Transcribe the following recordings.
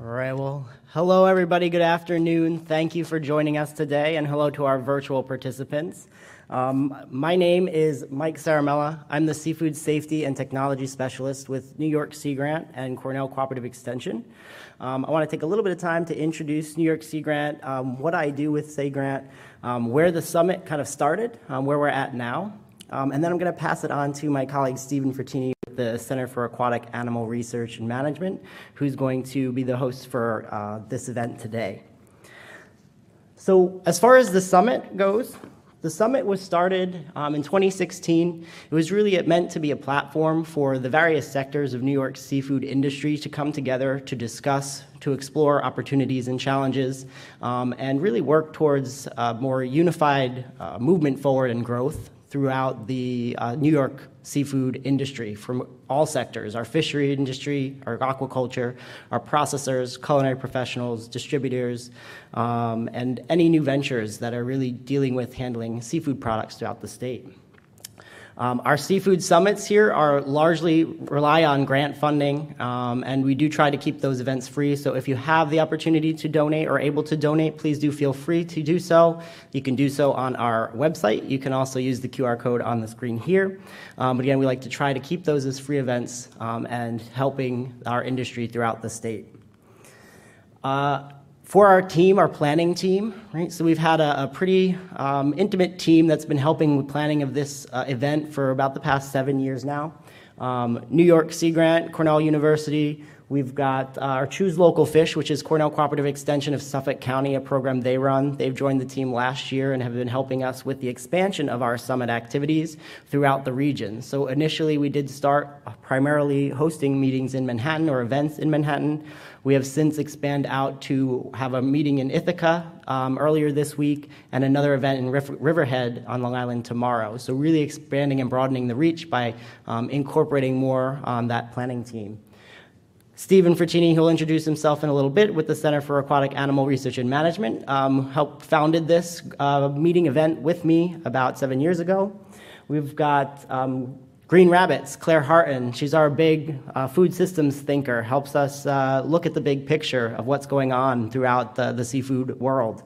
All right, well, hello everybody, good afternoon. Thank you for joining us today, and hello to our virtual participants. My name is Mike Saramella. I'm the Seafood Safety and Technology Specialist with New York Sea Grant and Cornell Cooperative Extension. I want to take a little bit of time to introduce New York Sea Grant, what I do with Sea Grant, where the summit kind of started, where we're at now, and then I'm going to pass it on to my colleague Stephen Frattini with the Center for Aquatic Animal Research and Management, who's going to be the host for this event today. So as far as the summit goes, the summit was started in 2016. It was really meant to be a platform for the various sectors of New York's seafood industry to come together to discuss, to explore opportunities and challenges, and really work towards a more unified movement forward and growth throughout the New York seafood industry from all sectors, our fishery industry, our aquaculture, our processors, culinary professionals, distributors, and any new ventures that are really dealing with handling seafood products throughout the state. Our seafood summits here are largely rely on grant funding, and we do try to keep those events free. So if you have the opportunity to donate or able to donate, please do feel free to do so. You can do so on our website. You can also use the QR code on the screen here. But again, we like to try to keep those as free events and helping our industry throughout the state. For our team, our planning team, right? So we've had a pretty intimate team that's been helping with planning of this event for about the past 7 years now. New York Sea Grant, Cornell University. We've got our Choose Local Fish, which is Cornell Cooperative Extension of Suffolk County, a program they run. They've joined the team last year and have been helping us with the expansion of our summit activities throughout the region. So initially, we did start primarily hosting meetings in Manhattan or events in Manhattan. We have since expanded out to have a meeting in Ithaca earlier this week and another event in Riverhead on Long Island tomorrow. So really expanding and broadening the reach by incorporating more on that planning team. Stephen Frattini, who'll introduce himself in a little bit with the Center for Aquatic Animal Research and Management, helped founded this meeting event with me about 7 years ago. We've got Green Rabbits, Claire Harton. She's our big food systems thinker, helps us look at the big picture of what's going on throughout the seafood world.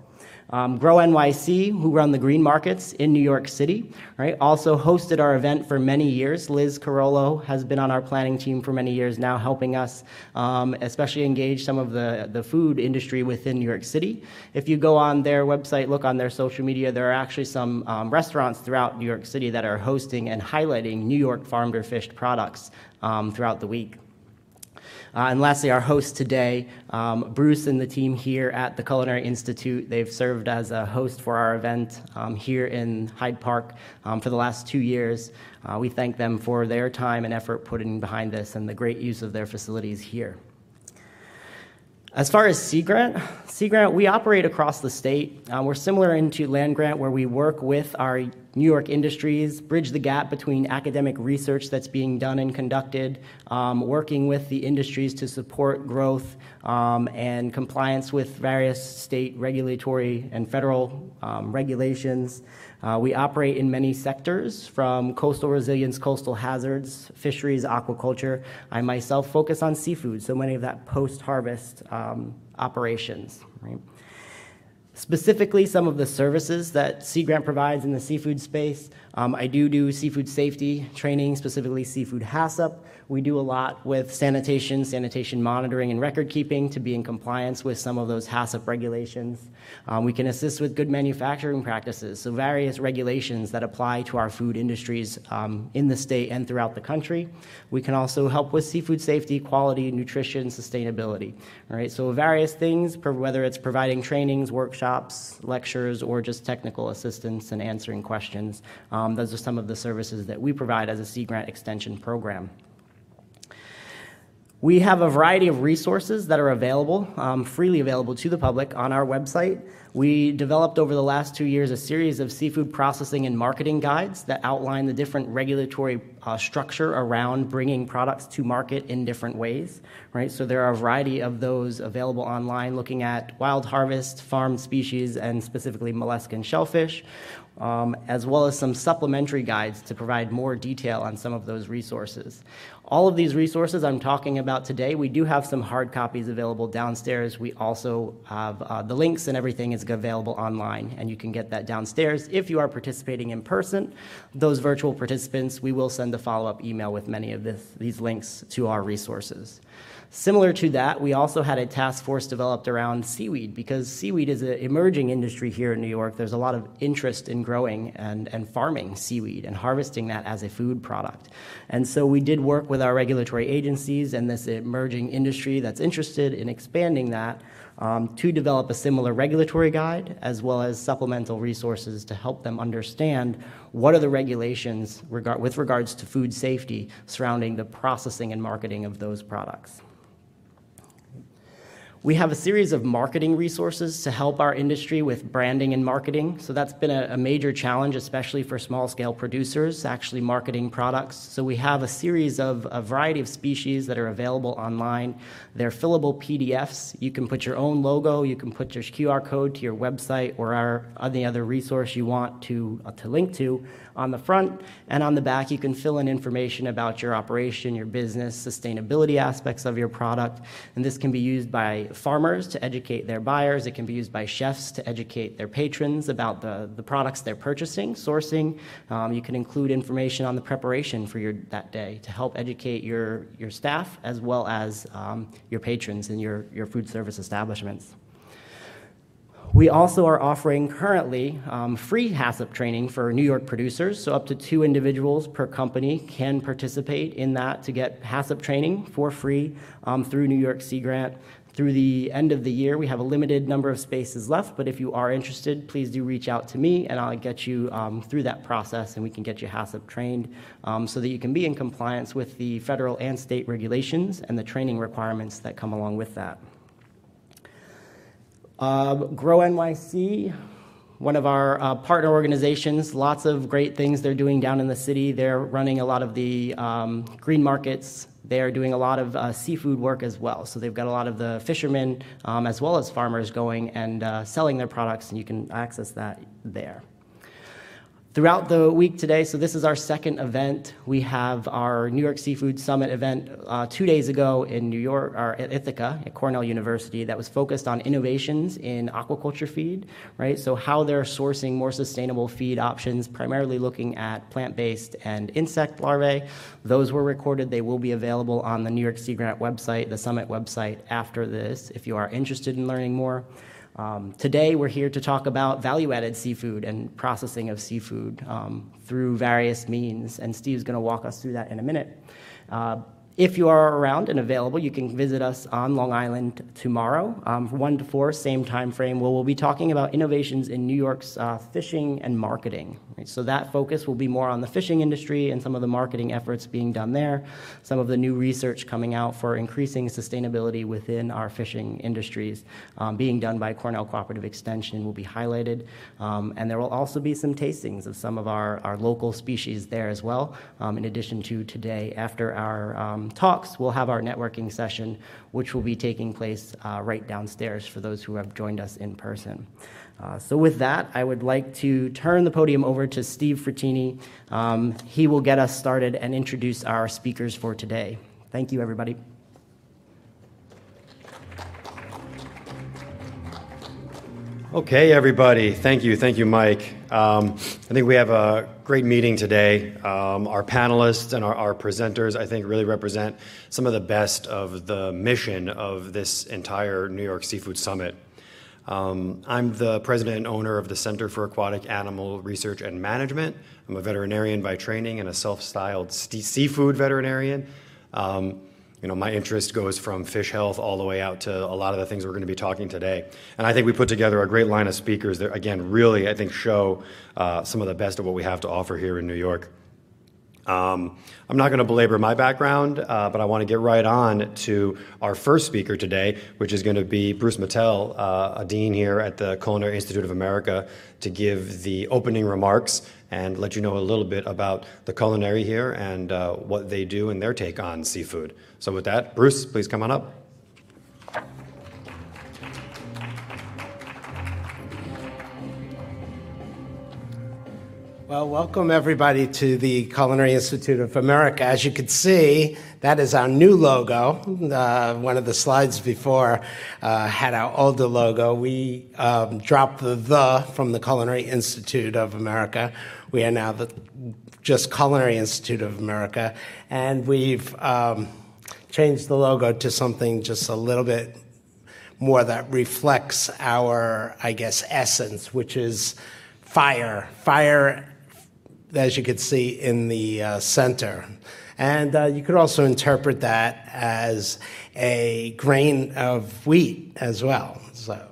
Grow NYC, who run the green markets in New York City, right? Also hosted our event for many years. Liz Carollo has been on our planning team for many years now, helping us especially engage some of the food industry within New York City. If you go on their website, look on their social media, there are actually some restaurants throughout New York City that are hosting and highlighting New York farmed or fished products throughout the week. And lastly, our host today, Bruce and the team here at the Culinary Institute. They've served as a host for our event here in Hyde Park for the last 2 years. We thank them for their time and effort putting behind this and the great use of their facilities here. As far as Sea Grant, we operate across the state. We're similar into Land Grant, where we work with our New York industries, bridge the gap between academic research that's being done and conducted, working with the industries to support growth and compliance with various state regulatory and federal regulations. We operate in many sectors, from coastal resilience, coastal hazards, fisheries, aquaculture. I myself focus on seafood, so many of that post-harvest operations. Right? Specifically, some of the services that Sea Grant provides in the seafood space. I do seafood safety training, specifically seafood HACCP. We do a lot with sanitation monitoring, and record keeping to be in compliance with some of those HACCP regulations. We can assist with good manufacturing practices, so various regulations that apply to our food industries in the state and throughout the country. We can also help with seafood safety, quality, nutrition, sustainability. All right, so various things, whether it's providing trainings, workshops, lectures, or just technical assistance and answering questions. Those are some of the services that we provide as a Sea Grant extension program. We have a variety of resources that are available, freely available to the public on our website. We developed over the last 2 years a series of seafood processing and marketing guides that outline the different regulatory structure around bringing products to market in different ways, right? So there are a variety of those available online, looking at wild harvest, farmed species, and specifically mollusk and shellfish, as well as some supplementary guides to provide more detail on some of those resources. All of these resources I'm talking about today, we do have some hard copies available downstairs. We also have the links and everything is available online, and you can get that downstairs. If you are participating in person, those virtual participants, we will send a follow-up email with many of these links to our resources. Similar to that, we also had a task force developed around seaweed, because seaweed is an emerging industry here in New York. There's a lot of interest in growing and farming seaweed and harvesting that as a food product. And so we did work with our regulatory agencies and this emerging industry that's interested in expanding that to develop a similar regulatory guide, as well as supplemental resources to help them understand what are the regulations with regards to food safety surrounding the processing and marketing of those products. We have a series of marketing resources to help our industry with branding and marketing. So that's been a major challenge, especially for small-scale producers, actually marketing products. So we have a series of a variety of species that are available online. They're fillable PDFs. You can put your own logo, you can put your QR code to your website or any other resource you want to link to. On the front and on the back, you can fill in information about your operation, your business, sustainability aspects of your product. And this can be used by farmers to educate their buyers. It can be used by chefs to educate their patrons about the products they're purchasing, sourcing. You can include information on the preparation for that day to help educate your staff as well as your patrons in your food service establishments. We also are offering currently free HACCP training for New York producers, so up to 2 individuals per company can participate in that to get HACCP training for free through New York Sea Grant. Through the end of the year, we have a limited number of spaces left, but if you are interested, please do reach out to me and I'll get you through that process and we can get you HACCP trained so that you can be in compliance with the federal and state regulations and the training requirements that come along with that. Grow NYC, one of our partner organizations, lots of great things they're doing down in the city. They're running a lot of the green markets. They're doing a lot of seafood work as well. So they've got a lot of the fishermen as well as farmers going and selling their products, and you can access that there. Throughout the week today, so this is our second event. We have our New York Seafood Summit event 2 days ago in New York, or at Ithaca, at Cornell University, that was focused on innovations in aquaculture feed, right? So how they're sourcing more sustainable feed options, primarily looking at plant-based and insect larvae. Those were recorded. They will be available on the New York Sea Grant website, the Summit website after this, if you are interested in learning more. Today, we're here to talk about value-added seafood and processing of seafood through various means, and Steve's going to walk us through that in a minute. If you are around and available, you can visit us on Long Island tomorrow, 1 to 4, same time frame, where we'll be talking about innovations in New York's fishing and marketing. Right? So that focus will be more on the fishing industry and some of the marketing efforts being done there, some of the new research coming out for increasing sustainability within our fishing industries being done by Cornell Cooperative Extension will be highlighted. And there will also be some tastings of some of our local species there as well, in addition to today after our talks, we'll have our networking session, which will be taking place right downstairs for those who have joined us in person. So with that, I would like to turn the podium over to Steve Frattini. He will get us started and introduce our speakers for today. Thank you, everybody. Okay, everybody. Thank you, Mike. I think we have a great meeting today. Our panelists and our presenters, I think, really represent some of the best of the mission of this entire New York Seafood Summit. I'm the president and owner of the Center for Aquatic Animal Research and Management. I'm a veterinarian by training and a self-styled seafood veterinarian. My interest goes from fish health all the way out to a lot of the things we're going to be talking today. And I think we put together a great line of speakers that, again, really, I think, show some of the best of what we have to offer here in New York. I'm not going to belabor my background, but I want to get right on to our first speaker today, which is going to be Bruce Mattel, a dean here at the Culinary Institute of America, to give the opening remarks and let you know a little bit about the culinary here and what they do and their take on seafood. So with that, Bruce, please come on up. Well, welcome everybody to the Culinary Institute of America. As you can see, that is our new logo. One of the slides before had our older logo. We dropped the from the Culinary Institute of America. We are now just Culinary Institute of America, and we've changed the logo to something just a little bit more that reflects our, I guess, essence, which is fire. Fire, as you can see in the center. And you could also interpret that as a grain of wheat as well. So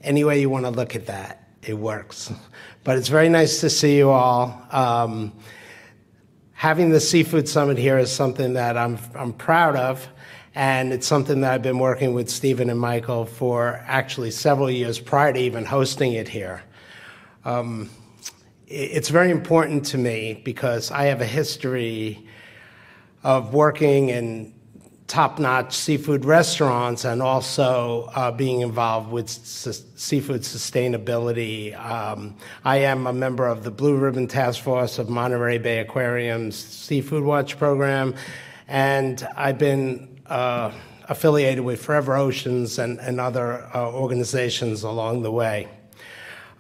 any way you want to look at that, it works. But it's very nice to see you all. Having the Seafood Summit here is something that I'm proud of, and it's something that I've been working with Stephen and Michael for actually several years prior to even hosting it here. It's very important to me because I have a history of working in top-notch seafood restaurants and also being involved with seafood sustainability. I am a member of the Blue Ribbon Task Force of Monterey Bay Aquarium's Seafood Watch program, and I've been affiliated with Forever Oceans and other organizations along the way.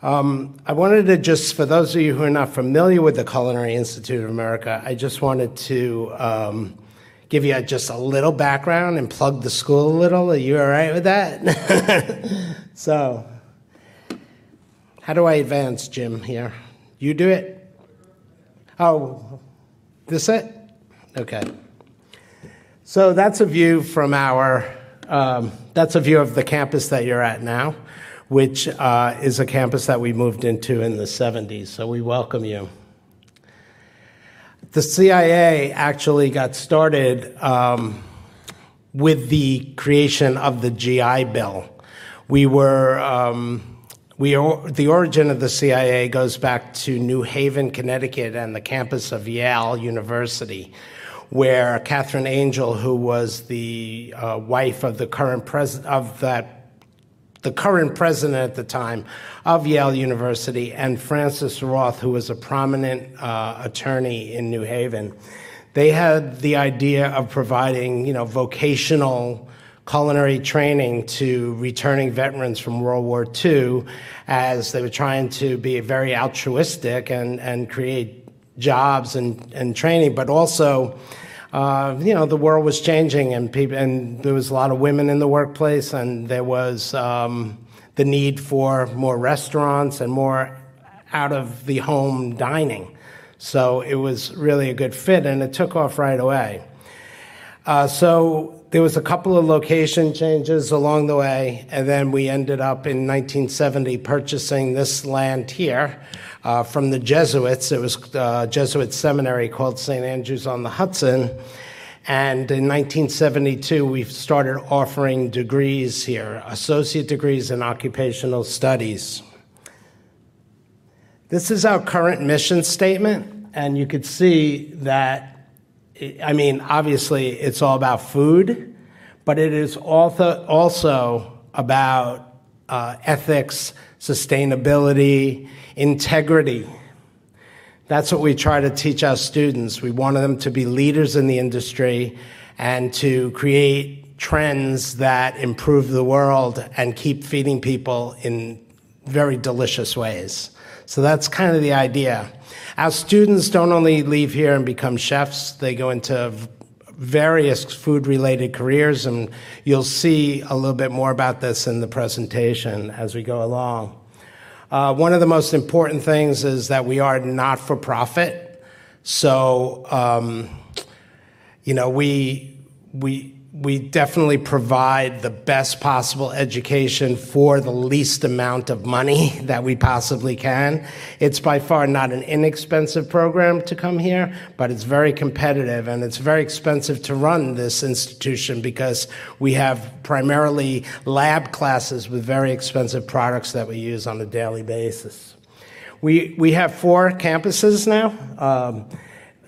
I wanted to just, for those of you who are not familiar with the Culinary Institute of America, I just wanted to give you just a little background and plug the school a little. Are you all right with that? So, how do I advance, Jim, here? You do it? Oh, this it? Okay. So that's a view from that's a view of the campus that you're at now, which is a campus that we moved into in the 70s, so we welcome you. The CIA actually got started with the creation of the GI Bill. The origin of the CIA goes back to New Haven, Connecticut, and the campus of Yale University, where Catherine Angel, who was the wife of the current president at the time of Yale University, and Francis Roth, who was a prominent attorney in New Haven, they had the idea of providing, vocational culinary training to returning veterans from World War II, as they were trying to be very altruistic and create jobs and training, but also the world was changing, and there was a lot of women in the workplace, and there was the need for more restaurants and more out-of-the-home dining. So it was really a good fit, and it took off right away. So there was a couple of location changes along the way, and then we ended up in 1970 purchasing this land here from the Jesuits. It was a Jesuit seminary called St. Andrews on the Hudson. And in 1972, we started offering degrees here, associate degrees in occupational studies. This is our current mission statement, and you could see that, obviously it's all about food, but it is also about ethics, sustainability, integrity. That's what we try to teach our students. We want them to be leaders in the industry and to create trends that improve the world and keep feeding people in very delicious ways. So that's kind of the idea. Our students don't only leave here and become chefs, they go into various food-related careers, and you'll see a little bit more about this in the presentation as we go along. One of the most important things is that we are not-for-profit. So, we definitely provide the best possible education for the least amount of money that we possibly can. It's by far not an inexpensive program to come here, but it's very competitive, and it's very expensive to run this institution because we have primarily lab classes with very expensive products that we use on a daily basis. We have 4 campuses now.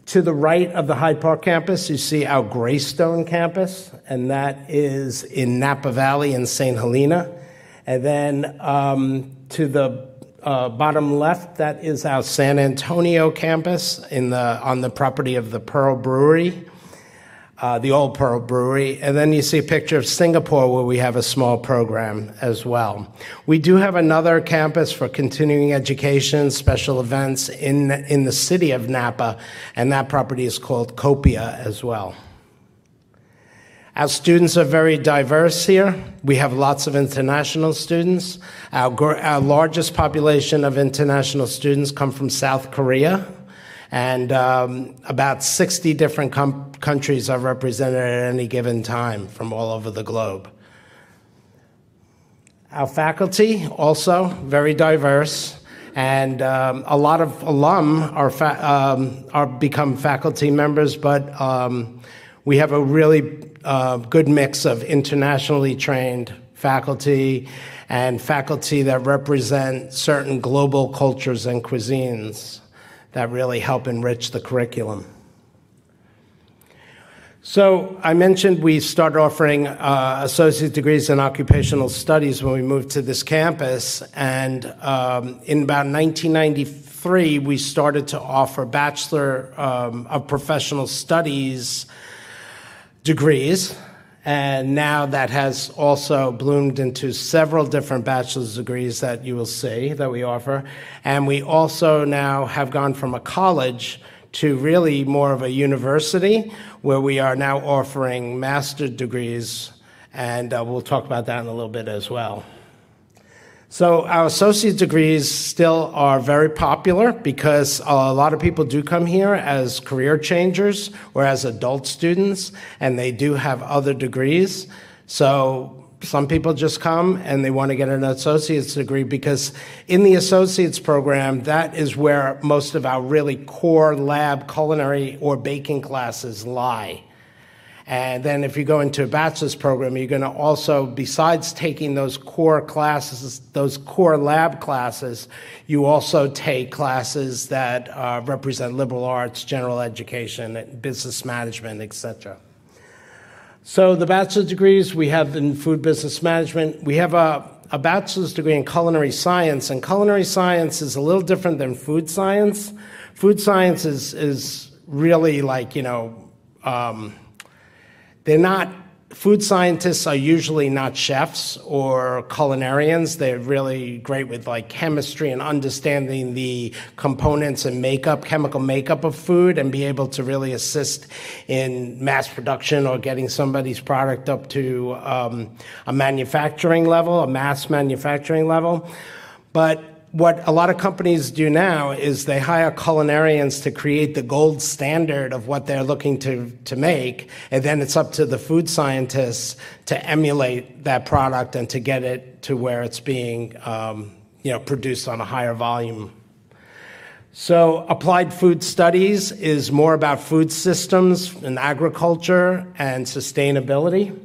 To the right of the Hyde Park campus, you see our Greystone campus, and that is in Napa Valley in St. Helena. And then to the bottom left, that is our San Antonio campus on the property of the Pearl Brewery, the old Pearl Brewery. And then you see a picture of Singapore, where we have a small program as well. We do have another campus for continuing education, special events in the city of Napa, and that property is called Copia as well. Our students are very diverse here. We have lots of international students. Our largest population of international students come from South Korea, and about 60 different countries are represented at any given time from all over the globe. Our faculty, also very diverse, and a lot of alum are become faculty members, but we have a really good mix of internationally trained faculty and faculty that represent certain global cultures and cuisines that really help enrich the curriculum. So I mentioned we started offering associate degrees in occupational studies when we moved to this campus, and in about 1993 we started to offer Bachelor of Professional Studies degrees, and now that has also bloomed into several different bachelor's degrees that you will see that we offer. And we also now have gone from a college to really more of a university, where we are now offering master's degrees, and we'll talk about that in a little bit as well. So our associate degrees still are very popular because a lot of people do come here as career changers or as adult students, and they do have other degrees. So some people just come and they want to get an associate's degree, because in the associate's program, that is where most of our really core lab, culinary, or baking classes lie. And then if you go into a bachelor's program, you're going to also, besides taking those core classes, those core lab classes, you also take classes that represent liberal arts, general education, business management, etc. So the bachelor's degrees we have in food business management. We have a bachelor's degree in culinary science, and culinary science is a little different than food science. Food science is really like, food scientists are usually not chefs or culinarians. They're really great with like chemistry and understanding the components and chemical makeup of food, and be able to really assist in mass production or getting somebody's product up to a manufacturing level, a mass manufacturing level. But what a lot of companies do now is they hire culinarians to create the gold standard of what they're looking to make, and then it's up to the food scientists to emulate that product and to get it to where it's being produced on a higher volume. So applied food studies is more about food systems and agriculture and sustainability.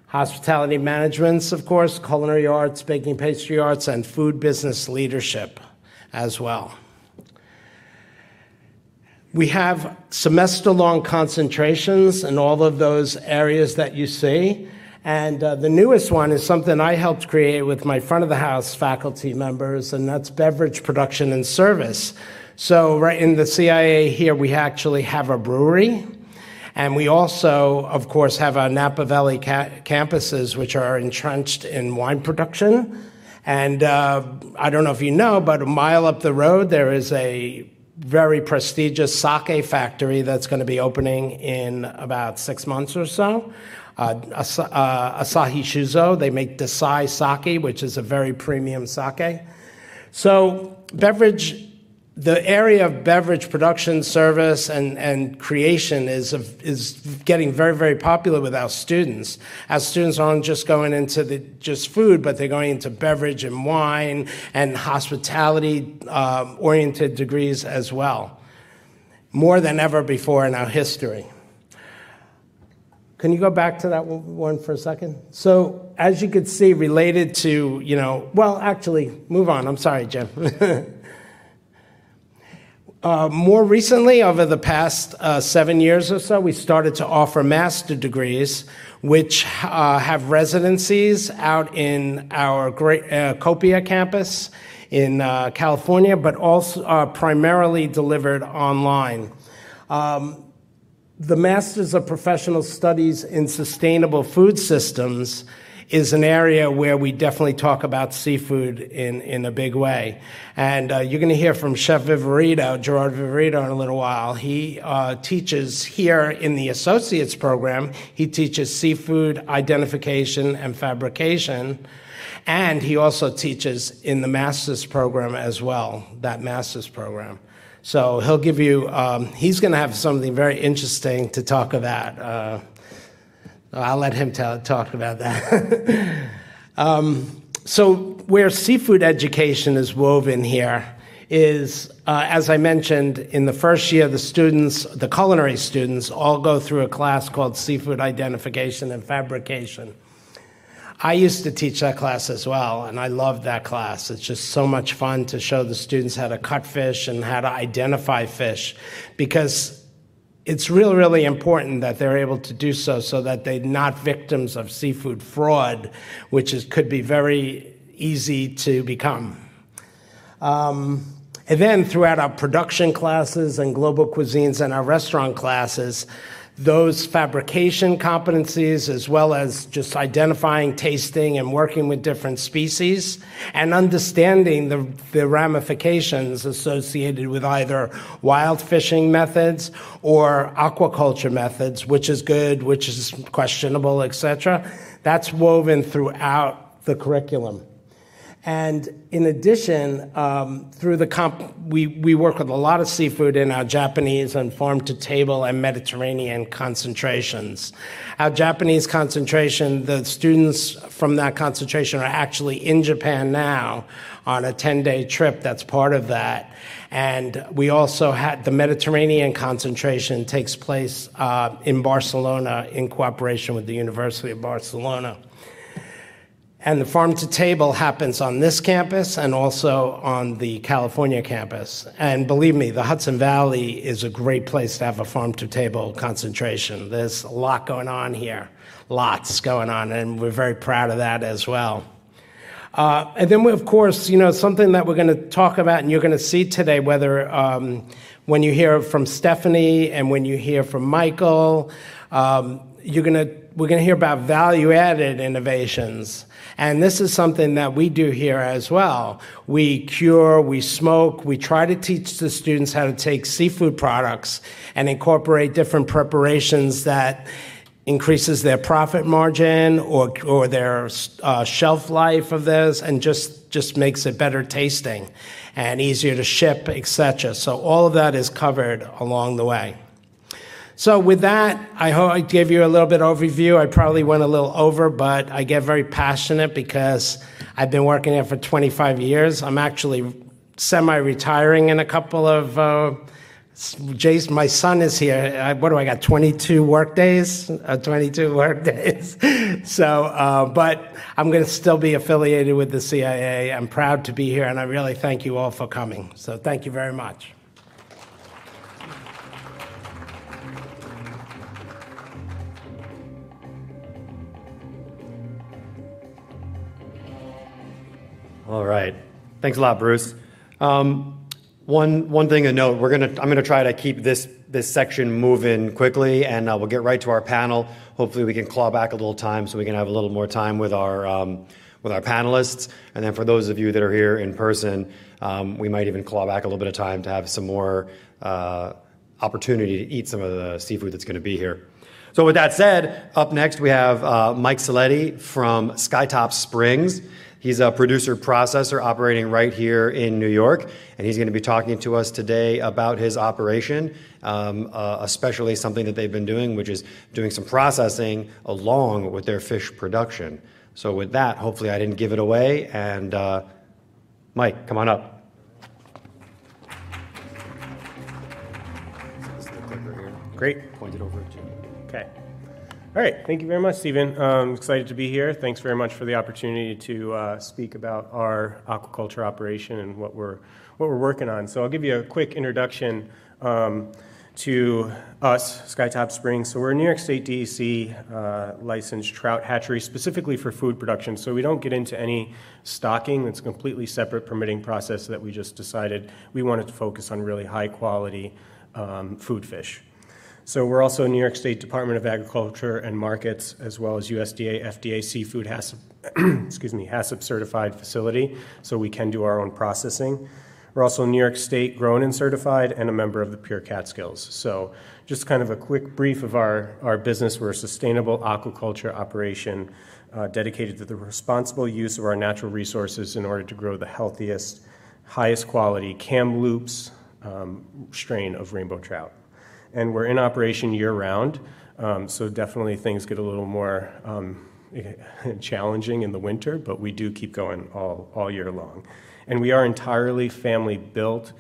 Hospitality management, of course, culinary arts, baking, pastry arts, and food business leadership as well. We have semester-long concentrations in all of those areas that you see. And the newest one is something I helped create with my front-of-the-house faculty members, and that's beverage production and service. So right in the CIA here, we actually have a brewery. And we also, of course, have our Napa Valley campuses, which are entrenched in wine production. And I don't know if you know, but a mile up the road, there is a very prestigious sake factory that's going to be opening in about 6 months or so. Asahi Shuzo, they make Desai sake, which is a very premium sake. So the area of beverage production, service, and creation is getting very, very popular with our students. Our students aren't just going into just food, but they're going into beverage and wine and hospitality oriented degrees as well, more than ever before in our history. Can you go back to that one for a second? So as you could see, related to, move on. I'm sorry, Jim. More recently, over the past 7 years or so, we started to offer master degrees, which have residencies out in our Copia campus in California, but also primarily delivered online. The Masters of Professional Studies in Sustainable Food Systems is an area where we definitely talk about seafood in a big way. And you're going to hear from Chef Viverito, Gerard Viverito, in a little while. He teaches here in the Associates program. He teaches seafood identification and fabrication. And he also teaches in the Master's program as well, that Master's program. So he'll give you, he's going to have something very interesting to talk about. I'll let him talk about that. So where seafood education is woven here is, as I mentioned, in the first year, the culinary students, all go through a class called Seafood Identification and Fabrication. I used to teach that class as well, and I loved that class. It's just so much fun to show the students how to cut fish and how to identify fish, because it's really, really important that they're able to do so that they're not victims of seafood fraud, which could be very easy to become. And then throughout our production classes and global cuisines and our restaurant classes, those fabrication competencies, as well as just identifying, tasting, and working with different species, and understanding the ramifications associated with either wild fishing methods or aquaculture methods, which is good, which is questionable, etc. That's woven throughout the curriculum. And in addition, through we work with a lot of seafood in our Japanese and farm-to-table and Mediterranean concentrations. Our Japanese concentration, the students from that concentration are actually in Japan now on a 10-day trip that's part of that. And we also had the Mediterranean concentration takes place in Barcelona in cooperation with the University of Barcelona. And the farm-to-table happens on this campus and also on the California campus. And believe me, the Hudson Valley is a great place to have a farm-to-table concentration. There's a lot going on here, lots going on, and we're very proud of that as well. And then, of course, something that we're going to talk about and you're going to see today, whether when you hear from Stephanie and when you hear from Michael, we're going to hear about value-added innovations. And this is something that we do here as well. We cure, we smoke, we try to teach the students how to take seafood products and incorporate different preparations that increases their profit margin or their shelf life of this, and just makes it better tasting and easier to ship, etc. So all of that is covered along the way. So with that, I hope I gave you a little bit of overview. I probably went a little over, but I get very passionate because I've been working here for 25 years. I'm actually semi-retiring in a couple of my son is here. What do I got, 22 work days? 22 work days. So, but I'm going to still be affiliated with the CIA. I'm proud to be here, and I really thank you all for coming. So thank you very much. All right. Thanks a lot, Bruce. One thing to note, I'm gonna try to keep this section moving quickly, and we'll get right to our panel. Hopefully, we can claw back a little time so we can have a little more time with our panelists. And then for those of you that are here in person, we might even claw back a little bit of time to have some more opportunity to eat some of the seafood that's going to be here. So with that said, up next we have Mike Saletti from Skytop Springs. He's a producer-processor operating right here in New York, and he's going to be talking to us today about his operation, especially something that they've been doing, which is doing some processing along with their fish production. So with that, hopefully I didn't give it away, and Mike, come on up. This is the clicker here. Great. Point it over to you. Okay. All right. Thank you very much, Stephen. I'm excited to be here. Thanks very much for the opportunity to speak about our aquaculture operation and what we're working on. So I'll give you a quick introduction. to us, Skytop Springs. So we're a New York State DEC licensed trout hatchery specifically for food production. So we don't get into any stocking. It's a completely separate permitting process that we just decided we wanted to focus on really high quality food fish. So we're also a New York State Department of Agriculture and Markets, as well as USDA, FDA seafood HACCP certified facility, so we can do our own processing. We're also New York State grown and certified and a member of the Pure Catskills. So just kind of a quick brief of our business. We're a sustainable aquaculture operation dedicated to the responsible use of our natural resources in order to grow the healthiest, highest quality Kamloops strain of rainbow trout. And we're in operation year-round, so definitely things get a little more challenging in the winter, but we do keep going all year long. And we are entirely family-built,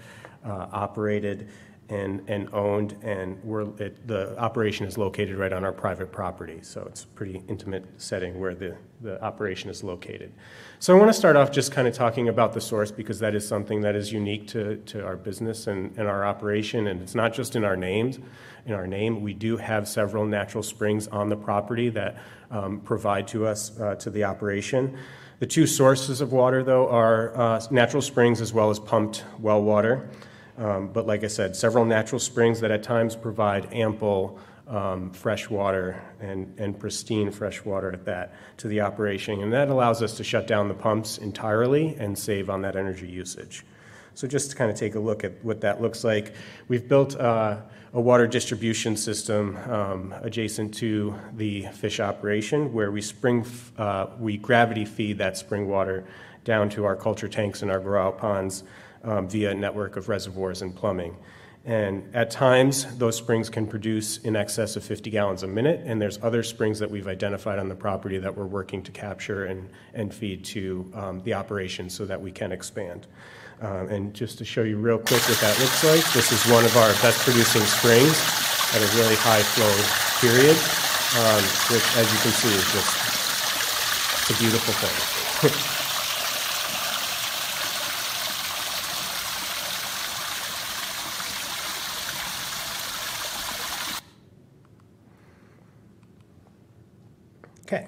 operated, and owned, and the operation is located right on our private property, so it's a pretty intimate setting where the operation is located. So I want to start off just kind of talking about the source, because that is something that is unique to our business and our operation, and it's not just in our names. In our name, we do have several natural springs on the property that provide to us to the operation. The two sources of water, though, are natural springs as well as pumped well water. But like I said, several natural springs that at times provide ample fresh water and pristine fresh water at that to the operation. And that allows us to shut down the pumps entirely and save on that energy usage. So just to kind of take a look at what that looks like, we've built a water distribution system adjacent to the fish operation where we gravity feed that spring water down to our culture tanks and our grow-out ponds via a network of reservoirs and plumbing. And at times, those springs can produce in excess of 50 gallons a minute, and there's other springs that we've identified on the property that we're working to capture and feed to the operation so that we can expand. And just to show you real quick what that looks like, this is one of our best producing springs at a really high flow period, which, as you can see, is just a beautiful thing. Okay.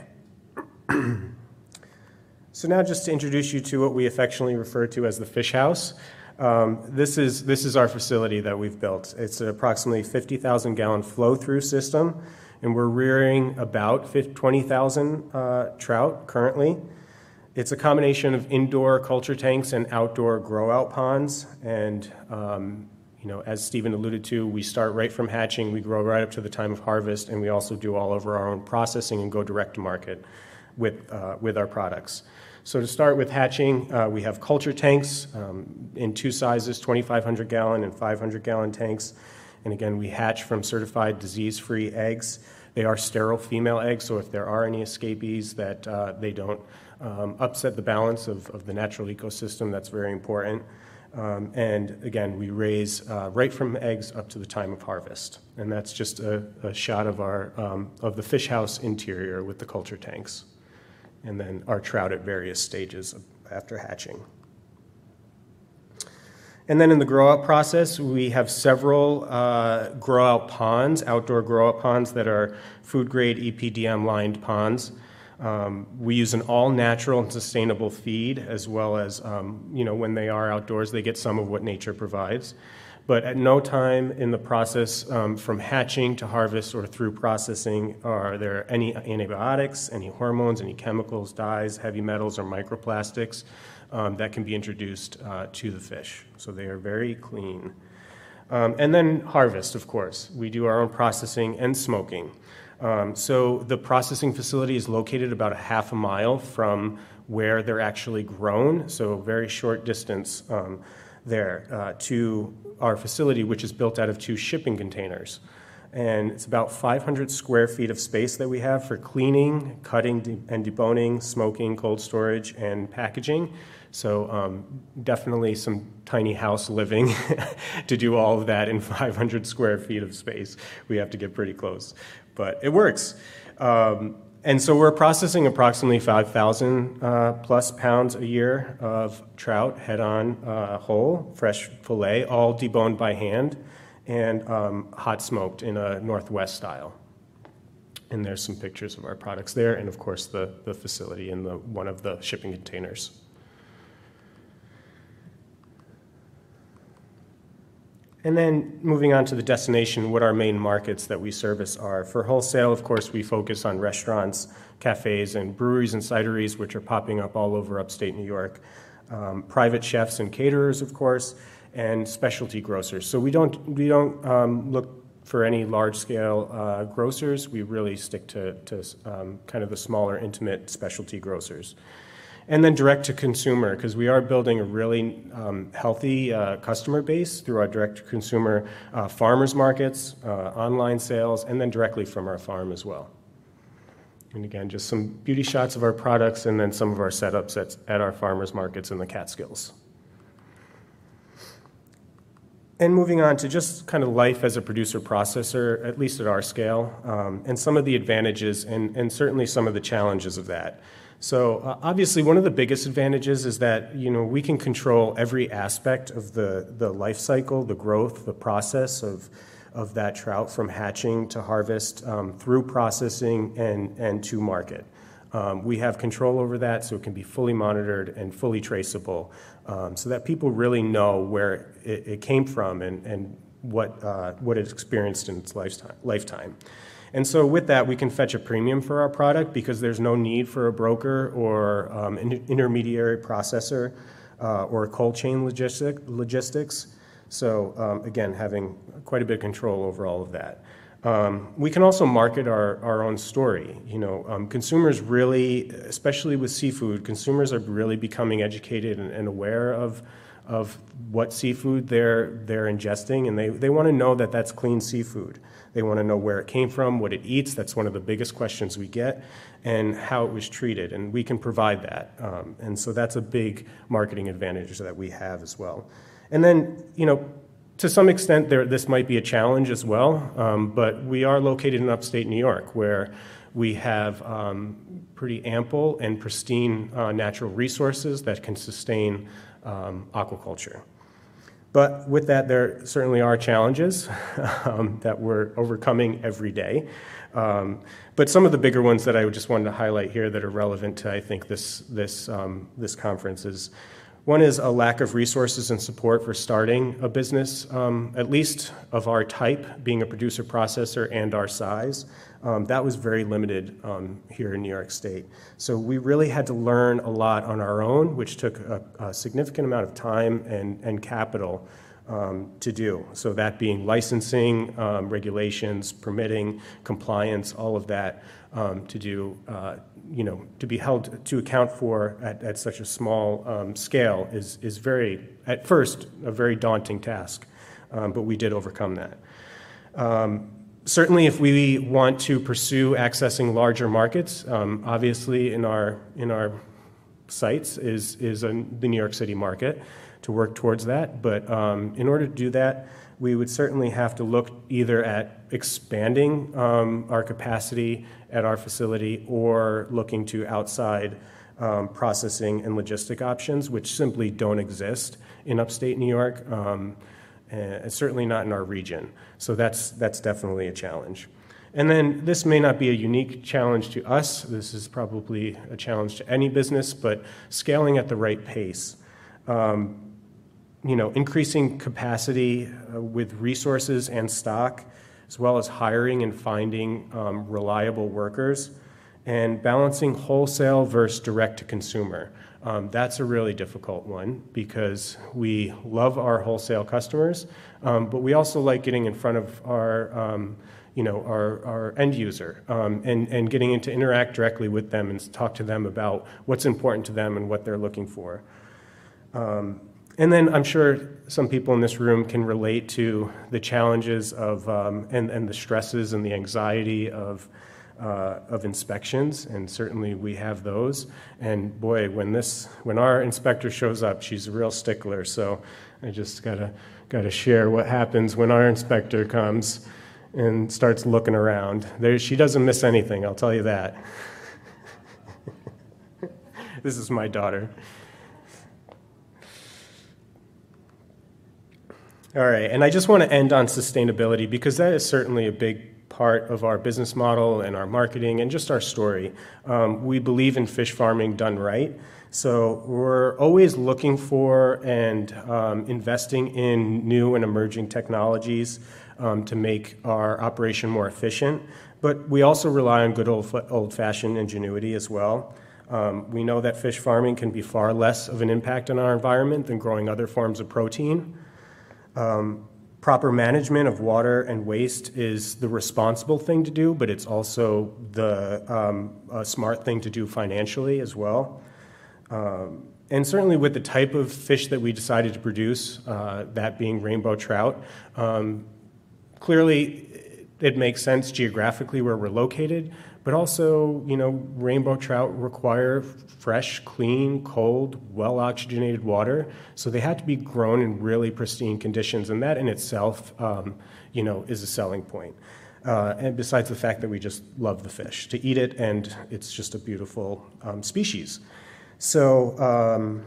So now just to introduce you to what we affectionately refer to as the fish house. This is our facility that we've built. It's an approximately 50,000 gallon flow-through system, and we're rearing about 20,000 trout currently. It's a combination of indoor culture tanks and outdoor grow-out ponds, and as Stephen alluded to, we start right from hatching, we grow right up to the time of harvest, and we also do all of our own processing and go direct to market with our products. So to start with hatching, we have culture tanks in two sizes, 2,500 gallon and 500 gallon tanks. And again, we hatch from certified disease-free eggs. They are sterile female eggs, so if there are any escapees that they don't upset the balance of the natural ecosystem, that's very important. And again, we raise right from eggs up to the time of harvest. And that's just a shot of the fish house interior with the culture tanks. And then our trout at various stages after hatching. And then in the grow-out process, we have several grow-out ponds, outdoor grow-out ponds that are food-grade EPDM-lined ponds. We use an all-natural and sustainable feed, as well as, when they are outdoors, they get some of what nature provides. But at no time in the process, from hatching to harvest or through processing, are there any antibiotics, any hormones, any chemicals, dyes, heavy metals, or microplastics that can be introduced to the fish. So they are very clean. And then harvest, of course. We do our own processing and smoking. So the processing facility is located about a half a mile from where they're actually grown, so very short distance there to our facility, which is built out of 2 shipping containers. And it's about 500 square feet of space that we have for cleaning, cutting, and deboning, smoking, cold storage, and packaging. So definitely some tiny house living to do all of that in 500 square feet of space. We have to get pretty close, but it works. And so we're processing approximately 5,000 plus pounds a year of trout, head-on, whole, fresh fillet, all deboned by hand. and hot smoked in a Northwest style. And there's some pictures of our products there, and of course the facility in one of the shipping containers. And then moving on to the destination, what our main markets that we service are. For wholesale, of course, we focus on restaurants, cafes, and breweries and cideries, which are popping up all over upstate New York. Private chefs and caterers, of course, and specialty grocers. So we don't look for any large-scale grocers. We really stick to kind of the smaller, intimate specialty grocers. And then direct-to-consumer, because we are building a really healthy customer base through our direct-to-consumer farmers markets, online sales, and then directly from our farm as well. And again, just some beauty shots of our products and then some of our setups at our farmers markets in the Catskills. And moving on to just kind of life as a producer-processor, at least at our scale, and some of the advantages and certainly some of the challenges of that. So obviously one of the biggest advantages is that we can control every aspect of the life cycle, the growth, the process of that trout from hatching to harvest through processing and to market. We have control over that, so it can be fully monitored and fully traceable, so that people really know where it came from and what it experienced in its lifetime. And so with that, we can fetch a premium for our product because there's no need for a broker or an intermediary processor or a cold chain logistics. So again, having quite a bit of control over all of that. We can also market our own story. Consumers really, especially with seafood, consumers are really becoming educated and aware of what seafood they're ingesting, and they want to know that that's clean seafood. They want to know where it came from, what it eats. That's one of the biggest questions we get, and how it was treated, and we can provide that. And so that's a big marketing advantage that we have as well. And then, to some extent, this might be a challenge as well, but we are located in upstate New York, where we have pretty ample and pristine natural resources that can sustain aquaculture. But with that, there certainly are challenges that we're overcoming every day. But some of the bigger ones that I just wanted to highlight here that are relevant to, I think, this conference is, one is a lack of resources and support for starting a business, at least of our type, being a producer-processor and our size. That was very limited here in New York State. So we really had to learn a lot on our own, which took a significant amount of time and capital to do. So that being licensing, regulations, permitting, compliance, all of that to do, to be held to account for at such a small scale is very, at first, a very daunting task, but we did overcome that. Certainly, if we want to pursue accessing larger markets, obviously in our sights is the New York City market to work towards that. But in order to do that, we would certainly have to look either at expanding our capacity at our facility or looking to outside processing and logistic options, which simply don't exist in upstate New York. And certainly not in our region. So that's definitely a challenge. And then this may not be a unique challenge to us. This is probably a challenge to any business, but scaling at the right pace. Increasing capacity with resources and stock, as well as hiring and finding reliable workers, and balancing wholesale versus direct-to-consumer. That's a really difficult one because we love our wholesale customers, but we also like getting in front of our end user and getting to interact directly with them and talk to them about what's important to them and what they're looking for. And then I'm sure some people in this room can relate to the challenges of and the stresses and the anxiety of inspections, and certainly we have those. And boy, when our inspector shows up, she's a real stickler. So I just gotta share what happens when our inspector comes and starts looking around. She doesn't miss anything, I'll tell you that. This is my daughter. All right, and I just want to end on sustainability because that is certainly a big part of our business model and our marketing and just our story. We believe in fish farming done right. So we're always looking for and investing in new and emerging technologies to make our operation more efficient. But we also rely on good old-fashioned ingenuity as well. We know that fish farming can be far less of an impact on our environment than growing other forms of protein. Proper management of water and waste is the responsible thing to do, but it's also the smart thing to do financially as well. And certainly with the type of fish that we decided to produce, that being rainbow trout, clearly it makes sense geographically where we're located, but also, rainbow trout require fresh, clean, cold, well-oxygenated water, so they had to be grown in really pristine conditions, and that in itself, is a selling point. And besides the fact that we just love the fish to eat it, and it's just a beautiful species. So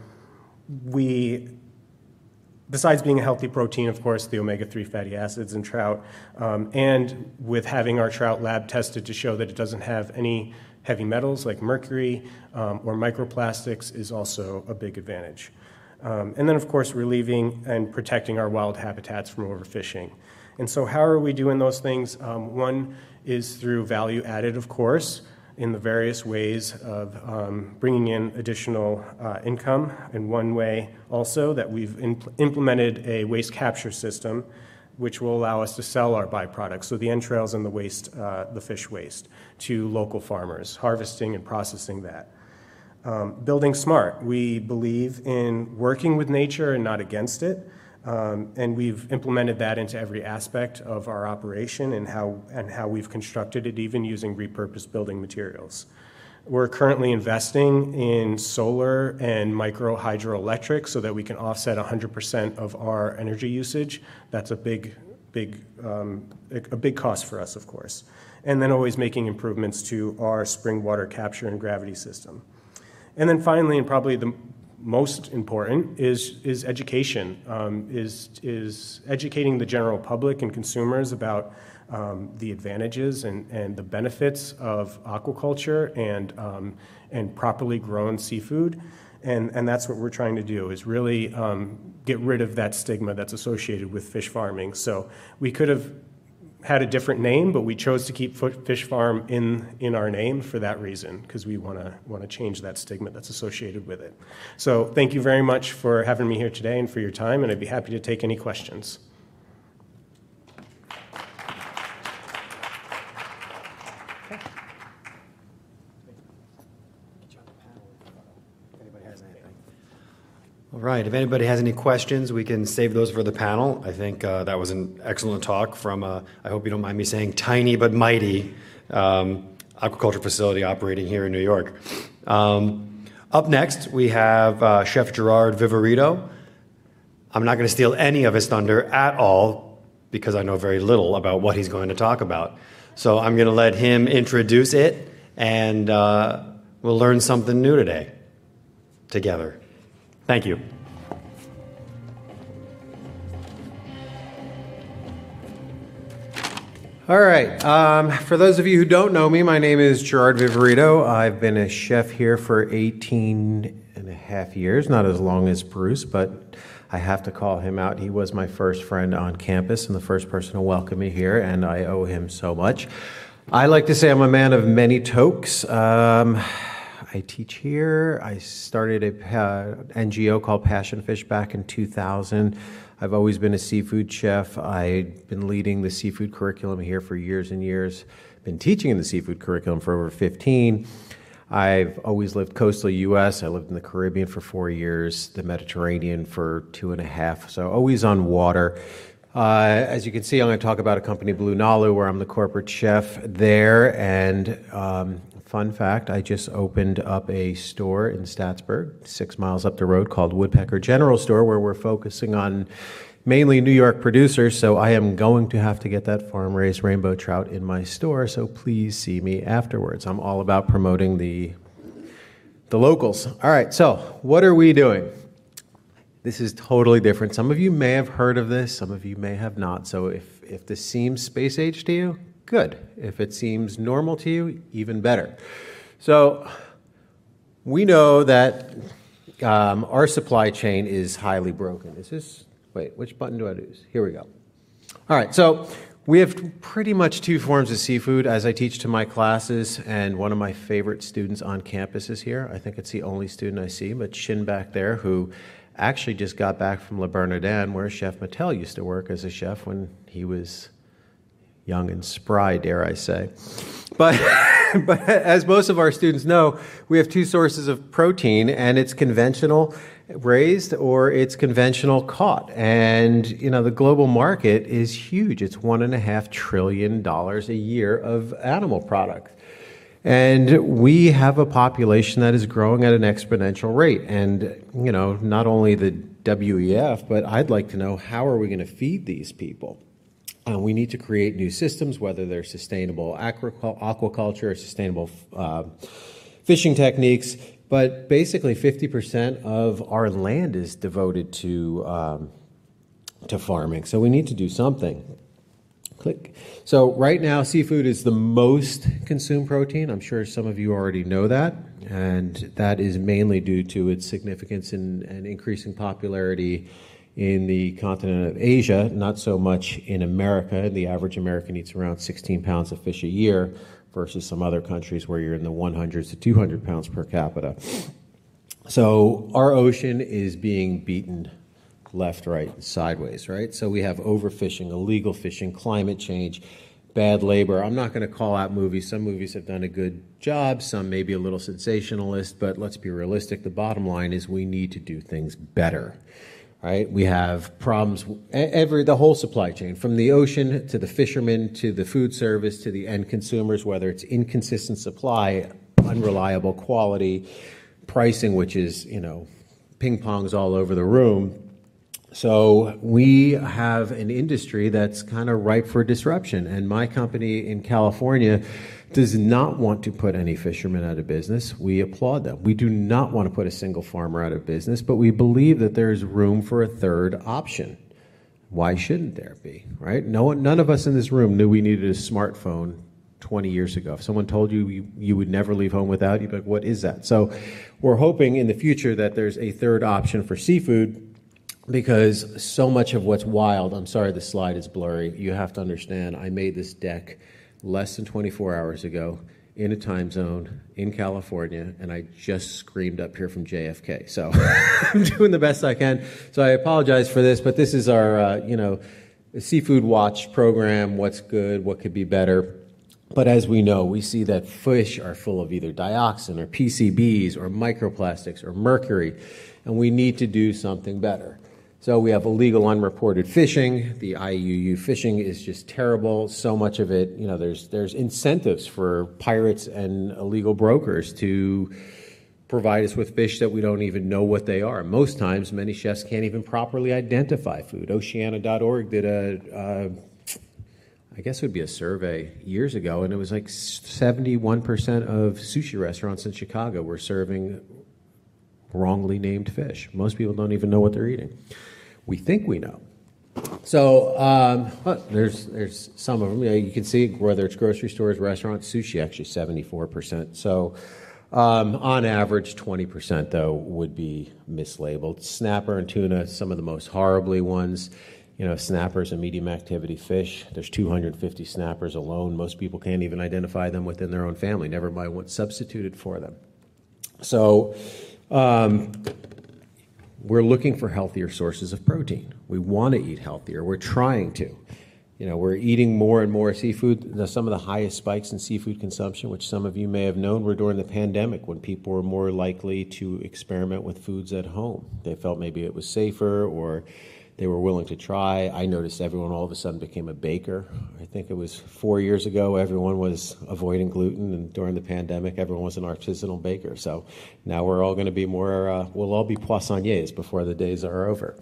besides being a healthy protein, of course, the omega-3 fatty acids in trout, and with having our trout lab tested to show that it doesn't have any heavy metals like mercury or microplastics is also a big advantage. And then, of course, relieving and protecting our wild habitats from overfishing. And so how are we doing those things? One is through value added, of course, in the various ways of bringing in additional income. And one way also that we've implemented a waste capture system which will allow us to sell our byproducts, so the entrails and the waste, the fish waste, to local farmers, harvesting and processing that. Building smart. We believe in working with nature and not against it. And we've implemented that into every aspect of our operation and how we've constructed it, even using repurposed building materials. We're currently investing in solar and micro hydroelectric so that we can offset 100% of our energy usage. That's a big cost for us, of course. And then always making improvements to our spring water capture and gravity system. And then finally, and probably the most important, is education, is educating the general public and consumers about the advantages and the benefits of aquaculture and properly grown seafood. And that's what we're trying to do, is really get rid of that stigma that's associated with fish farming. So we could have had a different name, but we chose to keep fish farm in our name for that reason, because we want to change that stigma that's associated with it. So thank you very much for having me here today and for your time, and I'd be happy to take any questions. All right, if anybody has any questions, we can save those for the panel. I think that was an excellent talk from, I hope you don't mind me saying, tiny but mighty aquaculture facility operating here in New York. Up next, we have Chef Gerard Viverito. I'm not going to steal any of his thunder at all because I know very little about what he's going to talk about. So I'm going to let him introduce it, and we'll learn something new today together. Thank you. All right. For those of you who don't know me, my name is Gerard Viverito. I've been a chef here for 18 and a half years, not as long as Bruce, but I have to call him out. He was my first friend on campus and the first person to welcome me here, and I owe him so much. I like to say I'm a man of many tokes. I teach here. I started a NGO called Passion Fish back in 2000. I've always been a seafood chef. I've been leading the seafood curriculum here for years and years. Been teaching in the seafood curriculum for over 15. I've always lived coastal U.S. I lived in the Caribbean for 4 years, the Mediterranean for 2.5, so always on water. As you can see, I'm going to talk about a company, Blue Nalu, where I'm the corporate chef there, and fun fact, I just opened up a store in Statsburg, 6 miles up the road, called Woodpecker General Store, where we're focusing on mainly New York producers, so I am going to have to get that farm-raised rainbow trout in my store, so please see me afterwards. I'm all about promoting the locals. All right, so what are we doing? This is totally different. Some of you may have heard of this, some of you may have not. So if this seems space age to you, good. If it seems normal to you, even better. So we know that our supply chain is highly broken. Wait, which button do I use? Here we go. All right, so we have pretty much two forms of seafood as I teach to my classes, and one of my favorite students on campus is here. I think it's the only student I see, but Shin back there, who actually just got back from Le Bernardin, where Chef Mattel used to work as a chef when he was young and spry, dare I say. But as most of our students know, we have two sources of protein, and it's conventional raised or it's conventional caught. And, the global market is huge. It's $1.5 trillion a year of animal products. And we have a population that is growing at an exponential rate. And, not only the WEF, but I'd like to know, how are we going to feed these people? We need to create new systems, whether they're sustainable aquaculture or sustainable fishing techniques. But basically, 50% of our land is devoted to farming. So we need to do something. Click. So right now, seafood is the most consumed protein. I'm sure some of you already know that. And that is mainly due to its significance and increasing popularity in the continent of Asia, not so much in America. The average American eats around 16 pounds of fish a year versus some other countries where you're in the 100 to 200 pounds per capita. So our ocean is being beaten left, right, and sideways, right? So we have overfishing, illegal fishing, climate change, bad labor. I'm not going to call out movies. Some movies have done a good job. Some may be a little sensationalist, but let's be realistic. The bottom line is we need to do things better. Right? We have problems, the whole supply chain, from the ocean to the fishermen to the food service to the end consumers, whether it's inconsistent supply, unreliable quality, pricing, which is, ping pongs all over the room. So we have an industry that's kind of ripe for disruption. And my company in California does not want to put any fishermen out of business. We applaud them. We do not want to put a single farmer out of business, but we believe that there's room for a third option. Why shouldn't there be, right? None of us in this room knew we needed a smartphone 20 years ago. If someone told you would never leave home without, you'd be like, what is that? So we're hoping in the future that there's a third option for seafood, because so much of what's wild, I'm sorry the slide is blurry, you have to understand, I made this deck less than 24 hours ago in a time zone in California, and I just screamed up here from JFK. So I'm doing the best I can. So I apologize for this, but this is our, Seafood Watch program, what's good, what could be better. But as we know, we see that fish are full of either dioxin or PCBs or microplastics or mercury, and we need to do something better. So we have illegal unreported fishing. The IUU fishing is just terrible. So much of it, there's incentives for pirates and illegal brokers to provide us with fish that we don't even know what they are. Most times, many chefs can't even properly identify food. Oceana.org did I guess it would be a survey years ago, and it was like 71% of sushi restaurants in Chicago were serving wrongly named fish. Most people don't even know what they're eating. We think we know. So there's some of them. You can see whether it's grocery stores, restaurants, sushi, actually 74%. So on average, 20% though would be mislabeled. Snapper and tuna, some of the most horribly ones. Snappers and medium activity fish. There's 250 snappers alone. Most people can't even identify them within their own family, never mind what's substituted for them. So we're looking for healthier sources of protein. We want to eat healthier. We're trying to. We're eating more and more seafood. Some of the highest spikes in seafood consumption, which some of you may have known, were during the pandemic when people were more likely to experiment with foods at home. They felt maybe it was safer, or they were willing to try. I noticed everyone all of a sudden became a baker. I think it was 4 years ago, everyone was avoiding gluten, and during the pandemic, everyone was an artisanal baker. So now we're all going to be more, we'll all be poissonniers before the days are over.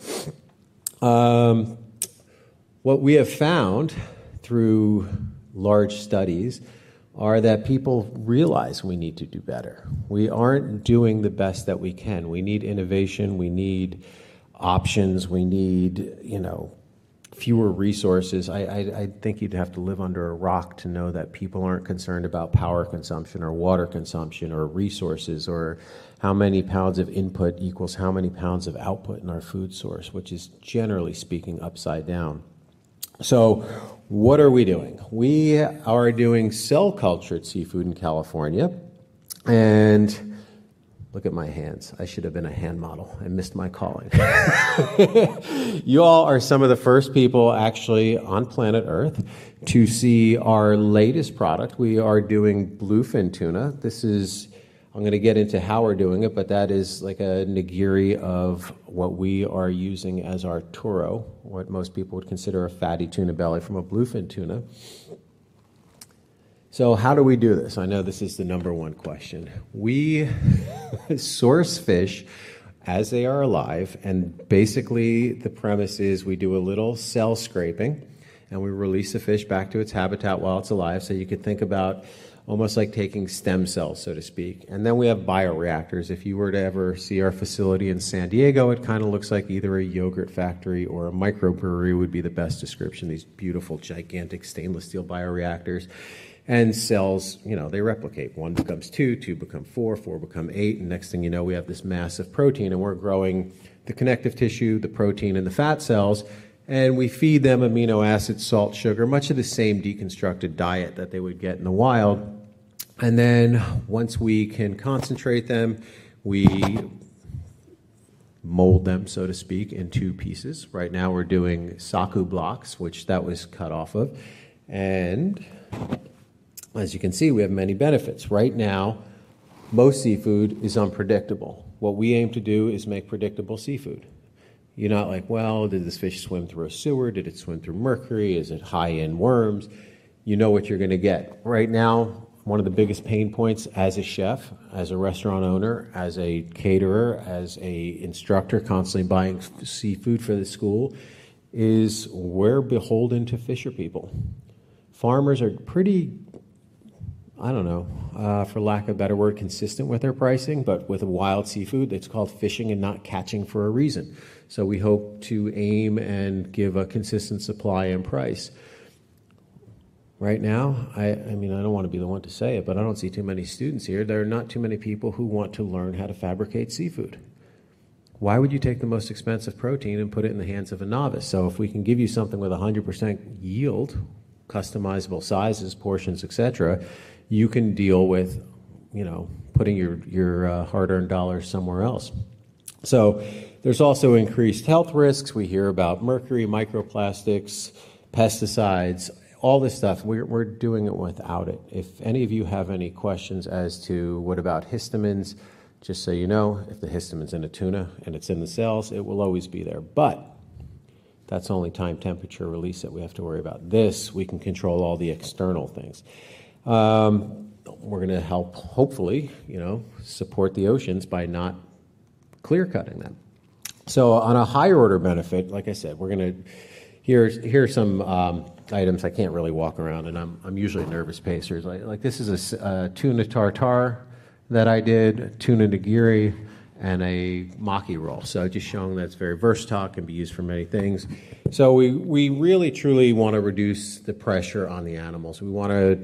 What we have found through large studies are that people realize we need to do better. We aren't doing the best that we can. We need innovation. We need options. We need, fewer resources. I think you'd have to live under a rock to know that people aren't concerned about power consumption or water consumption or resources or how many pounds of input equals how many pounds of output in our food source, which is generally speaking upside down. So what are we doing? We are doing cell-cultured seafood in California. And look at my hands. I should have been a hand model. I missed my calling. You all are some of the first people actually on planet Earth to see our latest product. We are doing bluefin tuna. I'm going to get into how we're doing it, but that is like a nigiri of what we are using as our turo, what most people would consider a fatty tuna belly from a bluefin tuna. So how do we do this? I know this is the number one question. We source fish as they are alive, and basically the premise is we do a little cell scraping, and we release the fish back to its habitat while it's alive. So you could think about almost like taking stem cells, so to speak. And then we have bioreactors. If you were to ever see our facility in San Diego, it kind of looks like either a yogurt factory or a microbrewery would be the best description. These beautiful, gigantic stainless steel bioreactors. And cells, they replicate. 1 becomes 2, 2 become 4, 4 become 8, and next thing you know, we have this massive protein, and we're growing the connective tissue, the protein, and the fat cells, and we feed them amino acids, salt, sugar, much of the same deconstructed diet that they would get in the wild. And then once we can concentrate them, we mold them, so to speak, in 2 pieces. Right now we're doing saku blocks, which that was cut off of, and as you can see, we have many benefits. Right now, most seafood is unpredictable. What we aim to do is make predictable seafood. You're not like, well, did this fish swim through a sewer? Did it swim through mercury? Is it high in worms? You know what you're going to get. Right now, one of the biggest pain points as a chef, as a restaurant owner, as a caterer, as a instructor constantly buying seafood for the school, is we're beholden to fisher people. Farmers are pretty, for lack of a better word, consistent with their pricing, but with a wild seafood, it's called fishing and not catching for a reason. So we hope to aim and give a consistent supply and price. Right now, I don't want to be the one to say it, but I don't see too many students here. There are not too many people who want to learn how to fabricate seafood. Why would you take the most expensive protein and put it in the hands of a novice? So if we can give you something with 100% yield, customizable sizes, portions, etc., you can deal with, putting your hard-earned dollars somewhere else. So there's also increased health risks. We hear about mercury, microplastics, pesticides, all this stuff. We're doing it without it. If any of you have any questions as to what about histamines, just so you know, if the histamin's in a tuna and it's in the cells, it will always be there. But that's only time, temperature, release that we have to worry about. This, we can control all the external things. We're going to help, hopefully, support the oceans by not clear-cutting them. So on a higher order benefit, like I said, we're going to, here's some items. I can't really walk around, and I'm usually a nervous pacer. Like this is a tuna tartare that I did, tuna nigiri, and a maki roll. So just showing that it's very versatile, can be used for many things. So we really, truly want to reduce the pressure on the animals. We want to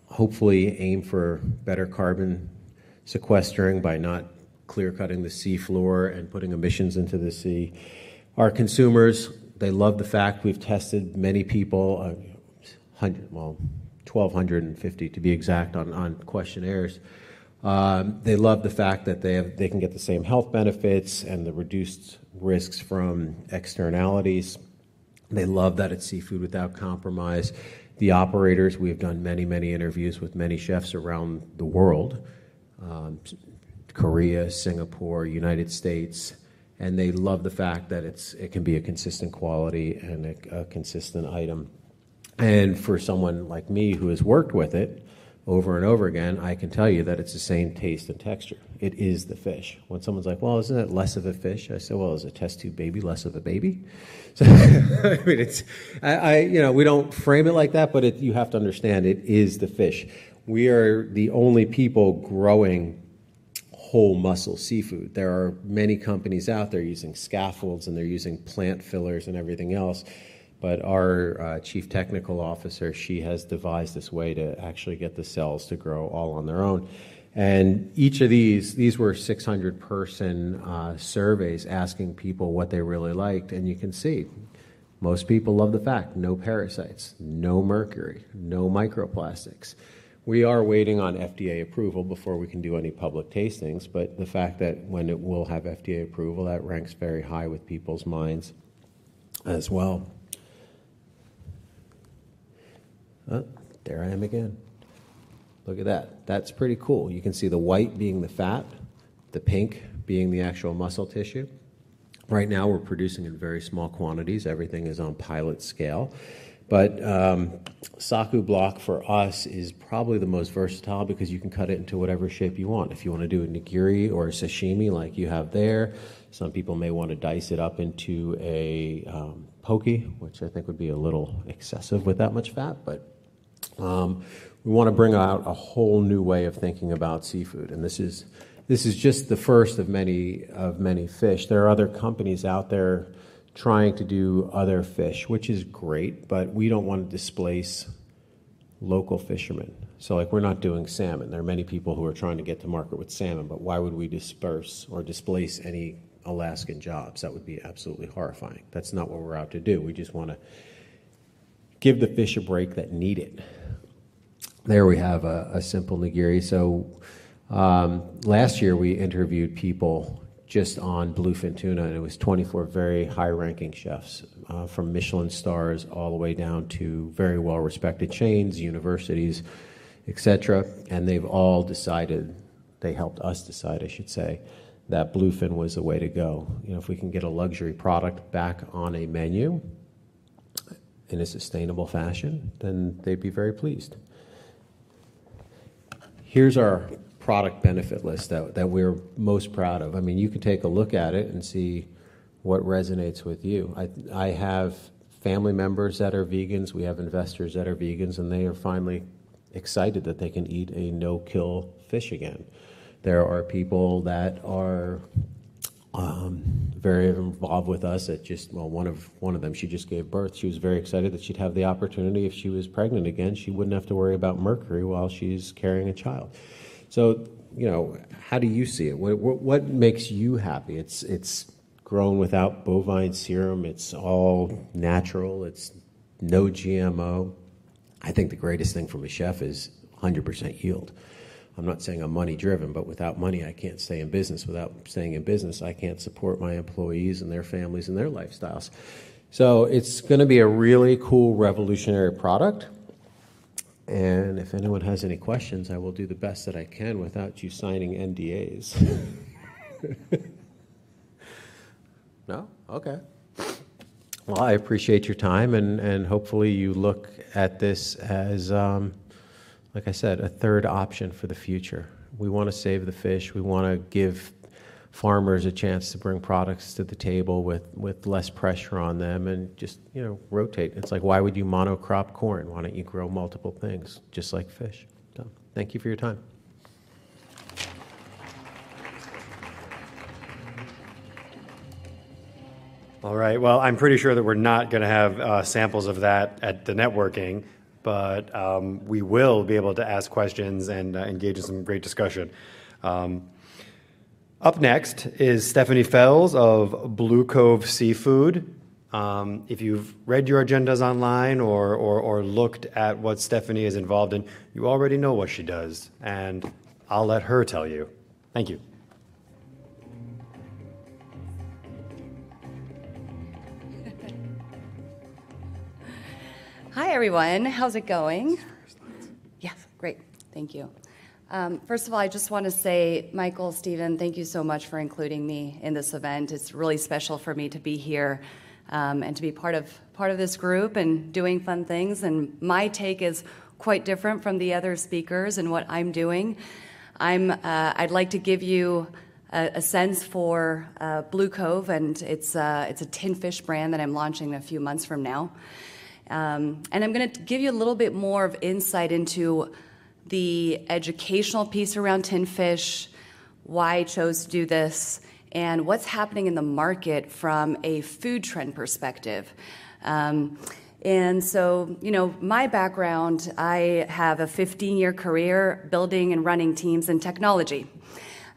hopefully aim for better carbon sequestering by not clear-cutting the sea floor and putting emissions into the sea. Our consumers, they love the fact we've tested many people, 1,250 to be exact on questionnaires. They love the fact that they can get the same health benefits and the reduced risks from externalities. They love that it's seafood without compromise. The operators, we have done many, many interviews with many chefs around the world, Korea, Singapore, United States, and they love the fact that it can be a consistent quality and a consistent item. And for someone like me who has worked with it over and over again, I can tell you that it's the same taste and texture. It is the fish. When someone's like, well, isn't it less of a fish? I say, well, is a test tube baby less of a baby? So, I mean, we don't frame it like that, but you have to understand it is the fish. We are the only people growing whole muscle seafood. There are many companies out there using scaffolds and they're using plant fillers and everything else. But our chief technical officer, she has devised this way to actually get the cells to grow all on their own. And each of these were 600-person surveys asking people what they really liked. And you can see, most people love the fact, no parasites, no mercury, no microplastics. We are waiting on FDA approval before we can do any public tastings, but the fact that when it will have FDA approval, that ranks very high with people's minds as well. Oh, there I am again. Look at that. That's pretty cool. You can see the white being the fat, the pink being the actual muscle tissue. Right now we're producing in very small quantities. Everything is on pilot scale. But saku block for us is probably the most versatile because you can cut it into whatever shape you want. If you want to do a nigiri or a sashimi like you have there, some people may want to dice it up into a poke, which I think would be a little excessive with that much fat, but we want to bring out a whole new way of thinking about seafood, and this is just the first of many fish. There are other companies out there trying to do other fish, which is great, but we don't want to displace local fishermen. So like we're not doing salmon. There are many people who are trying to get to market with salmon, but why would we disperse or displace any Alaskan jobs? That would be absolutely horrifying. That's not what we're out to do. We just want to give the fish a break that need it. There we have a simple nigiri. So last year we interviewed people just on bluefin tuna, and it was 24 very high-ranking chefs from Michelin stars all the way down to very well-respected chains, universities, etc. And they've all decided, they helped us decide, I should say, that bluefin was the way to go. You know, if we can get a luxury product back on a menu in a sustainable fashion, then they'd be very pleased. Here's our product benefit list that we're most proud of. I mean, you can take a look at it and see what resonates with you. I have family members that are vegans. We have investors that are vegans, and they are finally excited that they can eat a no-kill fish again. There are people that are very involved with us at one of them, she just gave birth. She was very excited that she'd have the opportunity if she was pregnant again. She wouldn't have to worry about mercury while she's carrying a child. So, you know, how do you see it? What makes you happy? It's grown without bovine serum. It's all natural. It's no GMO. I think the greatest thing from a chef is 100% yield. I'm not saying I'm money driven, but without money, I can't stay in business. Without staying in business, I can't support my employees and their families and their lifestyles. So it's going to be a really cool, revolutionary product. And if anyone has any questions, I will do the best that I can without you signing NDAs. No? Okay. Well, I appreciate your time, and hopefully you look at this as, like I said, a third option for the future. We want to save the fish. We want to give farmers a chance to bring products to the table with less pressure on them and just, you know, rotate. It's like, why would you monocrop corn? Why don't you grow multiple things, just like fish? So, thank you for your time. All right. Well, I'm pretty sure that we're not going to have samples of that at the networking, but we will be able to ask questions and engage in some great discussion. Up next is Stephanie Fells of Blue Cove Seafood. If you've read your agendas online or looked at what Stephanie is involved in, you already know what she does, and I'll let her tell you. Thank you. Hi, everyone. How's it going? Yes, great. Thank you. First of all, I just want to say, Michael, Stephen, thank you so much for including me in this event. It's really special for me to be here and to be part of this group and doing fun things. And my take is quite different from the other speakers and what I'm doing. I'd like to give you a sense for Blue Cove, and it's a tin fish brand that I'm launching a few months from now. And I'm going to give you a little bit more of insight into the educational piece around tin fish, why I chose to do this, and what's happening in the market from a food trend perspective. And so, my background, I have a 15-year career building and running teams in technology.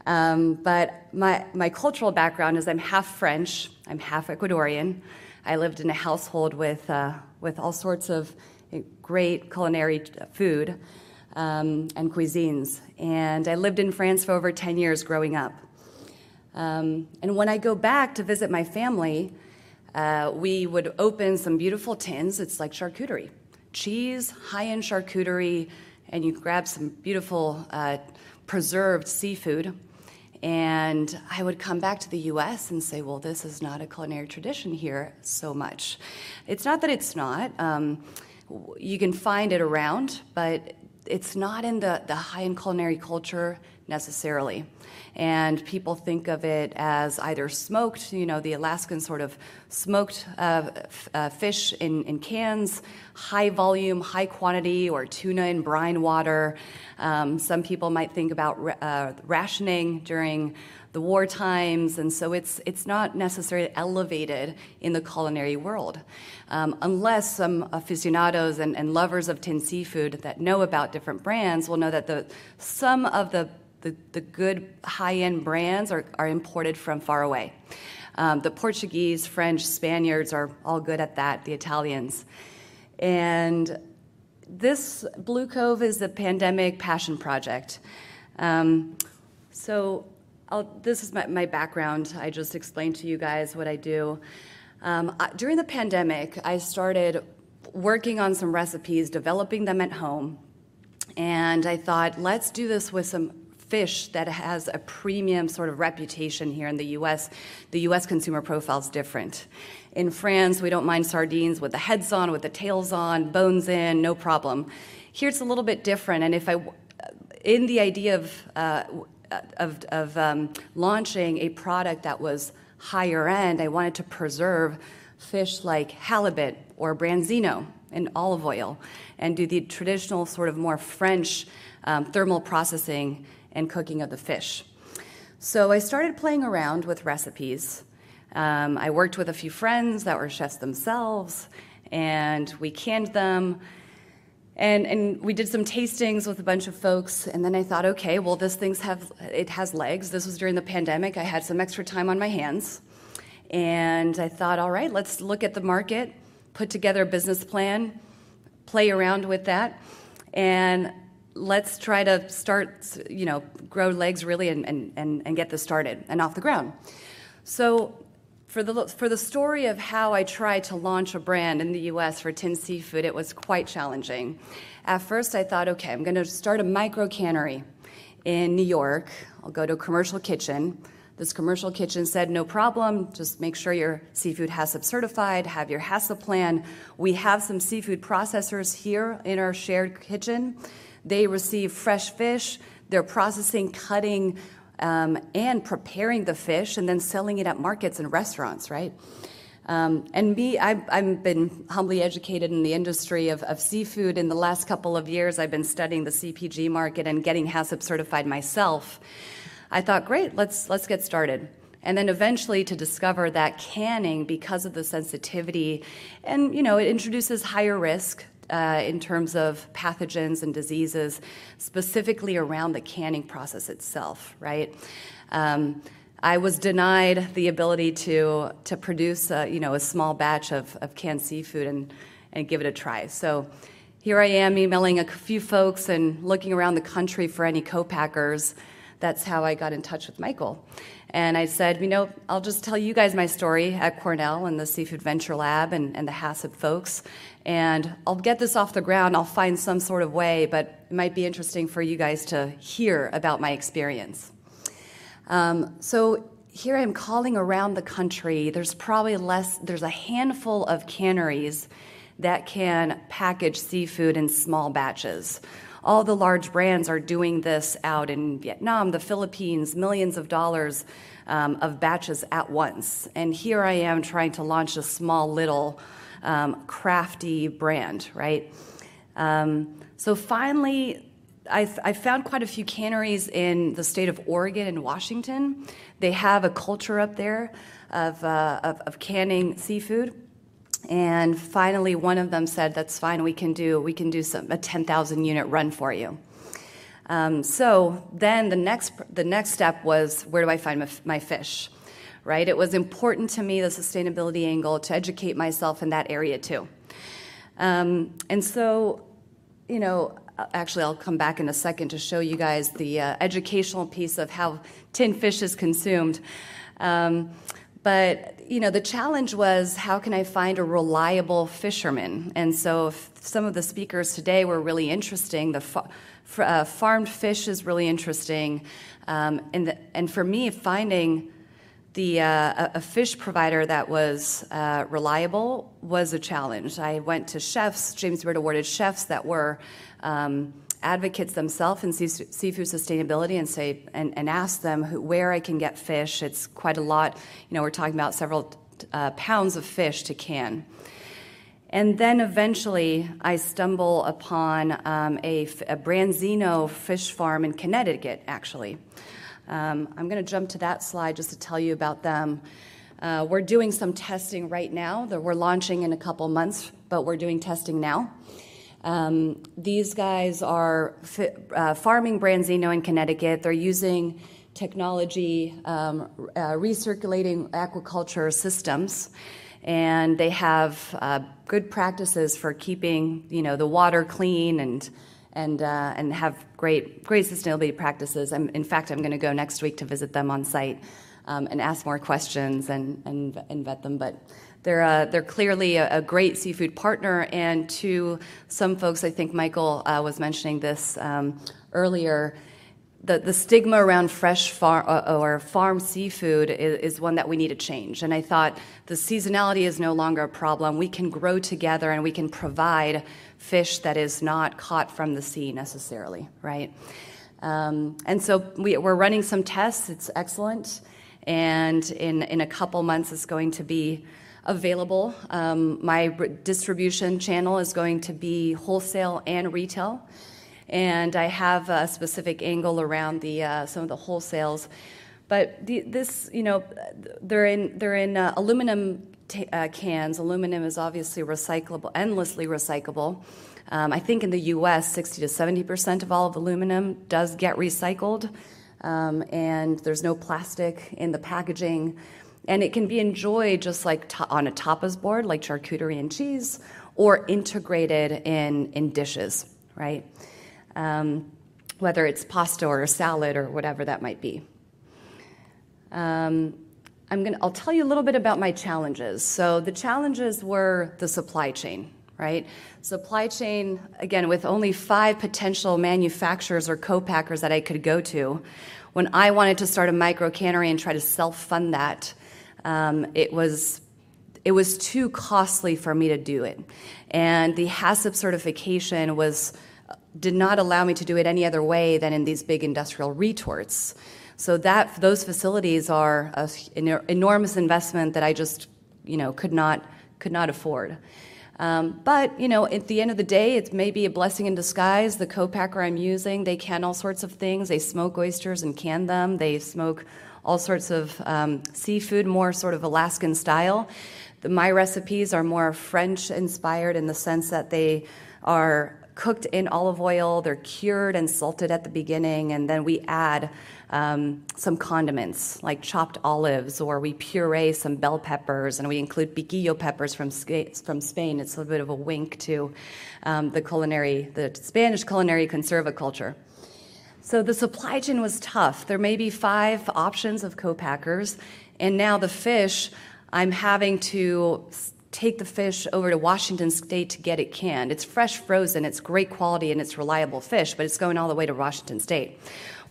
But my cultural background is I'm half French, I'm half Ecuadorian. I lived in a household with all sorts of great culinary food and cuisines. And I lived in France for over 10 years growing up. And when I go back to visit my family, we would open some beautiful tins. It's like charcuterie. Cheese, high-end charcuterie, and you grab some beautiful preserved seafood. And I would come back to the U.S. and say, well, this is not a culinary tradition here so much. It's not that it's not. You can find it around, but it's not in the high-end culinary culture necessarily. And people think of it as either smoked, the Alaskan sort of smoked fish in cans, high volume, high quantity, or tuna in brine water. Some people might think about rationing during the war times, and so it's not necessarily elevated in the culinary world, unless some aficionados and lovers of tinned seafood that know about different brands will know that some of the good high-end brands are imported from far away. The Portuguese, French, Spaniards are all good at that, the Italians. And this Blue Cove is a pandemic passion project. This is my background. I just explained to you guys what I do. During the pandemic, I started working on some recipes, developing them at home. And I thought, let's do this with some fish that has a premium sort of reputation here in the U.S. The U.S. consumer profile is different. In France, we don't mind sardines with the heads on, with the tails on, bones in, no problem. Here it's a little bit different, and in the idea of launching a product that was higher end, I wanted to preserve fish like halibut or branzino in olive oil and do the traditional sort of more French thermal processing and cooking of the fish. So I started playing around with recipes. I worked with a few friends that were chefs themselves, and we canned them. And we did some tastings with a bunch of folks, and then I thought, okay, well, this thing has legs. This was during the pandemic. I had some extra time on my hands. And I thought, all right, let's look at the market, put together a business plan, play around with that, and let's try to start, grow legs really and get this started and off the ground. So for the story of how I tried to launch a brand in the U.S. for tinned seafood, it was quite challenging. At first, I thought, okay, I'm going to start a micro cannery in New York. I'll go to a commercial kitchen. This commercial kitchen said, no problem, just make sure your seafood HACCP certified, have your HACCP plan. We have some seafood processors here in our shared kitchen. They receive fresh fish, they're processing, cutting, and preparing the fish and then selling it at markets and restaurants, right? I've been humbly educated in the industry of seafood. In the last couple of years, I've been studying the CPG market and getting HACCP certified myself. I thought, great, let's get started. And then eventually to discover that canning, because of the sensitivity, and it introduces higher risk in terms of pathogens and diseases, specifically around the canning process itself, right? I was denied the ability to produce a small batch of canned seafood and give it a try. So here I am emailing a few folks and looking around the country for any co-packers. That's how I got in touch with Michael. And I said, I'll just tell you guys my story at Cornell and the Seafood Venture Lab and the HACCP folks. And I'll get this off the ground. I'll find some sort of way, but it might be interesting for you guys to hear about my experience. So here I'm calling around the country. There's a handful of canneries that can package seafood in small batches. All the large brands are doing this out in Vietnam, the Philippines, millions of dollars of batches at once. And here I am trying to launch a small little crafty brand, right? So finally, I found quite a few canneries in the state of Oregon and Washington. They have a culture up there of canning seafood. And finally, one of them said, "That's fine. We can do a 10,000 unit run for you." So then the next step was, where do I find my fish? Right? It was important to me, the sustainability angle, to educate myself in that area too. And so, actually, I'll come back in a second to show you guys the educational piece of how tinned fish is consumed. But the challenge was, how can I find a reliable fisherman? And so some of the speakers today were really interesting. The farmed fish is really interesting. And for me, finding a fish provider that was reliable was a challenge. I went to chefs, James Beard awarded chefs that were advocates themselves in seafood sustainability, and asked them where I can get fish. It's quite a lot. We're talking about several pounds of fish to can. And then eventually I stumble upon a Branzino fish farm in Connecticut, actually. I'm going to jump to that slide just to tell you about them. We're doing some testing right now that we're launching in a couple months, but we're doing testing now. These guys are farming Branzino in Connecticut. They're using technology, recirculating aquaculture systems, and they have good practices for keeping the water clean and have great sustainability practices. In fact, I'm going to go next week to visit them on site and ask more questions and vet them. But they're clearly a great seafood partner. And to some folks, I think Michael was mentioning this earlier, the stigma around fresh farm seafood is one that we need to change. And I thought the seasonality is no longer a problem. We can grow together and we can provide fish that is not caught from the sea necessarily, right? And so we're running some tests. It's excellent. And in a couple months, it's going to be available. My distribution channel is going to be wholesale and retail. And I have a specific angle around some of the wholesales. But they're in aluminum cans. Aluminum is obviously recyclable, endlessly recyclable. I think in the U.S., 60 to 70% of all of aluminum does get recycled, and there's no plastic in the packaging. And it can be enjoyed just like on a tapas board, like charcuterie and cheese, or integrated in dishes, right? Whether it's pasta or a salad or whatever that might be. I'll tell you a little bit about my challenges. So the challenges were the supply chain, right? Supply chain, again, with only 5 potential manufacturers or co-packers that I could go to. When I wanted to start a micro cannery and try to self-fund that, it was too costly for me to do it. And the HACCP certification did not allow me to do it any other way than in these big industrial retorts. So those facilities are an enormous investment that I just, could not afford. But at the end of the day, it may be a blessing in disguise. The co-packer I'm using, they can all sorts of things. They smoke oysters and can them. They smoke all sorts of seafood, more sort of Alaskan style. My recipes are more French-inspired in the sense that they are cooked in olive oil. They're cured and salted at the beginning, and then we add some condiments like chopped olives, or we puree some bell peppers, and we include piquillo peppers from Spain. It's a little bit of a wink to the Spanish culinary conserva culture. So the supply chain was tough. There may be 5 options of co-packers, and now the fish, I'm having to take the fish over to Washington State to get it canned. It's fresh frozen, it's great quality, and it's reliable fish, but it's going all the way to Washington State.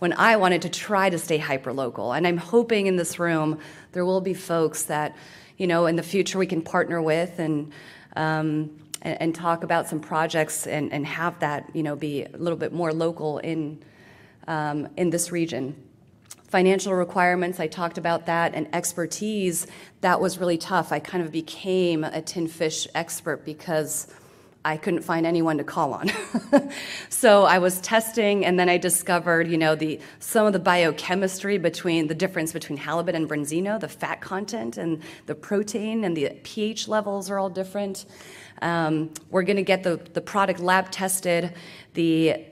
When I wanted to try to stay hyper-local, and I'm hoping in this room there will be folks that, in the future we can partner with and talk about some projects and have that, be a little bit more local in this region. Financial requirements, I talked about that, and expertise, that was really tough. I kind of became a tin fish expert because I couldn't find anyone to call on. So I was testing, and then I discovered, some of the biochemistry the difference between halibut and branzino, the fat content and the protein and the pH levels are all different. We're going to get the product lab tested. The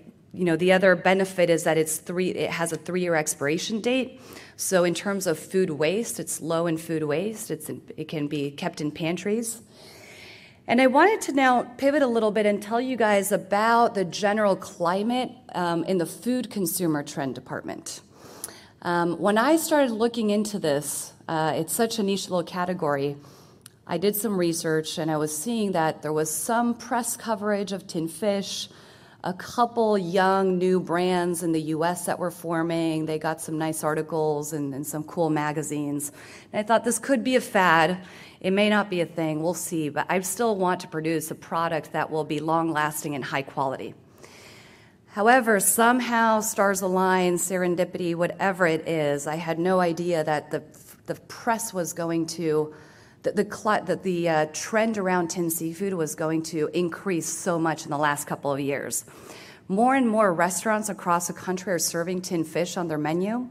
other benefit is that it has a 3-year expiration date. So in terms of food waste, it's low in food waste. It can be kept in pantries. And I wanted to now pivot a little bit and tell you guys about the general climate in the food consumer trend department. When I started looking into this, it's such a niche little category. I did some research, and I was seeing that there was some press coverage of tin fish, a couple young new brands in the U.S. that were forming. They got some nice articles and some cool magazines. And I thought this could be a fad. It may not be a thing. We'll see. But I still want to produce a product that will be long-lasting and high quality. However, somehow stars align, serendipity, whatever it is, I had no idea that the press was going to the trend around tin seafood was going to increase so much in the last couple of years. More and more restaurants across the country are serving tin fish on their menu.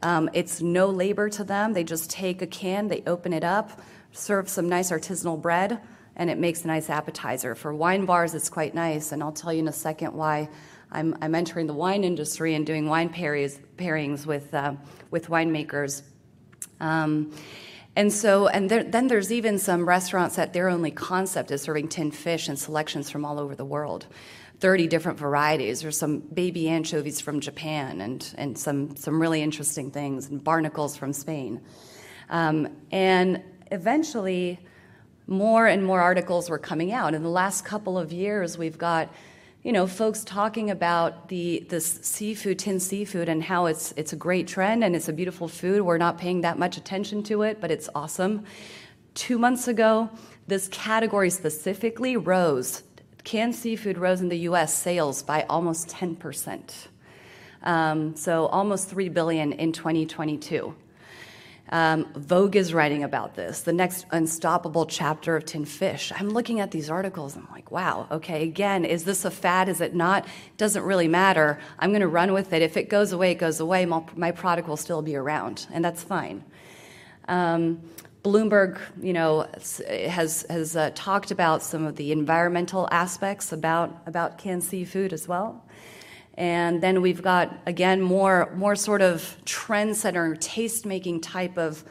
It's no labor to them. They just take a can, they open it up, serve some nice artisanal bread, and it makes a nice appetizer. For wine bars, it's quite nice, and I'll tell you in a second why I'm entering the wine industry and doing wine pairings with winemakers. Then there's even some restaurants that their only concept is serving tin fish and selections from all over the world, 30 different varieties. There's some baby anchovies from Japan and some really interesting things, and barnacles from Spain. And eventually, more and more articles were coming out. In the last couple of years, we've got folks talking about this seafood, tin seafood, and how it's a great trend and it's a beautiful food. We're not paying that much attention to it, but it's awesome. 2 months ago, this category specifically rose. Canned seafood rose in the U.S. sales by almost 10%. So almost $3 billion in 2022. Vogue is writing about this, the next unstoppable chapter of tin fish. I'm looking at these articles, and I'm like, wow, okay, again, is this a fad? Is it not? Doesn't really matter. I'm going to run with it. If it goes away, it goes away. My product will still be around, and that's fine. Bloomberg, has talked about some of the environmental aspects about canned seafood as well. And then we've got, again, more sort of trendsetter, taste-making type of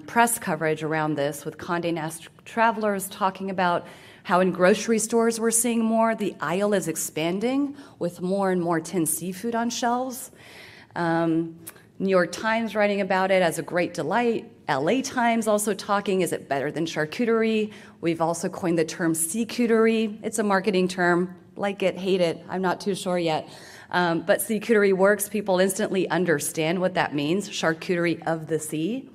press coverage around this, with Condé Nast Travelers talking about how in grocery stores we're seeing more. The aisle is expanding with more and more tin seafood on shelves. New York Times writing about it as a great delight. LA Times also talking, is it better than charcuterie? We've also coined the term seacouterie. It's a marketing term. Like it, hate it, I'm not too sure yet. But seacouterie works. People instantly understand what that means, charcuterie of the sea.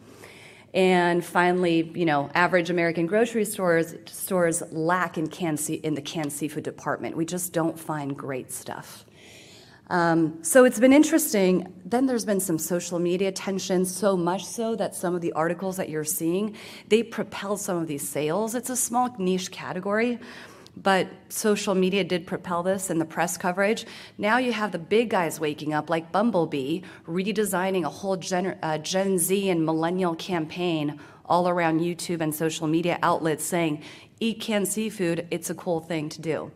And finally, average American grocery stores lack in the canned seafood department. We just don't find great stuff. So it's been interesting. Then there's been some social media tension, so much so that some of the articles that you're seeing, they propel some of these sales. It's a small niche category, but social media did propel this in the press coverage. Now you have the big guys waking up, like Bumblebee, redesigning a whole Gen Z and millennial campaign all around YouTube and social media outlets saying, eat canned seafood, it's a cool thing to do.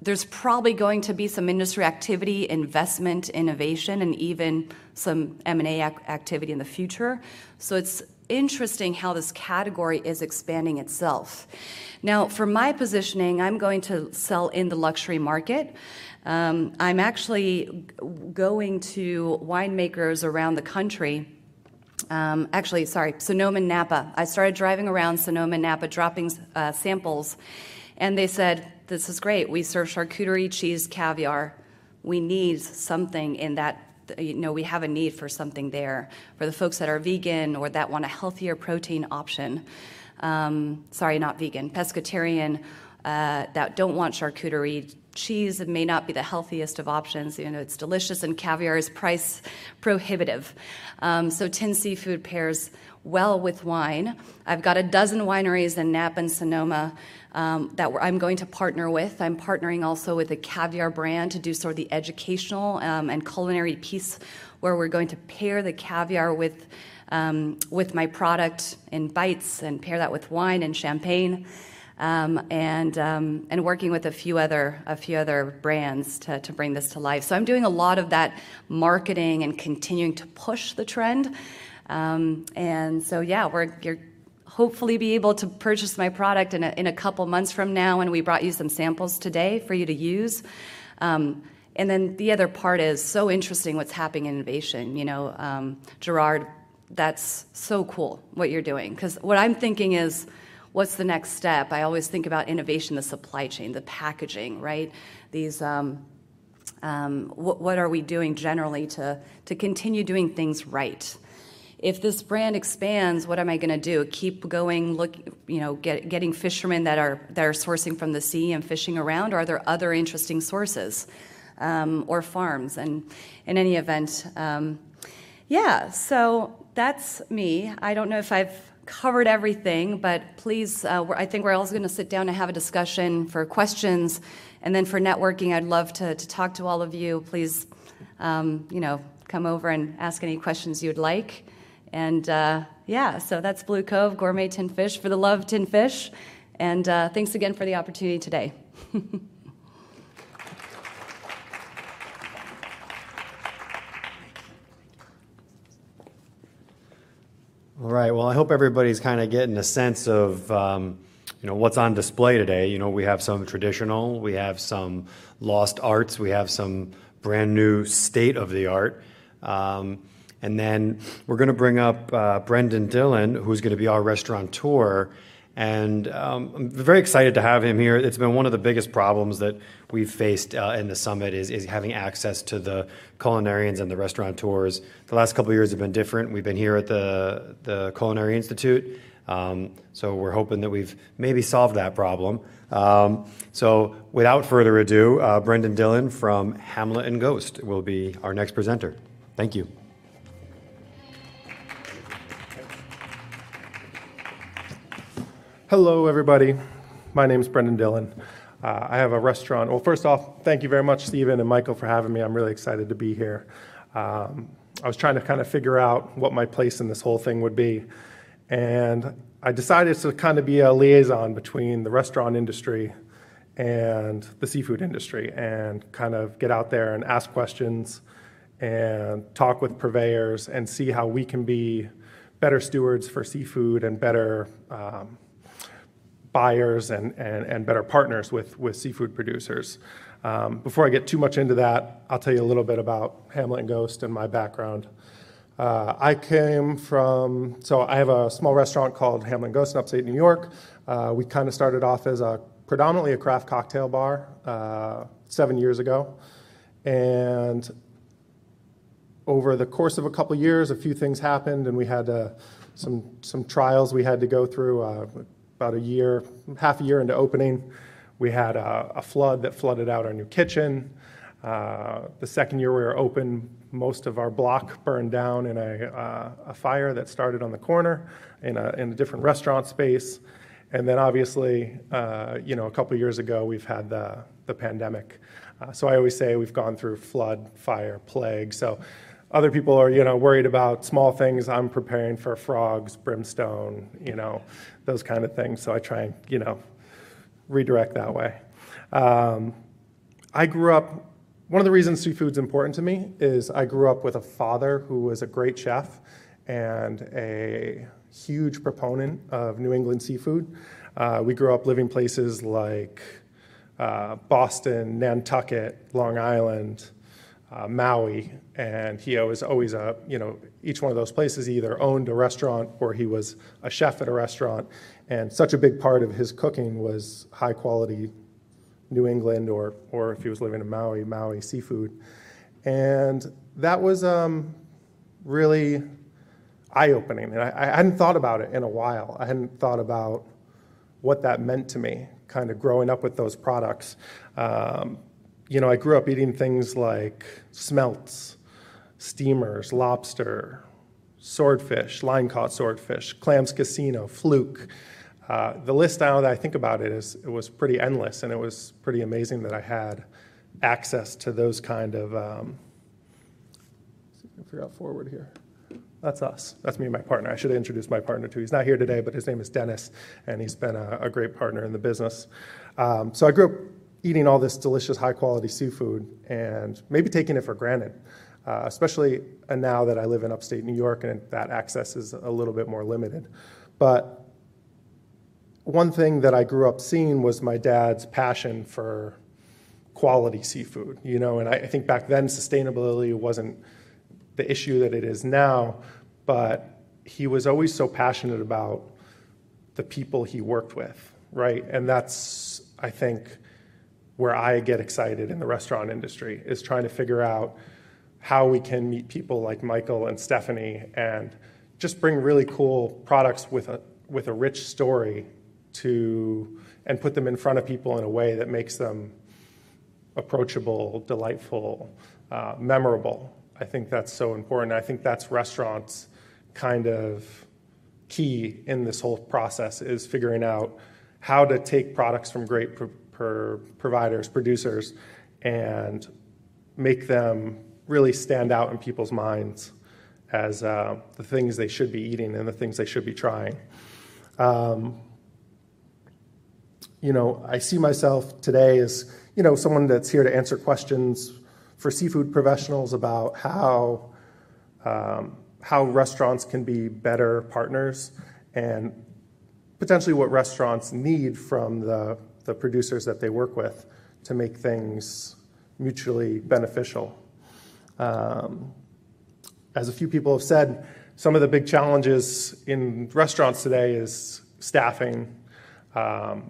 There's probably going to be some industry activity, investment, innovation, and even some M&A activity in the future. So it's interesting how this category is expanding itself. Now, for my positioning, I'm going to sell in the luxury market. I'm actually going to winemakers around the country. Sonoma and Napa. I started driving around Sonoma and Napa, dropping samples, and they said, this is great. We serve charcuterie, cheese, caviar. We need something in that. We have a need for something there for the folks that are vegan or that want a healthier protein option. Not vegan, pescatarian, that don't want charcuterie, cheese may not be the healthiest of options. It's delicious, and caviar is price prohibitive. So tinned seafood pairs well with wine. I've got a dozen wineries in Napa and Sonoma that I'm going to partner with. I'm partnering also with a caviar brand to do sort of the educational and culinary piece, where we're going to pair the caviar with my product in bites and pair that with wine and champagne, and working with a few other brands to bring this to life. So I'm doing a lot of that marketing and continuing to push the trend. And so you're hopefully be able to purchase my product in a couple months from now, and we brought you some samples today for you to use. And then the other part is so interesting what's happening in innovation. Gerard, that's so cool what you're doing, because what I'm thinking is, what's the next step? I always think about innovation, the supply chain, the packaging, right? These, what are we doing generally to continue doing things right? If this brand expands, what am I going to do? Keep going, getting fishermen that are sourcing from the sea and fishing around, or are there other interesting sources or farms? And in any event, so that's me. I don't know if I've covered everything, but please, I think we're all going to sit down and have a discussion for questions, and then for networking, I'd love to talk to all of you. Please, come over and ask any questions you'd like. And so that's Blue Cove Gourmet Tinned Fish for the love of tinned fish. And thanks again for the opportunity today. All right, well, I hope everybody's kind of getting a sense of what's on display today. We have some traditional, we have some lost arts, we have some brand new state-of-the-art. And then we're going to bring up Brendan Dillon, who's going to be our restaurateur. And I'm very excited to have him here. It's been one of the biggest problems that we've faced in the summit is having access to the culinarians and the restaurateurs. The last couple of years have been different. We've been here at the Culinary Institute. So we're hoping that we've maybe solved that problem. So without further ado, Brendan Dillon from Hamlet and Ghost will be our next presenter. Thank you. Hello, everybody. My name is Brendan Dillon. I have a restaurant. Well, first off, thank you very much, Stephen and Michael, for having me. I'm really excited to be here. I was trying to kind of figure out what my place in this whole thing would be. And I decided to kind of be a liaison between the restaurant industry and the seafood industry, and kind of get out there and ask questions and talk with purveyors and see how we can be better stewards for seafood and better buyers and better partners with seafood producers. Before I get too much into that, I'll tell you a little bit about Hamlet and Ghost and my background. I have a small restaurant called Hamlet and Ghost in upstate New York. We kind of started off as predominantly a craft cocktail bar 7 years ago. And over the course of a couple years, a few things happened, and we had some trials we had to go through. About half a year into opening, we had a flood that flooded out our new kitchen. The second year we were open, most of our block burned down in a fire that started on the corner in a different restaurant space. And then obviously, a couple years ago, we've had the pandemic. So I always say we've gone through flood, fire, plague. So other people are, worried about small things. I'm preparing for frogs, brimstone, those kind of things. So I try and, redirect that way. I grew up, one of the reasons seafood's important to me is I grew up with a father who was a great chef and a huge proponent of New England seafood. We grew up living places like Boston, Nantucket, Long Island, Maui, and he was always each one of those places he either owned a restaurant or he was a chef at a restaurant, and such a big part of his cooking was high quality New England or if he was living in Maui seafood. And that was really eye-opening, and I hadn't thought about it in a while. I hadn't thought about what that meant to me, kind of growing up with those products. I grew up eating things like smelts, steamers, lobster, swordfish, line-caught swordfish, clams casino, fluke. The list now that I think about it was pretty endless, and it was pretty amazing that I had access to those kind of, see if I can figure out forward here. That's us. That's me and my partner. I should have introduced my partner too. He's not here today, but his name is Dennis, and he's been a great partner in the business. So I grew up eating all this delicious, high-quality seafood and maybe taking it for granted, especially now that I live in upstate New York and that access is a little bit more limited. But one thing that I grew up seeing was my dad's passion for quality seafood, and I think back then sustainability wasn't the issue that it is now, but he was always so passionate about the people he worked with, right? And that's, I think, where I get excited in the restaurant industry, is trying to figure out how we can meet people like Michael and Stephanie and just bring really cool products with a rich story and put them in front of people in a way that makes them approachable, delightful, memorable. I think that's so important. I think that's restaurants' kind of key in this whole process, is figuring out how to take products from great providers, producers, and make them really stand out in people's minds as the things they should be eating and the things they should be trying. I see myself today as, someone that's here to answer questions for seafood professionals about how restaurants can be better partners and potentially what restaurants need from the producers that they work with to make things mutually beneficial. As a few people have said, some of the big challenges in restaurants today is staffing,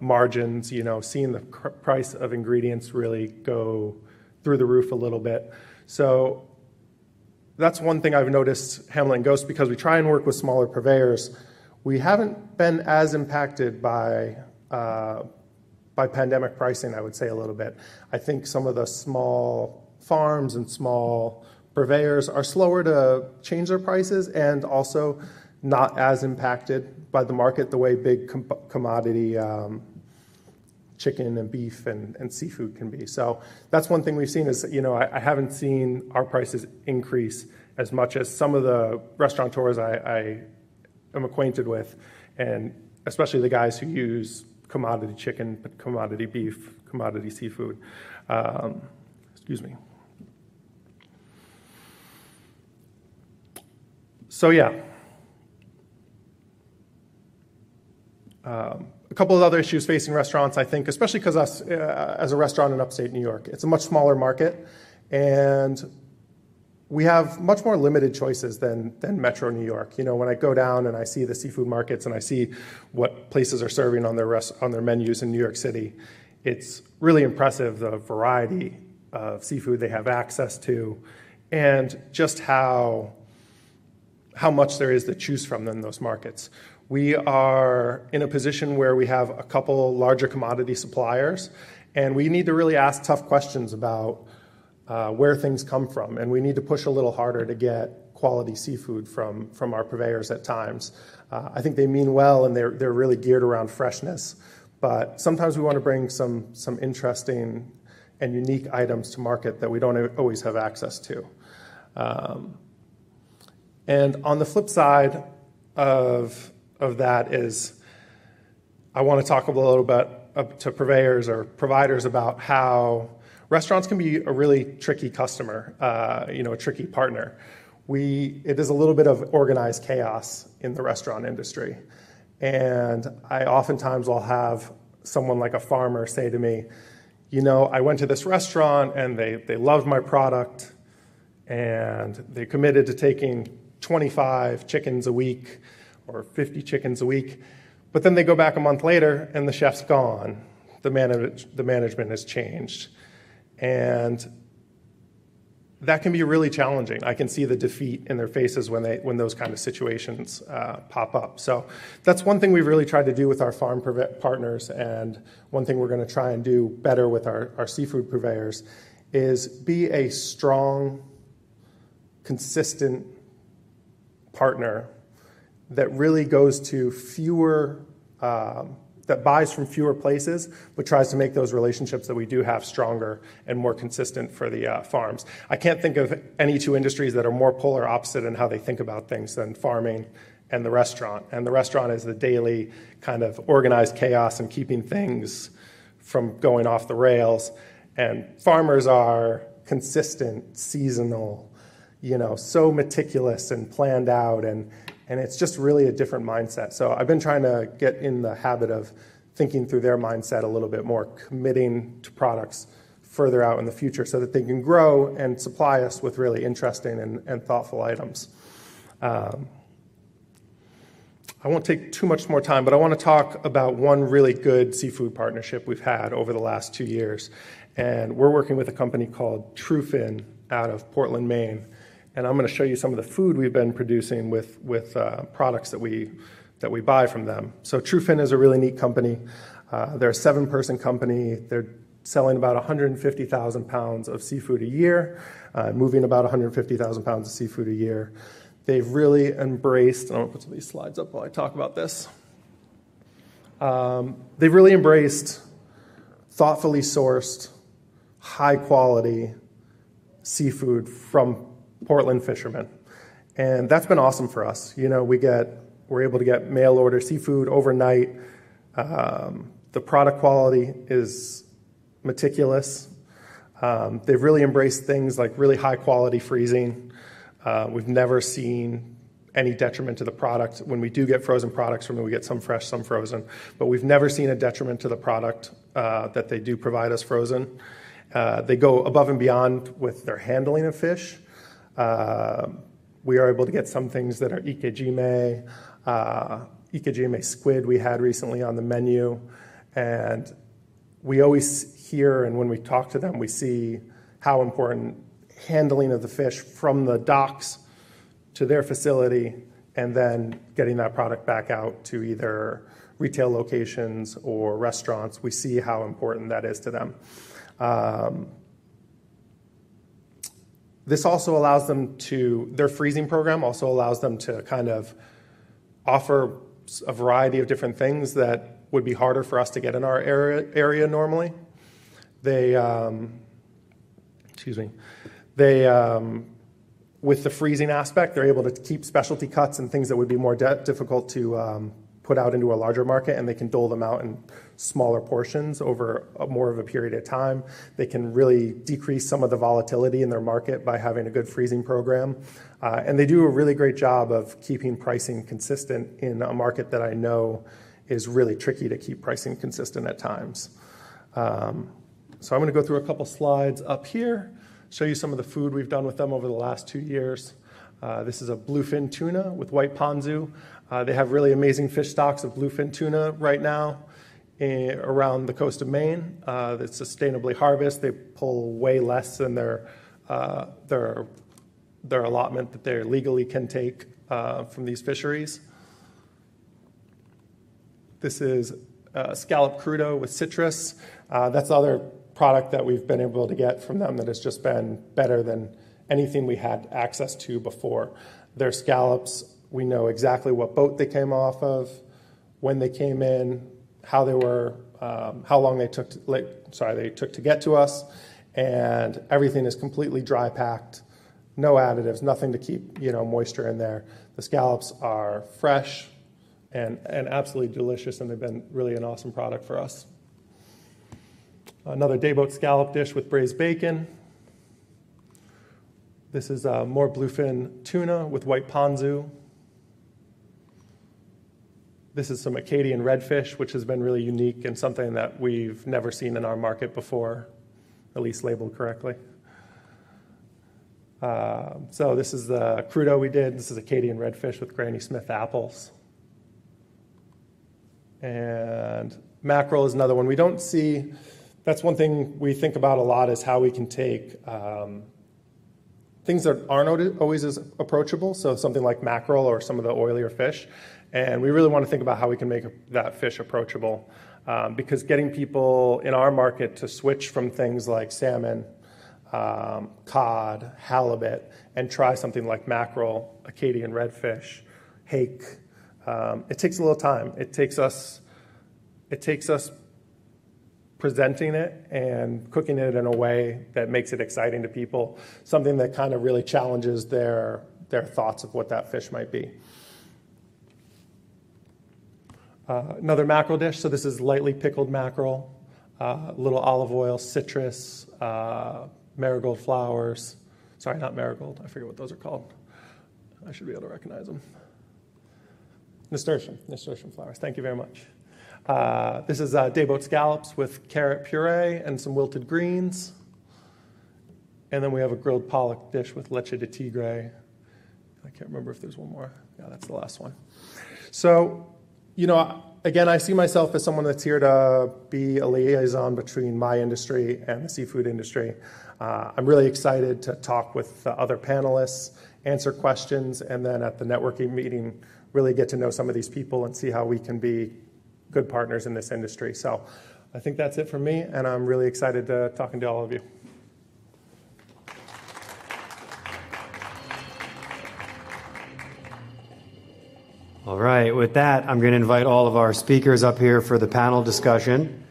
margins, seeing the price of ingredients really go through the roof a little bit. So that's one thing I've noticed Hamlet and Ghost, because we try and work with smaller purveyors. We haven't been as impacted by pandemic pricing, I would say, a little bit. I think some of the small farms and small purveyors are slower to change their prices and also not as impacted by the market the way big commodity chicken and beef and seafood can be. So that's one thing we've seen is, I haven't seen our prices increase as much as some of the restaurateurs I am acquainted with, and especially the guys who use commodity chicken, commodity beef, commodity seafood. Excuse me. So yeah. A couple of other issues facing restaurants, I think, especially because us, as a restaurant in upstate New York, it's a much smaller market, and we have much more limited choices than Metro New York. When I go down and I see the seafood markets and I see what places are serving on their menus in New York City, it's really impressive, the variety of seafood they have access to, and just how much there is to choose from in those markets. We are in a position where we have a couple larger commodity suppliers, and we need to really ask tough questions about where things come from, and we need to push a little harder to get quality seafood from our purveyors at times. I think they mean well, and they're really geared around freshness, but sometimes we want to bring some interesting and unique items to market that we don't always have access to. And on the flip side of that is, I want to talk a little bit to purveyors or providers about how restaurants can be a really tricky customer, a tricky partner. It is a little bit of organized chaos in the restaurant industry. And I oftentimes will have someone like a farmer say to me, I went to this restaurant and they loved my product and they committed to taking 25 chickens a week or 50 chickens a week, but then they go back a month later and the chef's gone. The management has changed. And that can be really challenging. I can see the defeat in their faces when those kind of situations pop up. So that's one thing we've really tried to do with our farm partners, and one thing we're going to try and do better with our seafood purveyors is be a strong, consistent partner that really goes to that buys from fewer places, but tries to make those relationships that we do have stronger and more consistent for the farms. I can't think of any two industries that are more polar opposite in how they think about things than farming and the restaurant. And the restaurant is the daily kind of organized chaos and keeping things from going off the rails. And farmers are consistent, seasonal, so meticulous and planned out, and it's just really a different mindset. So I've been trying to get in the habit of thinking through their mindset a little bit more, committing to products further out in the future so that they can grow and supply us with really interesting and thoughtful items. I won't take too much more time, but I want to talk about one really good seafood partnership we've had over the last 2 years. And we're working with a company called Truefin out of Portland, Maine. And I'm going to show you some of the food we've been producing with products that we buy from them. So Truefin is a really neat company. They're a 7-person company. They're selling about 150,000 pounds of seafood a year, moving about 150,000 pounds of seafood a year. They've really embraced, and I'm going to put some of these slides up while I talk about this. They've really embraced thoughtfully sourced, high quality seafood from Portland fishermen. And that's been awesome for us. We're able to get mail order seafood overnight. The product quality is meticulous. They've really embraced things like really high quality freezing. We've never seen any detriment to the product. When we do get frozen products from them, we get some fresh, some frozen, but we've never seen a detriment to the product that they do provide us frozen. They go above and beyond with their handling of fish. We are able to get some things that are ikejime squid we had recently on the menu. And we always hear, and when we talk to them, we see how important handling of the fish from the docks to their facility and then getting that product back out to either retail locations or restaurants. We see how important that is to them. This also allows them their freezing program also allows them to kind of offer a variety of different things that would be harder for us to get in our area normally. With the freezing aspect, they're able to keep specialty cuts and things that would be more difficult to put out into a larger market, and they can dole them out in smaller portions over more of a period of time. They can really decrease some of the volatility in their market by having a good freezing program. And they do a really great job of keeping pricing consistent in a market that I know is really tricky to keep pricing consistent at times. So I'm going to go through a couple slides up here, show you some of the food we've done with them over the last 2 years. This is a bluefin tuna with white ponzu. They have really amazing fish stocks of bluefin tuna right now around the coast of Maine. It's sustainably harvested. They pull way less than their allotment that they legally can take from these fisheries. This is scallop crudo with citrus. That's the other product that we've been able to get from them that has just been better than anything we had access to before. Their scallops, we know exactly what boat they came off of, when they came in, how they were, how long they took to get to us, and everything is completely dry packed, no additives, nothing to keep moisture in there. The scallops are fresh and absolutely delicious, and they've been really an awesome product for us. Another dayboat scallop dish with braised bacon. This is more bluefin tuna with white ponzu. This is some Acadian redfish, which has been really unique and something that we've never seen in our market before, at least labeled correctly. So this is the crudo we did. This is Acadian redfish with Granny Smith apples. And mackerel is another one. We don't see, that's one thing we think about a lot, is how we can take things that aren't always as approachable, so something like mackerel or some of the oilier fish. And we really want to think about how we can make that fish approachable, because getting people in our market to switch from things like salmon, cod, halibut, and try something like mackerel, Acadian redfish, hake, it takes a little time. It takes us presenting it and cooking it in a way that makes it exciting to people, something that kind of really challenges their thoughts of what that fish might be. Another mackerel dish, so this is lightly pickled mackerel, a little olive oil, citrus, marigold flowers. Sorry, not marigold. I forget what those are called. I should be able to recognize them. Nasturtium flowers. Thank you very much. This is dayboat scallops with carrot puree and some wilted greens. And then we have a grilled pollock dish with leche de tigre. I can't remember if there's one more. Yeah, that's the last one. So, again, I see myself as someone that's here to be a liaison between my industry and the seafood industry. I'm really excited to talk with other panelists, answer questions, and then at the networking meeting, really get to know some of these people and see how we can be good partners in this industry. So I think that's it from me, and I'm really excited to talking to all of you. All right, with that, I'm going to invite all of our speakers up here for the panel discussion.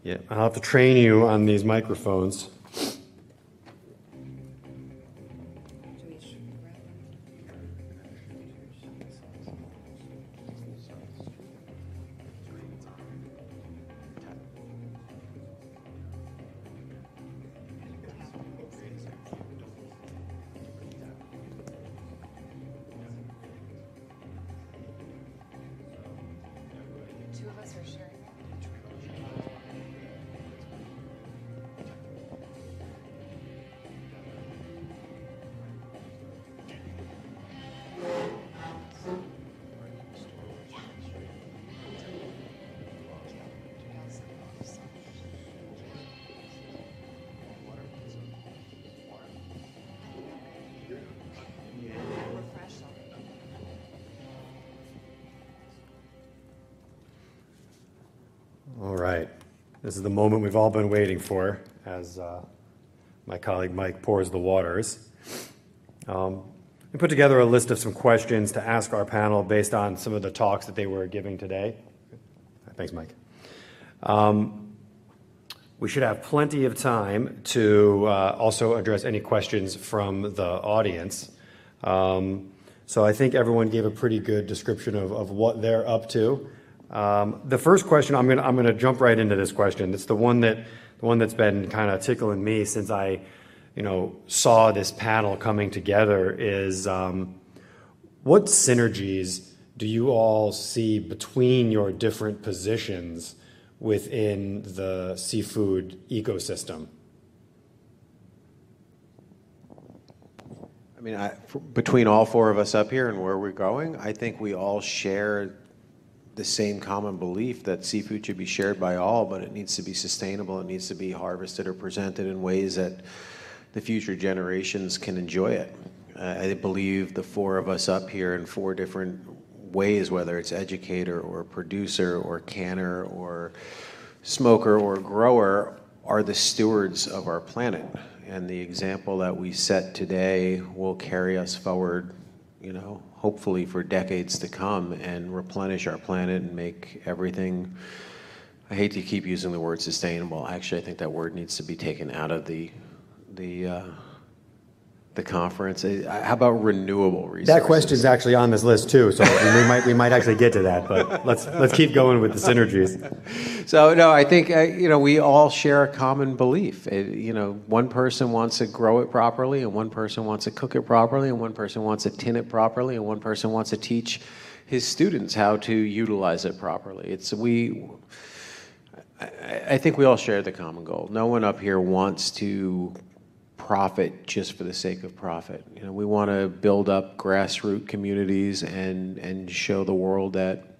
Yeah, I'll have to train you on these microphones. All right. This is the moment we've all been waiting for as my colleague Mike pours the waters. We put together a list of some questions to ask our panel based on some of the talks that they were giving today. Thanks, Mike. We should have plenty of time to also address any questions from the audience. So I think everyone gave a pretty good description of what they're up to. The first question, I'm gonna jump right into this question. It's the one that's been kind of tickling me since I, saw this panel coming together. Is what synergies do you all see between your different positions within the seafood ecosystem? I mean, between all four of us up here and where we're going, I think we all share the same common belief that seafood should be shared by all, but it needs to be sustainable. It needs to be harvested or presented in ways that the future generations can enjoy it. I believe the four of us up here in four different ways, whether it's educator or producer or canner or smoker or grower, are the stewards of our planet. And the example that we set today will carry us forward, hopefully for decades to come, and replenish our planet and make everything, I hate to keep using the word sustainable. Actually, I think that word needs to be taken out of the conference. How about renewable resources? That question's actually on this list too, so we might actually get to that, but let's keep going with the synergies. So no, I think we all share a common belief. One person wants to grow it properly, and one person wants to cook it properly, and one person wants to tin it properly, and one person wants to teach his students how to utilize it properly. I think we all share the common goal. No one up here wants to profit just for the sake of profit. We want to build up grassroots communities and show the world that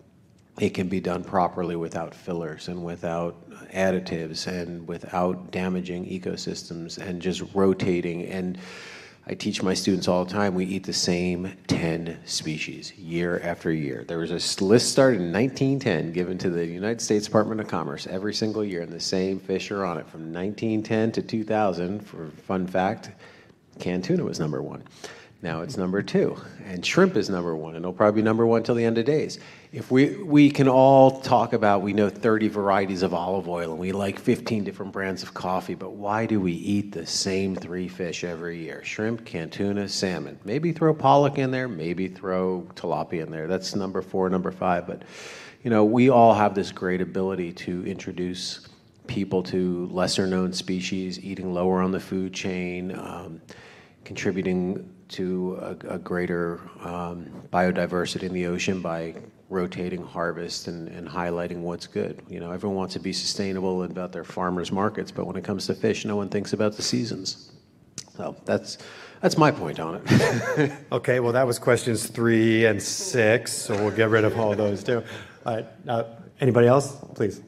it can be done properly without fillers and without additives and without damaging ecosystems and just rotating. And I teach my students all the time, we eat the same 10 species year after year. There was a list started in 1910 given to the United States Department of Commerce every single year, and the same fish are on it from 1910 to 2000. For fun fact, canned tuna was number one. Now it's number two, and shrimp is number one, and it'll probably be number one till the end of days. If we can all talk about, we know 30 varieties of olive oil, and we like 15 different brands of coffee, but why do we eat the same 3 fish every year? Shrimp, canned tuna, salmon. Maybe throw pollock in there, maybe throw tilapia in there. That's number 4, number 5, but we all have this great ability to introduce people to lesser known species, eating lower on the food chain, contributing to a greater biodiversity in the ocean by rotating harvest and highlighting what's good. Everyone wants to be sustainable about their farmers markets, but when it comes to fish, no one thinks about the seasons. So that's my point on it. Okay, well, that was questions 3 and 6, so we'll get rid of all those too. All right, anybody else? Please.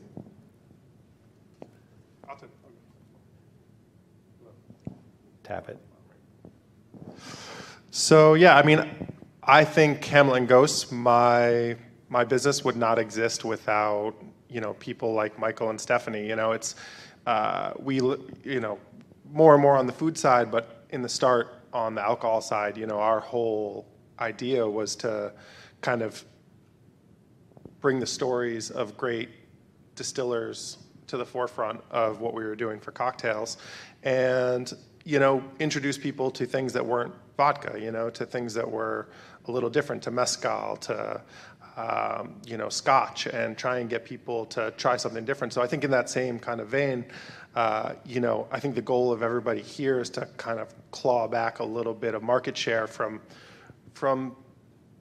Tap it. So yeah, I mean, I think Hamlet and Ghost, my business would not exist without people like Michael and Stephanie. It's we more and more on the food side, but in the start on the alcohol side, our whole idea was to kind of bring the stories of great distillers to the forefront of what we were doing for cocktails, and introduce people to things that weren't vodka, to things that were a little different, to mezcal, to scotch, and try and get people to try something different. So I think in that same kind of vein, I think the goal of everybody here is to kind of claw back a little bit of market share from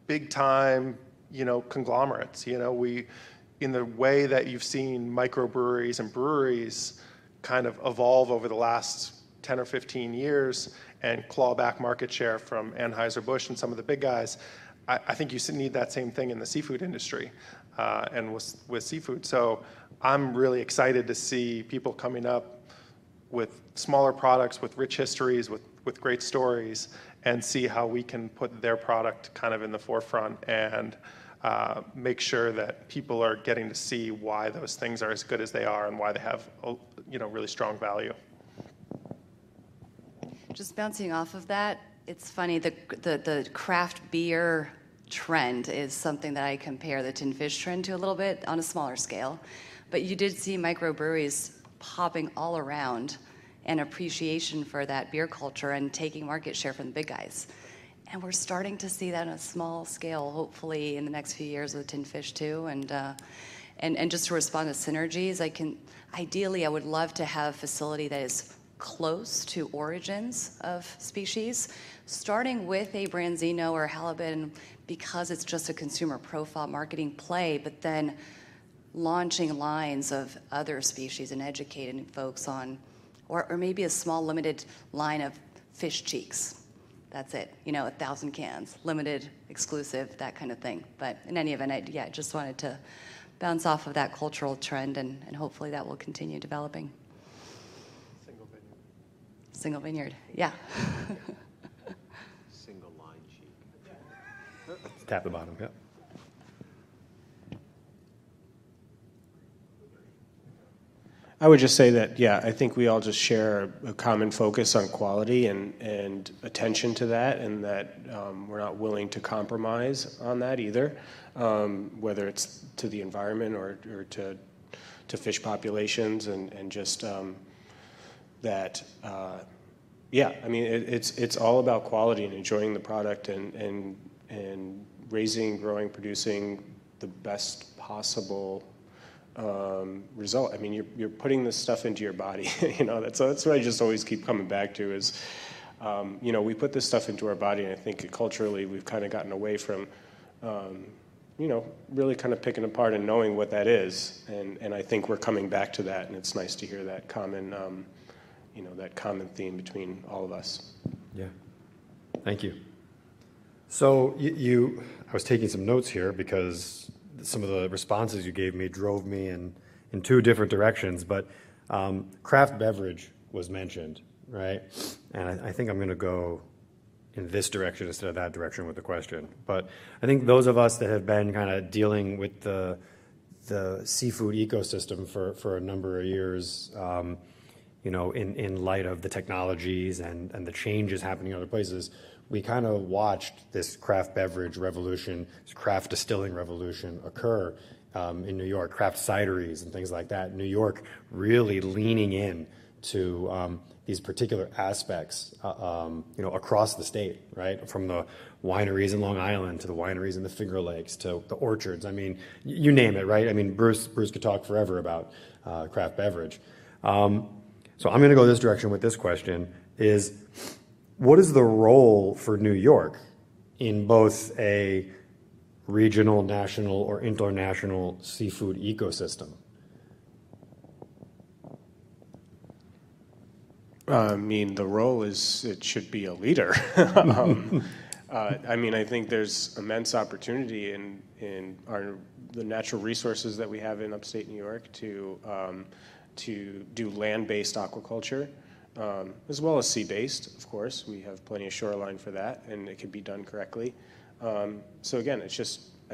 big time, conglomerates. We, in the way that you've seen microbreweries and breweries kind of evolve over the last 10 or 15 years and claw back market share from Anheuser-Busch and some of the big guys, I think you need that same thing in the seafood industry and with seafood. So I'm really excited to see people coming up with smaller products, with rich histories, with great stories, and see how we can put their product kind of in the forefront and make sure that people are getting to see why those things are as good as they are and why they have really strong value. Just bouncing off of that, it's funny, the craft beer trend is something that I compare the tin fish trend to a little bit on a smaller scale. But you did see microbreweries popping all around and appreciation for that beer culture and taking market share from the big guys. And we're starting to see that on a small scale, hopefully in the next few years with tin fish too. And just to respond to synergies, ideally I would love to have a facility that is close to origins of species, starting with a branzino or halibut because it's just a consumer profile marketing play, but then launching lines of other species and educating folks on, or maybe a small limited line of fish cheeks. That's it, 1,000 cans, limited, exclusive, that kind of thing. But in any event, I just wanted to bounce off of that cultural trend, and hopefully that will continue developing. Single vineyard, yeah. Single line cheek. Tap the bottom, yeah. I would just say that, I think we all just share a common focus on quality and attention to that, and that we're not willing to compromise on that either, whether it's to the environment or to fish populations, and just that, it's all about quality and enjoying the product and raising, growing, producing the best possible result. I mean, you're putting this stuff into your body. That's what I just always keep coming back to is, we put this stuff into our body, and I think culturally we've kind of gotten away from, really kind of picking apart and knowing what that is. And I think we're coming back to that, and it's nice to hear that common, that common theme between all of us. Yeah, thank you. So I was taking some notes here because some of the responses you gave me drove me in two different directions. But craft beverage was mentioned, right? And I think I'm going to go in this direction instead of that direction with the question. But I think those of us that have been kind of dealing with the seafood ecosystem for a number of years, in light of the technologies and the changes happening in other places, we kind of watched this craft beverage revolution, this craft distilling revolution occur in New York, craft cideries and things like that. New York really leaning in to these particular aspects, across the state, right? From the wineries in Long Island to the wineries in the Finger Lakes to the orchards. I mean, you name it, right? I mean, Bruce could talk forever about craft beverage. So I'm going to go this direction with this question is, what is the role for New York in both a regional, national, or international seafood ecosystem? I mean, the role is it should be a leader. I mean, I think there's immense opportunity in the natural resources that we have in upstate New York to do land-based aquaculture, as well as sea-based, of course. We have plenty of shoreline for that, and it can be done correctly. So again, I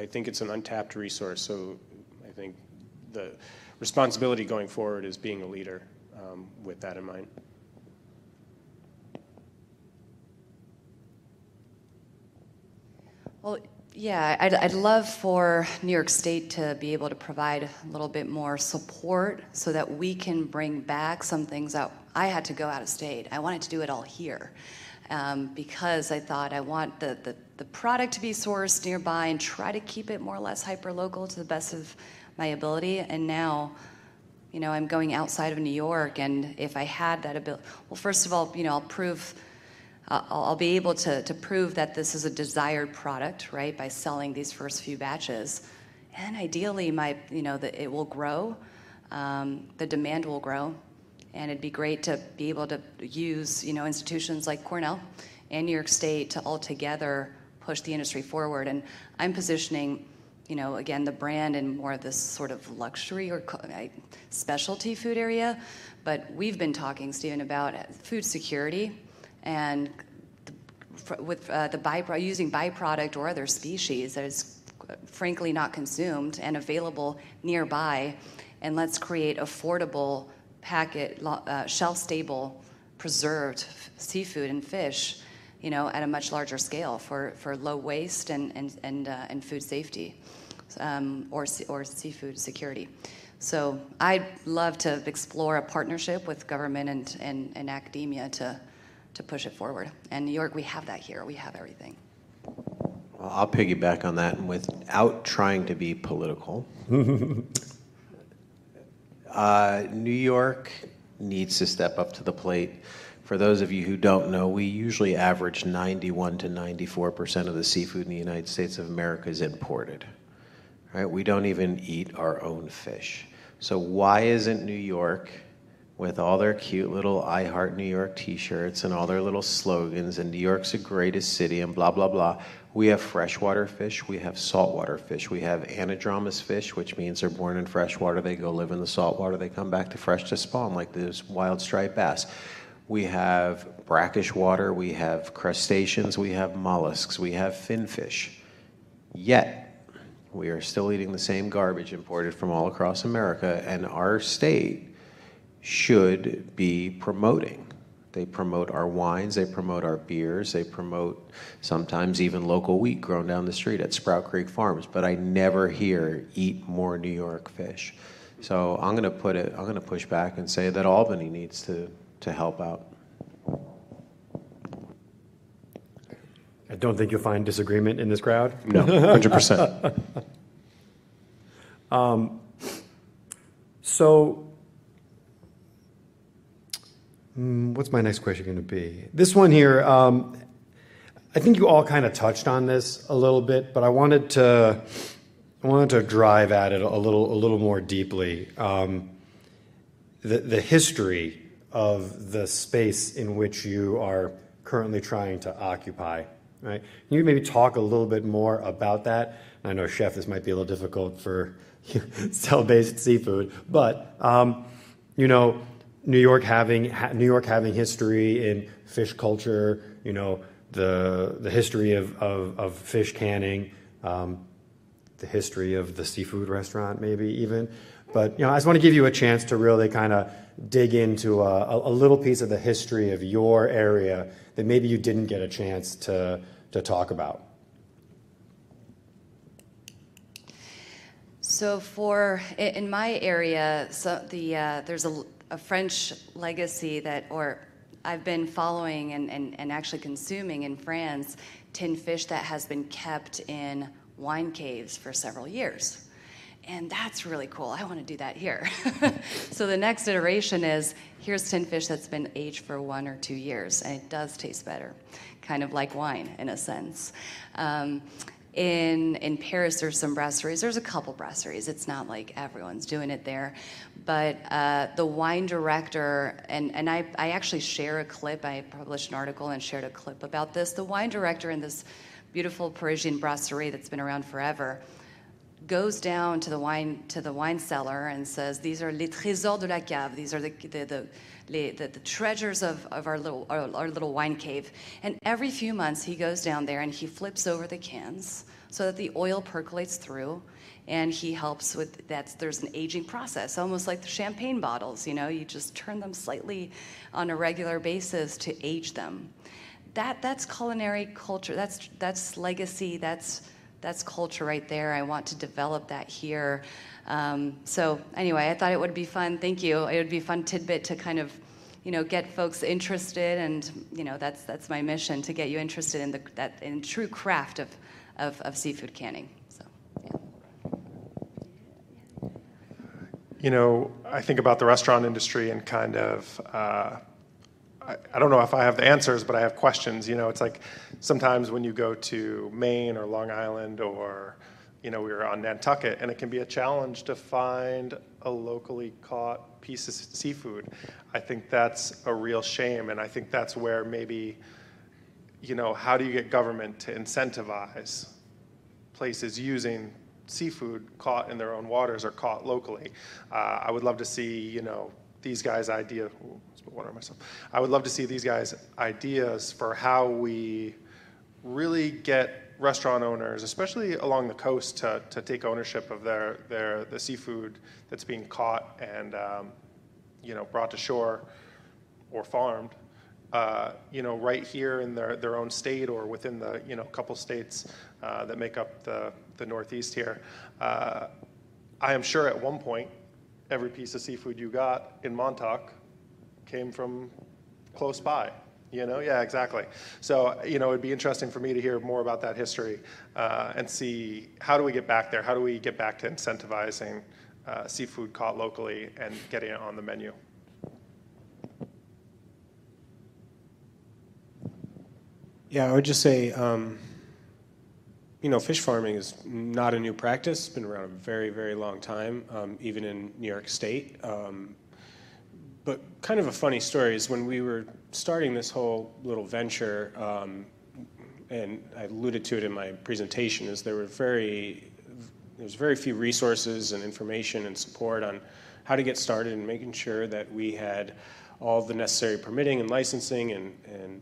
think it's an untapped resource. So I think the responsibility going forward is being a leader with that in mind. Well, yeah, I'd love for New York State to be able to provide a little bit more support so that we can bring back some things that I had to go out of state. I wanted to do it all here because I thought I want the product to be sourced nearby and try to keep it more or less hyper-local to the best of my ability. And now, I'm going outside of New York, and if I had that ability, well, first of all, I'll be able to prove that this is a desired product, right, by selling these first few batches, and ideally, it will grow, the demand will grow, and it'd be great to be able to use, institutions like Cornell and New York State to all together push the industry forward. And I'm positioning, again, the brand in more of this sort of luxury or specialty food area, but we've been talking, Stephen, about food security. And with using byproduct or other species that is frankly not consumed and available nearby, and let's create affordable, shelf-stable, preserved seafood and fish, at a much larger scale for low waste and food safety, or seafood security. So I'd love to explore a partnership with government and academia to push it forward. And New York, we have that here. We have everything. Well, I'll piggyback on that, and without trying to be political. New York needs to step up to the plate. For those of you who don't know, we usually average 91 to 94% of the seafood in the United States of America is imported. Right? We don't even eat our own fish. So why isn't New York, with all their cute little I Heart New York t-shirts and all their little slogans, and New York's the greatest city and blah, blah, blah. We have freshwater fish, we have saltwater fish, we have anadromous fish, which means they're born in freshwater, they go live in the saltwater, they come back to fresh to spawn, like this wild striped bass. We have brackish water, we have crustaceans, we have mollusks, we have finfish. Yet, we are still eating the same garbage imported from all across America, and our state should be promoting. They promote our wines, they promote our beers, they promote sometimes even local wheat grown down the street at Sprout Creek Farms, but I never hear eat more New York fish. So I'm going to push back and say that Albany needs to help out. I don't think you'll find disagreement in this crowd. No, 100%. What's my next question going to be? This one here, I think you all kind of touched on this a little bit, but I wanted to drive at it a little more deeply. The history of the space in which you are currently trying to occupy right? Can you maybe talk a little bit more about that? I know, Chef, this might be a little difficult for cell-based seafood, but you know, New York having history in fish culture, you know, the history of fish canning, the history of the seafood restaurant, maybe even. But you know, I just want to give you a chance to really kind of dig into a little piece of the history of your area that maybe you didn't get a chance to talk about. So in my area, there's a French legacy I've been following and actually consuming in France, tinned fish that has been kept in wine caves for several years. And that's really cool. I want to do that here. So the next iteration is, here's tinned fish that's been aged for 1 or 2 years, and it does taste better, kind of like wine in a sense. In Paris, there's some brasseries. There's a couple brasseries. It's not like everyone's doing it there. But the wine director, and I actually share a clip. I published an article and shared a clip about this. The wine director in this beautiful Parisian brasserie that's been around forever goes down to the wine cellar and says, "These are les trésors de la cave. These are the treasures of our little wine cave." And every few months he goes down there and he flips over the cans so that the oil percolates through, and he helps with that. There's an aging process, almost like the champagne bottles. You know, you just turn them slightly on a regular basis to age them. That's culinary culture. That's legacy. That's culture right there. I want to develop that here. So anyway, I thought it would be fun. Thank you. It would be a fun tidbit to kind of, you know, get folks interested, and you know, that's my mission, to get you interested in true craft of seafood canning. So, yeah. You know, I think about the restaurant industry and kind of, I don't know if I have the answers, but I have questions. You know, it's like sometimes when you go to Maine or Long Island, or, you know, we were on Nantucket, and it can be a challenge to find a locally caught piece of seafood. I think that's a real shame, and I think that's where maybe, you know, how do you get government to incentivize places using seafood caught in their own waters or caught locally? I would love to see, you know, these guys' idea. Ooh, spit water on myself. I would love to see these guys' ideas for how we really get restaurant owners, especially along the coast, to take ownership of the seafood that's being caught and you know, brought to shore or farmed, you know, right here in their own state or within the, you know, couple states that make up the Northeast here. I am sure at one point every piece of seafood you got in Montauk came from close by. You know, yeah, exactly. So, you know, it'd be interesting for me to hear more about that history and see, how do we get back there? How do we get back to incentivizing seafood caught locally and getting it on the menu? Yeah, I would just say, you know, fish farming is not a new practice. It's been around a very, very long time, even in New York State. But kind of a funny story is when we were starting this whole little venture, and I alluded to it in my presentation, is there was very few resources and information and support on how to get started and making sure that we had all the necessary permitting and licensing and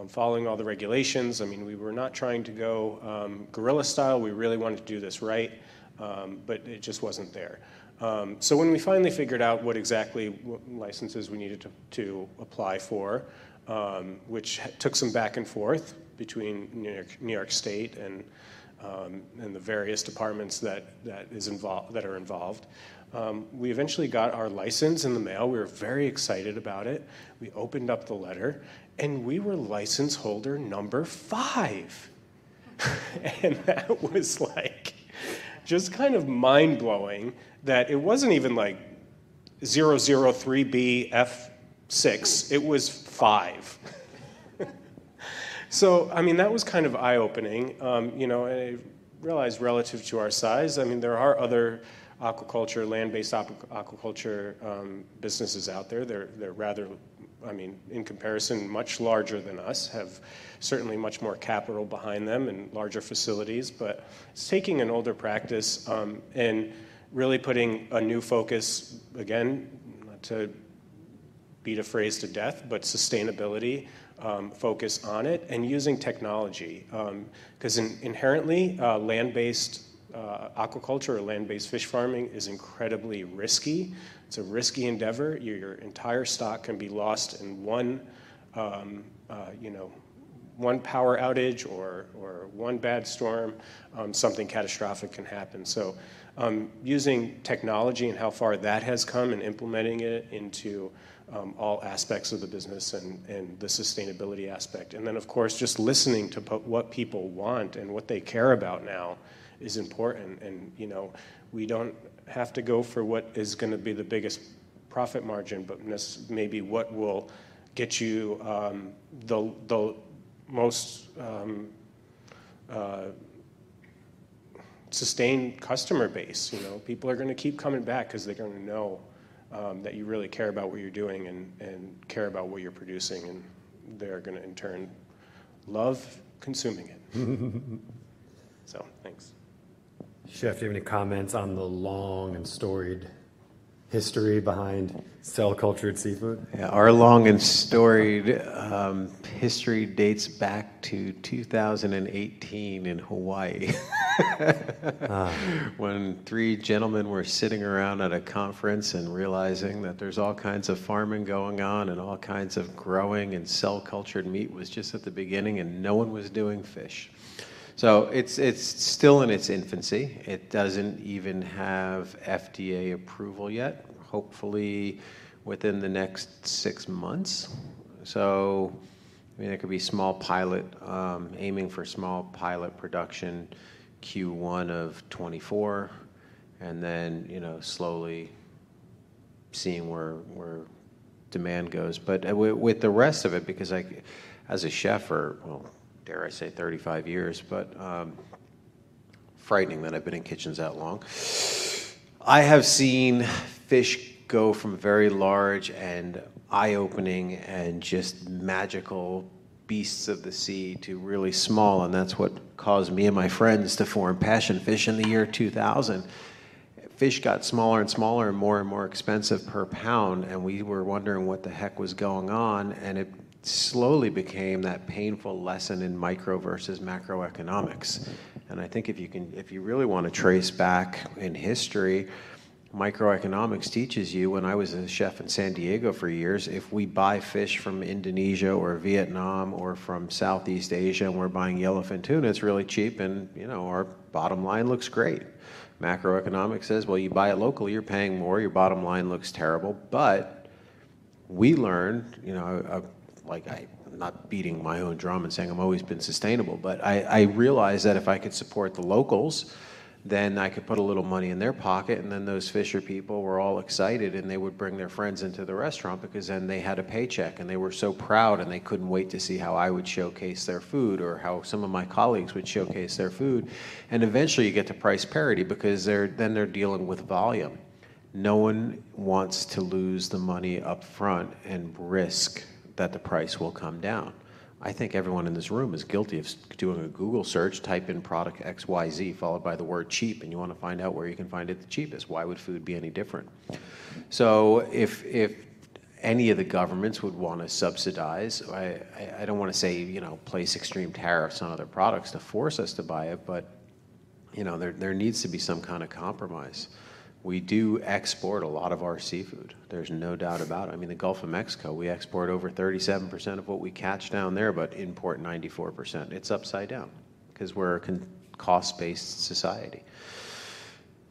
following all the regulations. I mean, we were not trying to go guerrilla style. We really wanted to do this right, but it just wasn't there. So when we finally figured out what licenses we needed to apply for, which took some back and forth between New York State and the various departments that are involved, we eventually got our license in the mail. We were very excited about it. We opened up the letter, and we were license holder number 5. And that was like just kind of mind-blowing that it wasn't even like 003BF6, it was 5. So, I mean, that was kind of eye-opening, you know, and I realized relative to our size, I mean, there are other aquaculture, land-based aquaculture businesses out there. They're rather I mean, in comparison, much larger than us, have certainly much more capital behind them and larger facilities, but it's taking an older practice and really putting a new focus, again, not to beat a phrase to death, but sustainability, focus on it, and using technology. Because inherently, land-based aquaculture or land-based fish farming is incredibly risky. It's a risky endeavor. Your entire stock can be lost in one power outage or one bad storm. Something catastrophic can happen. So using technology and how far that has come and implementing it into all aspects of the business and the sustainability aspect. And then, of course, just listening to what people want and what they care about now is important. And, we don't have to go for what is going to be the biggest profit margin, but maybe what will get you the most sustained customer base. People are going to keep coming back because they're going to know that you really care about what you're doing and care about what you're producing, and they're going to in turn love consuming it. So, thanks. Chef, do you have any comments on the long and storied history behind cell-cultured seafood? Yeah, our long and storied history dates back to 2018 in Hawaii. When 3 gentlemen were sitting around at a conference and realizing that there's all kinds of farming going on and all kinds of growing, and cell-cultured meat was just at the beginning and no one was doing fish. So it's still in its infancy. It doesn't even have FDA approval yet, hopefully within the next 6 months. So, it could be small pilot, aiming for small pilot production Q1 of 24, and then, slowly seeing where demand goes. But with the rest of it, because as a chef for, dare I say 35 years, but frightening that I've been in kitchens that long. I have seen fish go from very large and eye-opening and just magical beasts of the sea to really small, and that's what caused me and my friends to form Passion Fish in the year 2000. Fish got smaller and smaller and more expensive per pound, and we were wondering what the heck was going on, and it slowly became that painful lesson in micro versus macroeconomics. And I think if you really want to trace back in history, microeconomics teaches you, when I was a chef in San Diego for years, if we buy fish from Indonesia or Vietnam or from Southeast Asia and we're buying yellowfin tuna, it's really cheap and, our bottom line looks great. Macroeconomics says, well, you buy it locally, you're paying more, your bottom line looks terrible. But we learned, I'm not beating my own drum and saying I've always been sustainable, but I realized that if I could support the locals, then I could put a little money in their pocket, and then those fisher people were all excited, and they would bring their friends into the restaurant because then they had a paycheck, and they were so proud, and they couldn't wait to see how I would showcase their food or how some of my colleagues would showcase their food. And eventually you get to price parity because they're dealing with volume. No one wants to lose the money up front and risk that the price will come down. I think everyone in this room is guilty of doing a Google search, type in product XYZ followed by the word cheap, and you want to find out where you can find it the cheapest. Why would food be any different? So if any of the governments would want to subsidize, I don't want to say, place extreme tariffs on other products to force us to buy it, but there needs to be some kind of compromise. We do export a lot of our seafood. There's no doubt about it. I mean, the Gulf of Mexico, we export over 37% of what we catch down there, but import 94%. It's upside down because we're a cost-based society.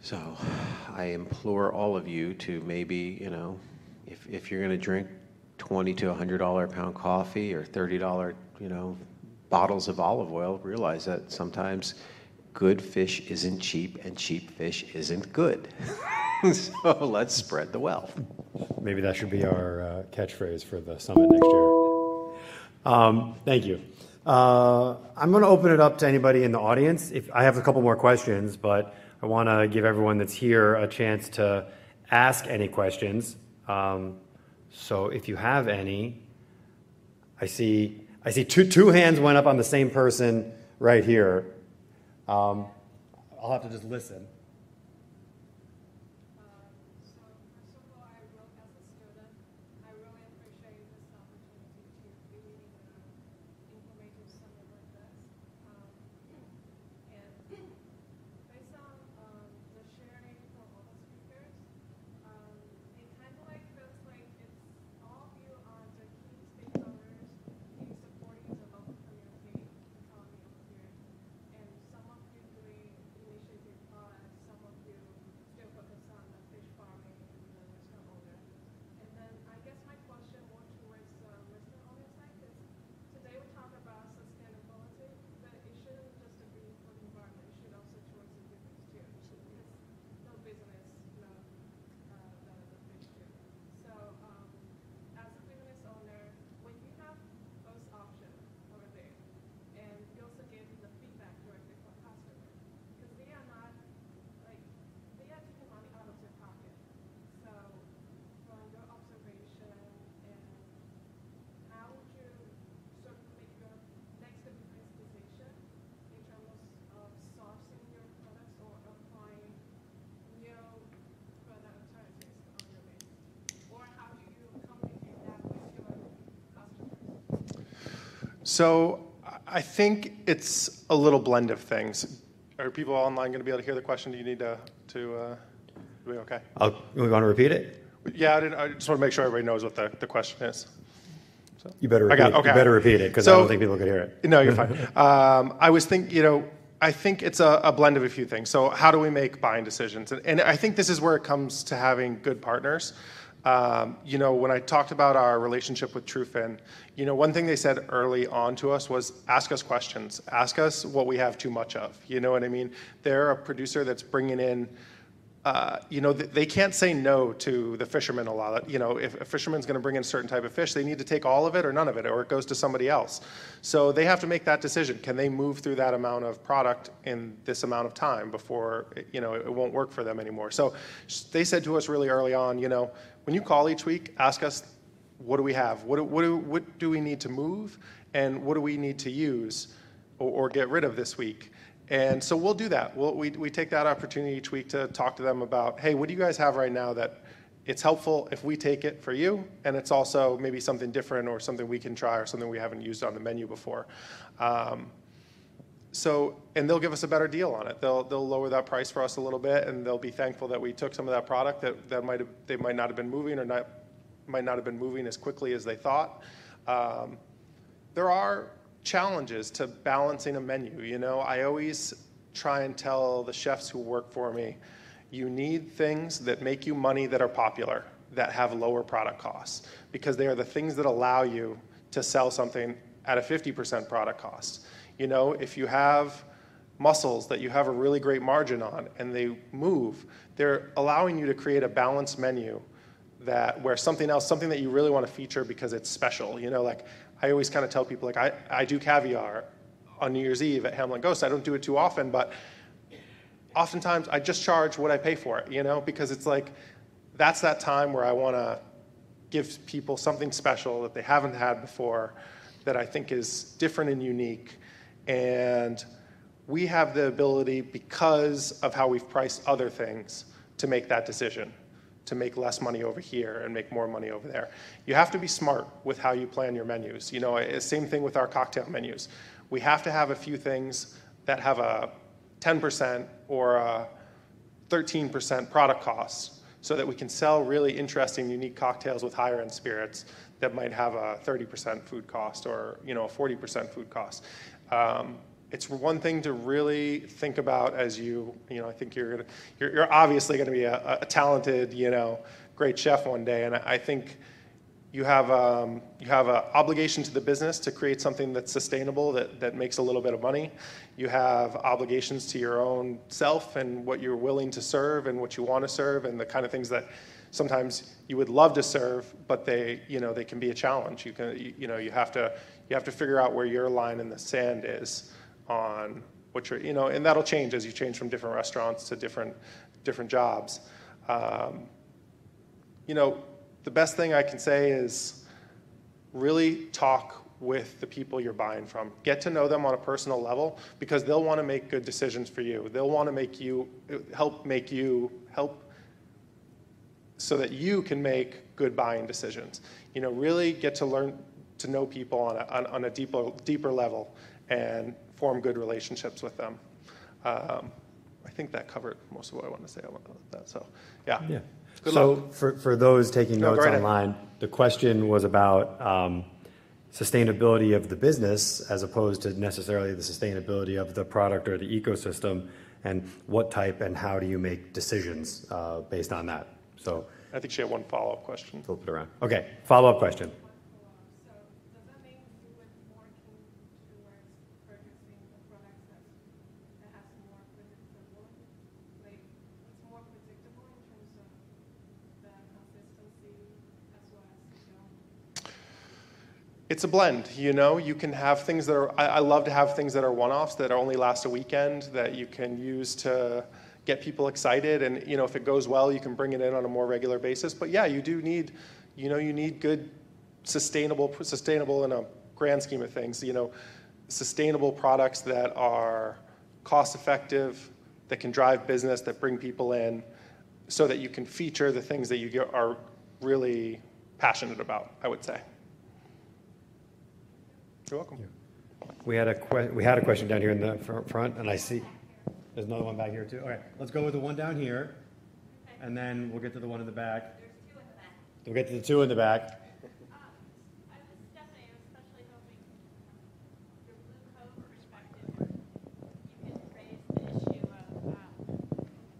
So I implore all of you to maybe, if you're going to drink $20 to $100 a pound coffee or $30, bottles of olive oil, realize that sometimes good fish isn't cheap, and cheap fish isn't good. So let's spread the wealth. Maybe that should be our catchphrase for the summit next year. Thank you. I'm going to open it up to anybody in the audience. I have a couple more questions, but I want to give everyone that's here a chance to ask any questions. So if you have any, I see two hands went up on the same person right here. I'll have to just listen. So I think it's a little blend of things. Are people online going to be able to hear the question? Do you need to are we okay? We want to repeat it? Yeah, I just want to make sure everybody knows what the question is. So, You better repeat, okay. You better repeat it, because I don't think people could hear it. No, you're fine. I think it's a blend of a few things. So how do we make buying decisions? And I think this is where it comes to having good partners. When I talked about our relationship with TrueFin, one thing they said early on to us was ask us questions. Ask us what we have too much of. You know what I mean? They're a producer that's bringing in, they can't say no to the fishermen a lot. If a fisherman's going to bring in a certain type of fish, they need to take all of it or none of it, or it goes to somebody else. So they have to make that decision. Can they move through that amount of product in this amount of time before, it won't work for them anymore? So they said to us really early on, when you call each week, ask us, what do we have? What do we need to move? And what do we need to use or get rid of this week? And so we'll do that. We take that opportunity each week to talk to them about, hey, what do you guys have right now that it's helpful if we take it for you, and it's also maybe something different or something we can try or something we haven't used on the menu before. And they'll give us a better deal on it. They'll lower that price for us a little bit, and they'll be thankful that we took some of that product that they might not have been moving or might not have been moving as quickly as they thought. There are challenges to balancing a menu. I always try and tell the chefs who work for me, you need things that make you money that are popular, that have lower product costs, because they are the things that allow you to sell something at a 50% product cost. If you have mussels that you have a really great margin on and they move, they're allowing you to create a balanced menu where something that you really want to feature because it's special. Like I always kind of tell people, like I do caviar on New Year's Eve at Hamlet Ghost. I don't do it too often, but oftentimes I just charge what I pay for it, because it's like that's that time where I want to give people something special that they haven't had before that I think is different and unique. And we have the ability, because of how we've priced other things, to make that decision, to make less money over here and make more money over there. You have to be smart with how you plan your menus. Same thing with our cocktail menus. We have to have a few things that have a 10% or a 13% product cost so that we can sell really interesting, unique cocktails with higher end spirits that might have a 30% food cost or a 40% food cost. It's one thing to really think about as I think you're obviously gonna be a talented, great chef one day, and I think you have an obligation to the business to create something that's sustainable, that makes a little bit of money. You have obligations to your own self and what you're willing to serve and what you want to serve, and the kind of things that sometimes you would love to serve, but they can be a challenge. You have to figure out where your line in the sand is on what you're, and that'll change as you change from different restaurants to different jobs. The best thing I can say is really talk with the people you're buying from. Get to know them on a personal level, because they'll want to make good decisions for you. They'll want to help so that you can make good buying decisions. Really get to learn to know people on a deeper level and form good relationships with them. I think that covered most of what I wanted to say about that. So, yeah. Good luck. For those taking notes go right ahead. online, the question was about sustainability of the business as opposed to necessarily the sustainability of the product or the ecosystem, and what type and how do you make decisions based on that. So I think she had one follow-up question. flip it around. Okay, follow-up question. So does that mean you would working towards purchasing the products that has more predictability? Like it's more predictable in terms of the consistency as well as It's a blend, you can have things that are, I love to have things that are one-offs that only last a weekend that you can use to get people excited, and if it goes well, you can bring it in on a more regular basis. But yeah, you do need, you need good, sustainable in a grand scheme of things, sustainable products that are cost-effective, that can drive business, that bring people in, so that you can feature the things that you are really passionate about, I would say. You're welcome. We had a question down here in the front, and I see there's another one back here too. Okay, let's go with the one down here, and then we'll get to the one in the back. There's two in the back. We'll get to the two in the back. I was Stephanie, I was especially hoping your blue code perspective, you could raise the issue of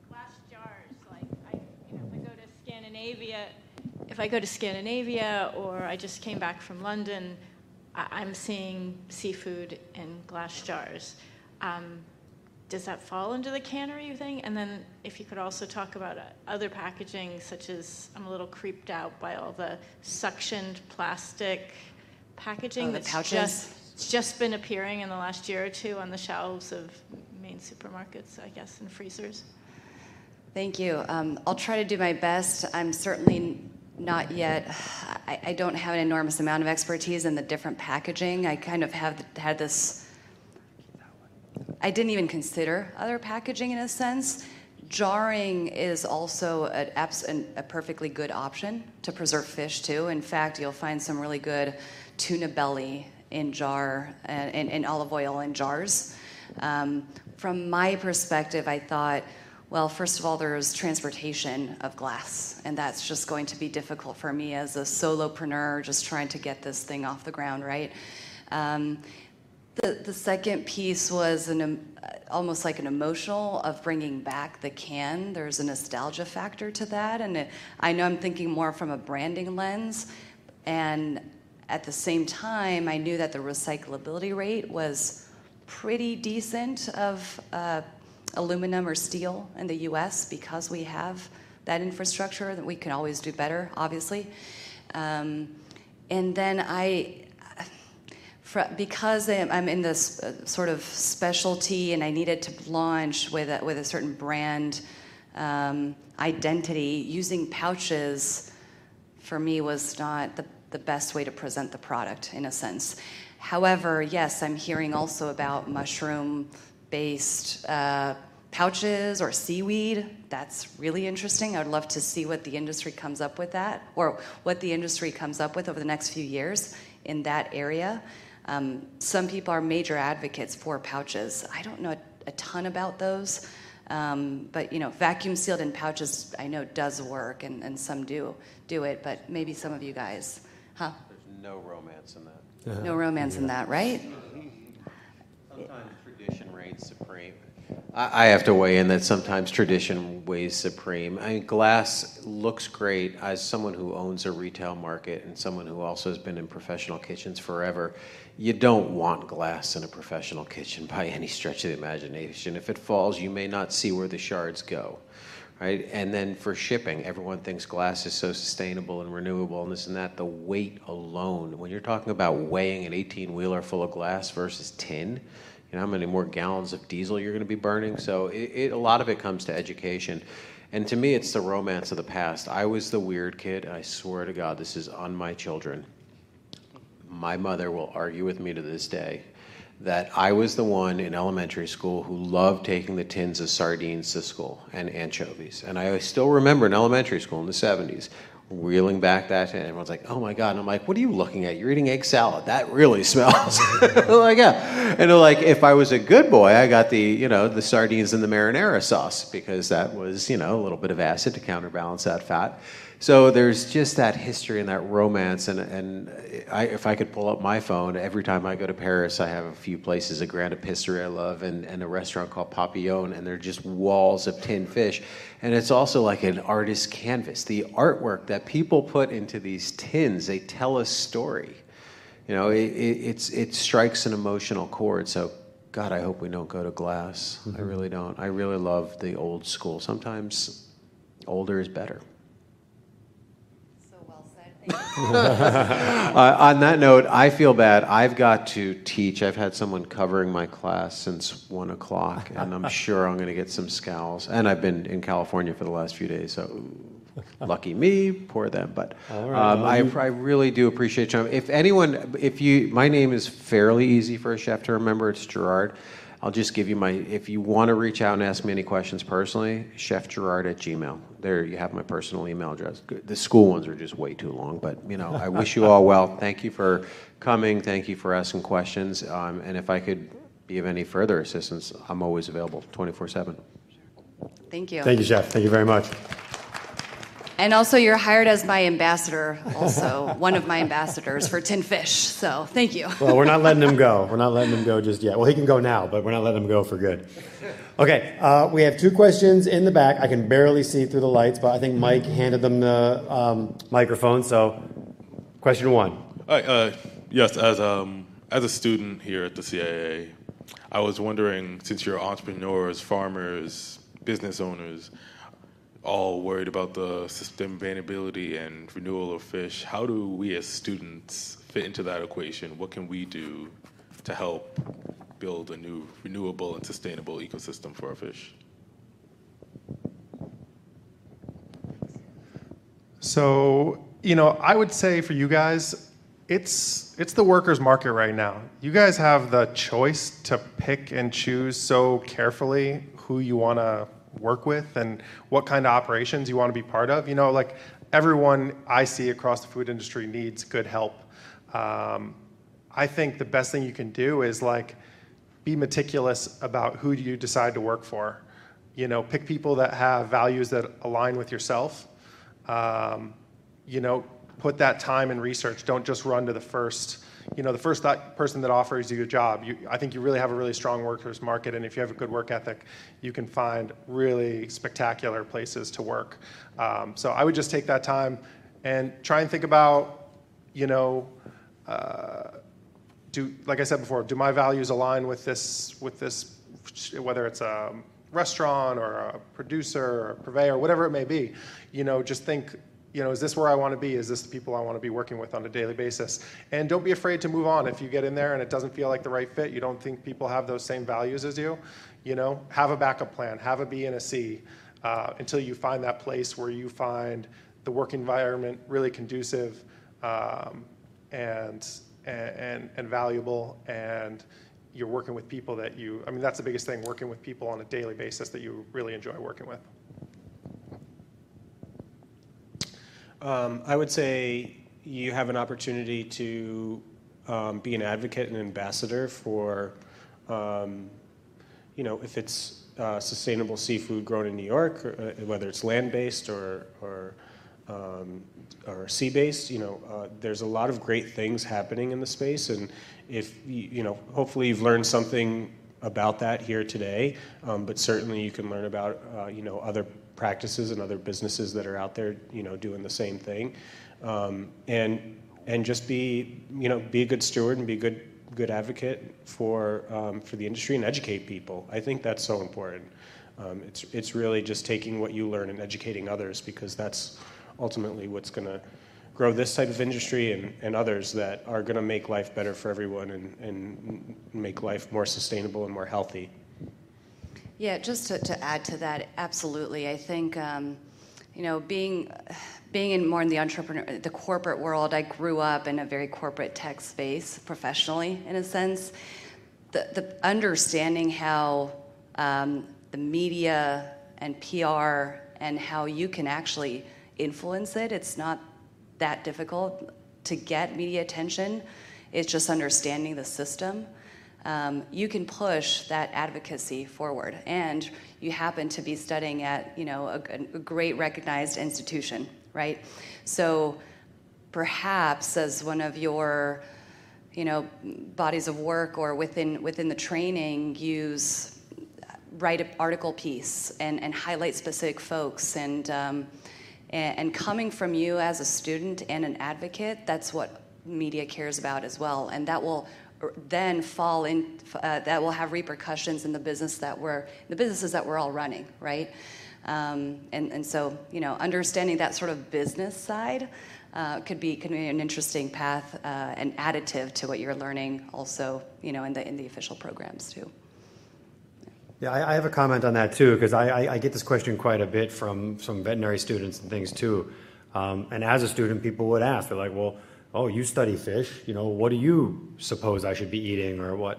glass jars. Like if I go to Scandinavia, or I just came back from London, I'm seeing seafood in glass jars. Does that fall into the cannery thing? And then if you could also talk about other packaging, such as I'm a little creeped out by all the suctioned plastic packaging the pouches. just been appearing in the last year or two on the shelves of main supermarkets, I guess, and freezers. Thank you. I'll try to do my best. I'm certainly not yet, I don't have an enormous amount of expertise in the different packaging. I kind of have had this, I didn't even consider other packaging in a sense. Jarring is also a perfectly good option to preserve fish too. In fact, you'll find some really good tuna belly in jar and olive oil in jars. From my perspective, I thought, well, first of all, there's transportation of glass, and that's just going to be difficult for me as a solopreneur just trying to get this thing off the ground, right? The second piece was almost like an emotional of bringing back the can. There's a nostalgia factor to that, and I know I'm thinking more from a branding lens, and at the same time, I knew that the recyclability rate was pretty decent of aluminum or steel in the US because we have that infrastructure that we can always do better, obviously. And then because I'm in this sort of specialty and I needed to launch with a certain brand identity, using pouches for me was not the best way to present the product in a sense. However, yes, I'm hearing also about mushroom-based pouches or seaweed. That's really interesting. I would love to see what the industry comes up with that, or what the industry comes up with over the next few years in that area. Some people are major advocates for pouches. I don't know a ton about those, but vacuum sealed in pouches I know does work, and some do it, but maybe some of you guys, huh? There's no romance in that. No romance in that, right? Sometimes tradition reigns supreme. I have to weigh in that sometimes tradition weighs supreme. I mean, glass looks great. As someone who owns a retail market and someone who also has been in professional kitchens forever, you don't want glass in a professional kitchen by any stretch of the imagination. If it falls, you may not see where the shards go, right? And then for shipping, everyone thinks glass is so sustainable and renewable and this and that. The weight alone, when you're talking about weighing an 18-wheeler full of glass versus tin, how many more gallons of diesel you're going to be burning? So a lot of it comes to education. And to me, it's the romance of the past. I was the weird kid, and I swear to God, this is on my children. my mother will argue with me to this day that I was the one in elementary school who loved taking the tins of sardines to school and anchovies. And I still remember in elementary school in the 70s, reeling back that tin, and everyone's like, oh my God. And I'm like, what are you looking at? You're eating egg salad. That really smells. Like, yeah. And like, if I was a good boy, I got the sardines and the marinara sauce because that was, a little bit of acid to counterbalance that fat. So there's just that history and that romance, and if I could pull up my phone, every time I go to Paris, I have a few places, a Grand Epicerie I love, and a restaurant called Papillon, and they're just walls of tinned fish. And it's also like an artist's canvas. The artwork that people put into these tins, they tell a story. It strikes an emotional chord. So, God, I hope we don't go to glass. Mm-hmm. I really don't. I really love the old school. Sometimes older is better. On that note, I feel bad. I've got to teach. I've had someone covering my class since 1 o'clock, and I'm sure I'm going to get some scowls. And I've been in California for the last few days, so lucky me, poor them. But I really do appreciate you. My name is fairly easy for a chef to remember. It's Gerard. I'll just give you if you want to reach out and ask me any questions personally, chefgerard@gmail.com. There you have my personal email address. The school ones are just way too long, but I wish you all well. Thank you for coming. Thank you for asking questions. And if I could be of any further assistance, I'm always available 24/7. Thank you. Thank you, Chef. Thank you very much. And also, you're hired as my ambassador, also one of my ambassadors for Tin Fish. So thank you. Well, we're not letting him go. We're not letting him go just yet. Well, he can go now, but we're not letting him go for good. Okay, we have 2 questions in the back. I can barely see through the lights, but I think Mike handed them the microphone. So, question 1. Yes, as a student here at the CIA, I was wondering, since you're entrepreneurs, farmers, business owners, all worried about the sustainability and renewal of fish, how do we as students fit into that equation? What can we do to help build a new renewable and sustainable ecosystem for our fish? So, I would say for you guys, it's the workers' market right now. You guys have the choice to pick and choose so carefully who you want to work with and what kind of operations you want to be part of. Like everyone I see across the food industry needs good help. I think the best thing you can do is be meticulous about who you decide to work for. Pick people that have values that align with yourself. Put that time and research. Don't just run to the first person that offers you a job. I think you really have a really strong workers market, and if you have a good work ethic, you can find really spectacular places to work. So I would just take that time and try and think about, like I said before, do my values align with this, whether it's a restaurant or a producer or a purveyor, whatever it may be. Just think, is this where I want to be? Is this the people I want to be working with on a daily basis? And don't be afraid to move on if you get in there and it doesn't feel like the right fit. You don't think people have those same values as you. Have a backup plan. Have a B and a C until you find that place where you find the work environment really conducive and valuable, and you're working with people that that's the biggest thing, working with people on a daily basis that you really enjoy working with. I would say you have an opportunity to be an advocate and ambassador for, if it's sustainable seafood grown in New York, or, whether it's land-based or sea-based. There's a lot of great things happening in the space, and if hopefully you've learned something about that here today. But certainly you can learn about other practices and other businesses that are out there, doing the same thing, and just be a good steward and be a good advocate for the industry and educate people. I think that's so important. It's really just taking what you learn and educating others, because that's ultimately what's going to grow this type of industry and others that are going to make life better for everyone and make life more sustainable and more healthy. Yeah, just to add to that, absolutely. I think being in more in the corporate world, I grew up in a very corporate tech space professionally, in a sense. The understanding how the media and PR and how you can actually influence it, it's not that difficult to get media attention. It's just understanding the system. You can push that advocacy forward, and you happen to be studying at a great recognized institution, right? So perhaps as one of your bodies of work or within the training, write an article piece and highlight specific folks, and coming from you as a student and an advocate, that's what media cares about as well, and that will then that will have repercussions in the businesses that we're all running, right? And so understanding that sort of business side could be an interesting path and additive to what you're learning also in the official programs too. Yeah, I have a comment on that too, because I get this question quite a bit from some veterinary students and things too. And as a student, people would ask, they're like, well, oh, you study fish, what do you suppose I should be eating, or what,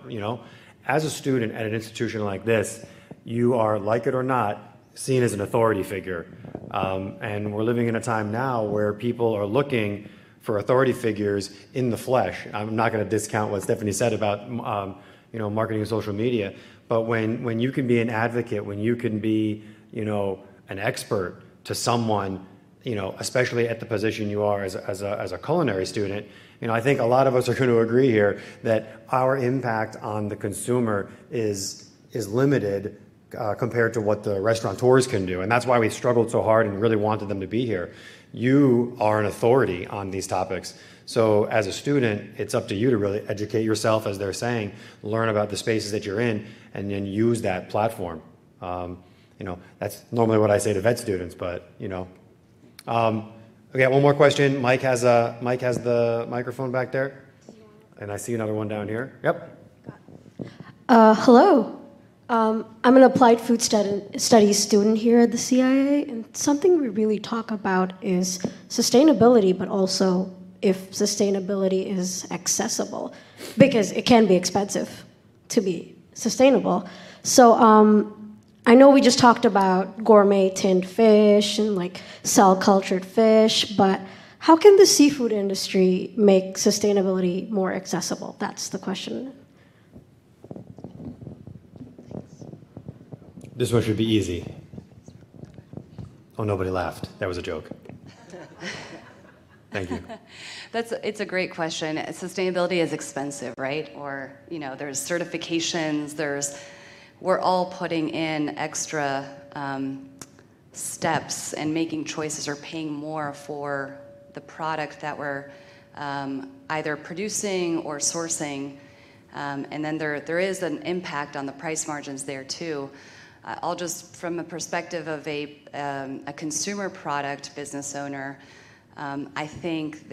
As a student at an institution like this, you are, like it or not, seen as an authority figure. And we're living in a time now where people are looking for authority figures in the flesh. I'm not going to discount what Stephanie said about marketing and social media, but when you can be an advocate, when you can be an expert to someone, especially at the position you are as a culinary student, I think a lot of us are going to agree here that our impact on the consumer is limited compared to what the restaurateurs can do, and that's why we struggled so hard and really wanted them to be here. You are an authority on these topics. So as a student, it's up to you to really educate yourself, as they're saying, learn about the spaces that you're in, and then use that platform. That's normally what I say to vet students, but we got one more question. Mike has the microphone back there, and I see another one down here. Yep. Hello. I'm an applied food studies student here at the CIA, and something we really talk about is sustainability, but also if sustainability is accessible, because it can be expensive to be sustainable. So I know we just talked about gourmet tinned fish and cell cultured fish, but how can the seafood industry make sustainability more accessible? That's the question. This one should be easy. Oh, nobody laughed. That was a joke. Thank you. It's a great question. Sustainability is expensive, right? Or, there's certifications, we're all putting in extra steps and making choices or paying more for the product that we're either producing or sourcing. And then there is an impact on the price margins there too. I'll just, from a perspective of a consumer product business owner, I think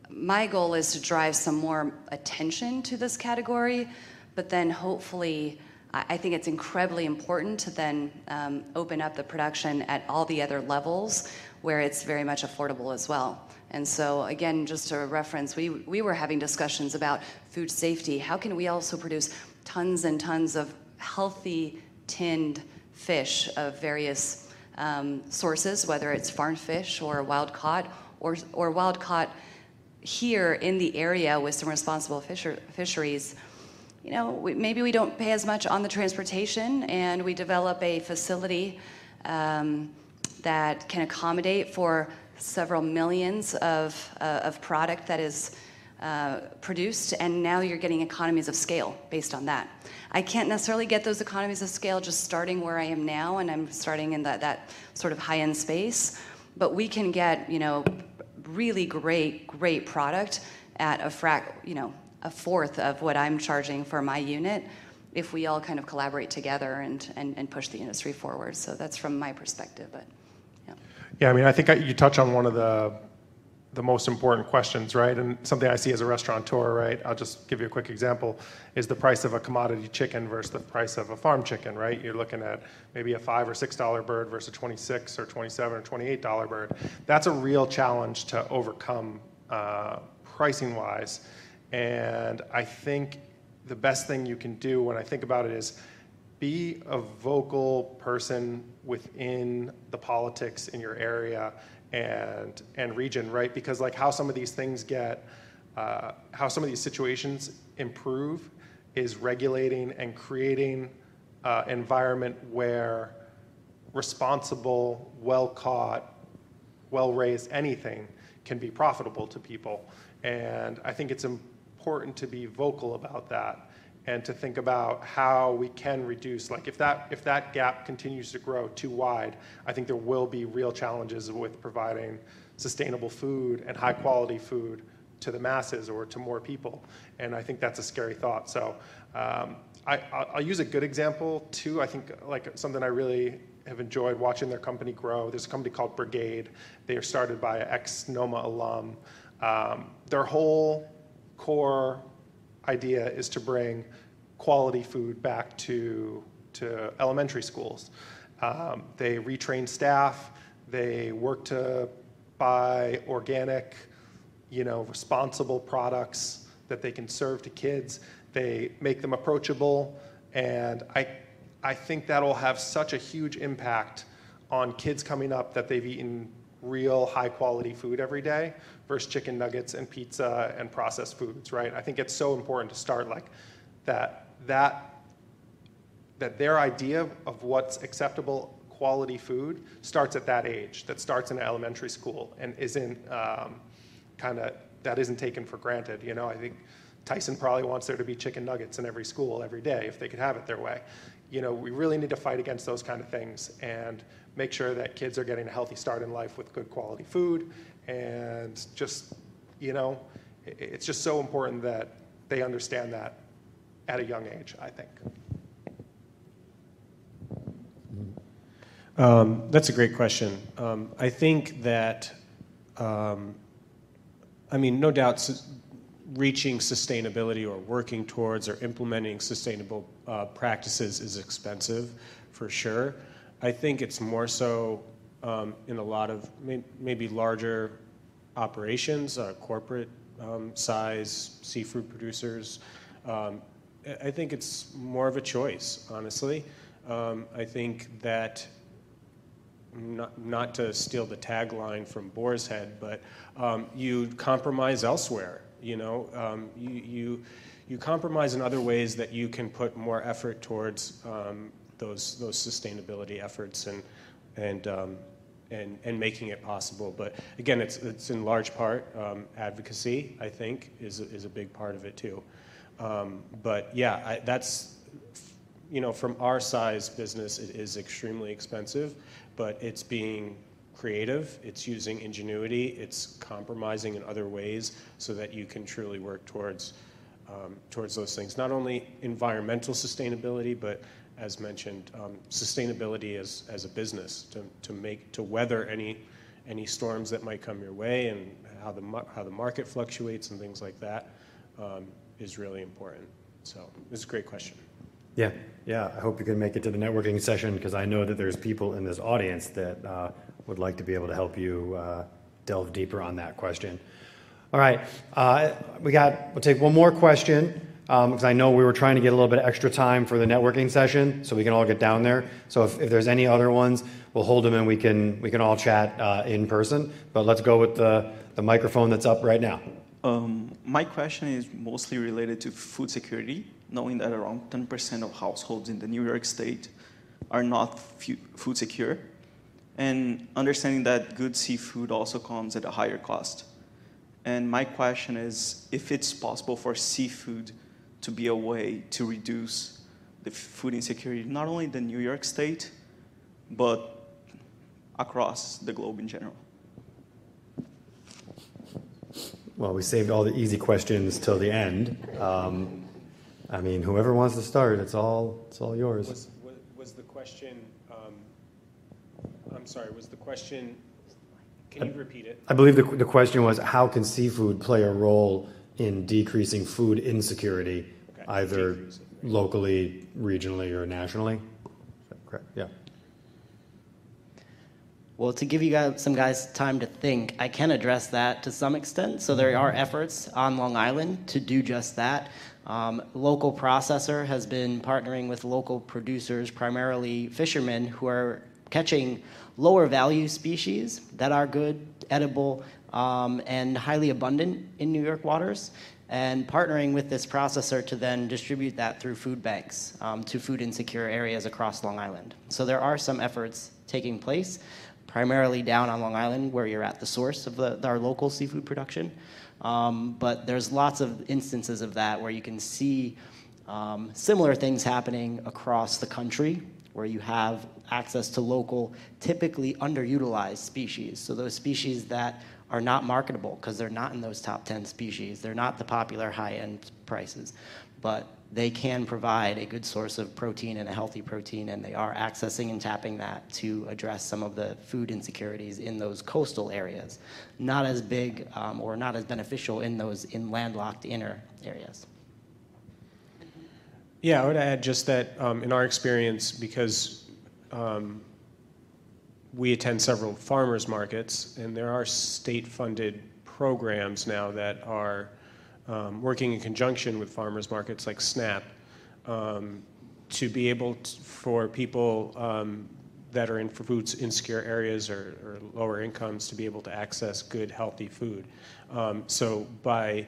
my goal is to drive some more attention to this category, but then hopefully, I think it's incredibly important to then open up the production at all the other levels where it's very much affordable as well. And so again, just to reference, we were having discussions about food safety. How can we also produce tons and tons of healthy tinned fish of various sources, whether it's farm fish or wild caught, or wild caught here in the area with some responsible fisheries. Maybe we don't pay as much on the transportation, and we develop a facility that can accommodate for several millions of product that is produced, and now you're getting economies of scale based on that. I can't necessarily get those economies of scale just starting where I am now, and I'm starting in that sort of high-end space, but we can get really great product at a fourth of what I'm charging for my unit if we all kind of collaborate together and push the industry forward. So that's from my perspective, but yeah. Yeah, I mean, I think you touch on one of the most important questions, right? And something I see as a restaurateur, right? I'll just give you a quick example, is the price of a commodity chicken versus the price of a farm chicken, right? You're looking at maybe a $5 or $6 bird versus a $26 or $27 or $28 bird. That's a real challenge to overcome pricing-wise. And I think the best thing you can do when I think about it is be a vocal person within the politics in your area and region, right? Because like how some of these things how some of these situations improve is regulating and creating an environment where responsible, well-caught, well-raised anything can be profitable to people. And I think it's important to be vocal about that and to think about how we can reduce, like if that gap continues to grow too wide, I think there will be real challenges with providing sustainable food and high quality food to the masses or to more people. And I think that's a scary thought. So I'll use a good example too. I think like something I really have enjoyed watching their company grow. There's a company called Brigade. They are started by an ex-NOMA alum. Their whole core idea is to bring quality food back to elementary schools. They retrain staff. They work to buy organic, responsible products that they can serve to kids. They make them approachable. And I think that'll have such a huge impact on kids coming up that they've eaten real high quality food every day versus chicken nuggets and pizza and processed foods, right? I think it's so important to start like that their idea of what's acceptable quality food starts at that age, that starts in elementary school and isn't that isn't taken for granted. I think Tyson probably wants there to be chicken nuggets in every school every day if they could have it their way. We really need to fight against those kind of things and make sure that kids are getting a healthy start in life with good quality food. And just, it's just so important that they understand that at a young age, I think. That's a great question. I think that, no doubt reaching sustainability or working towards or implementing sustainable practices is expensive, for sure. I think it's more so in a lot of maybe larger operations, corporate size seafood producers. I think it's more of a choice, honestly. I think that, not to steal the tagline from Boar's Head, but you compromise elsewhere. You compromise in other ways that you can put more effort towards those sustainability efforts and making it possible. But again, it's in large part advocacy. I think is a big part of it too. But yeah, that's from our size business, it is extremely expensive, but it's being creative, it's using ingenuity, it's compromising in other ways so that you can truly work towards those things. Not only environmental sustainability, but as mentioned, sustainability as a business to weather any storms that might come your way, and how the market fluctuates and things like that is really important. So this is a great question. Yeah. I hope you can make it to the networking session, because I know that there's people in this audience that would like to be able to help you delve deeper on that question. All right, we'll take one more question, because I know we were trying to get a little bit of extra time for the networking session so we can all get down there. So if there's any other ones, we'll hold them and we can all chat in person. But let's go with the microphone that's up right now. My question is mostly related to food security, knowing that around 10% of households in the New York State are not food secure, and understanding that good seafood also comes at a higher cost. And my question is if it's possible for seafood to be a way to reduce the food insecurity, not only in the New York State, but across the globe in general. Well, we saved all the easy questions till the end. Whoever wants to start, it's all yours. Was the question? I'm sorry. Was the question? Can you repeat it? I believe the question was, how can seafood play a role in decreasing food insecurity, either locally, regionally, or nationally? Is that correct? Yeah. Well, to give you guys some time to think, I can address that to some extent. So there are efforts on Long Island to do just that. Local processor has been partnering with local producers, primarily fishermen, who are catching lower value species that are good, edible, and highly abundant in New York waters, and partnering with this processor to then distribute that through food banks to food insecure areas across Long Island. So there are some efforts taking place, primarily down on Long Island, where you're at the source of our local seafood production. But there's lots of instances of that where you can see similar things happening across the country, where you have access to local, typically underutilized species. So those species that are not marketable because they're not in those top 10 species. They're not the popular high-end prices, but they can provide a good source of protein and a healthy protein, and they are accessing and tapping that to address some of the food insecurities in those coastal areas. Not as big or not as beneficial in those landlocked inner areas. Yeah, I would add just that in our experience, because we attend several farmers markets, and there are state-funded programs now that are working in conjunction with farmers markets like SNAP to be able for people that are in food insecure areas or lower incomes to be able to access good, healthy food. So by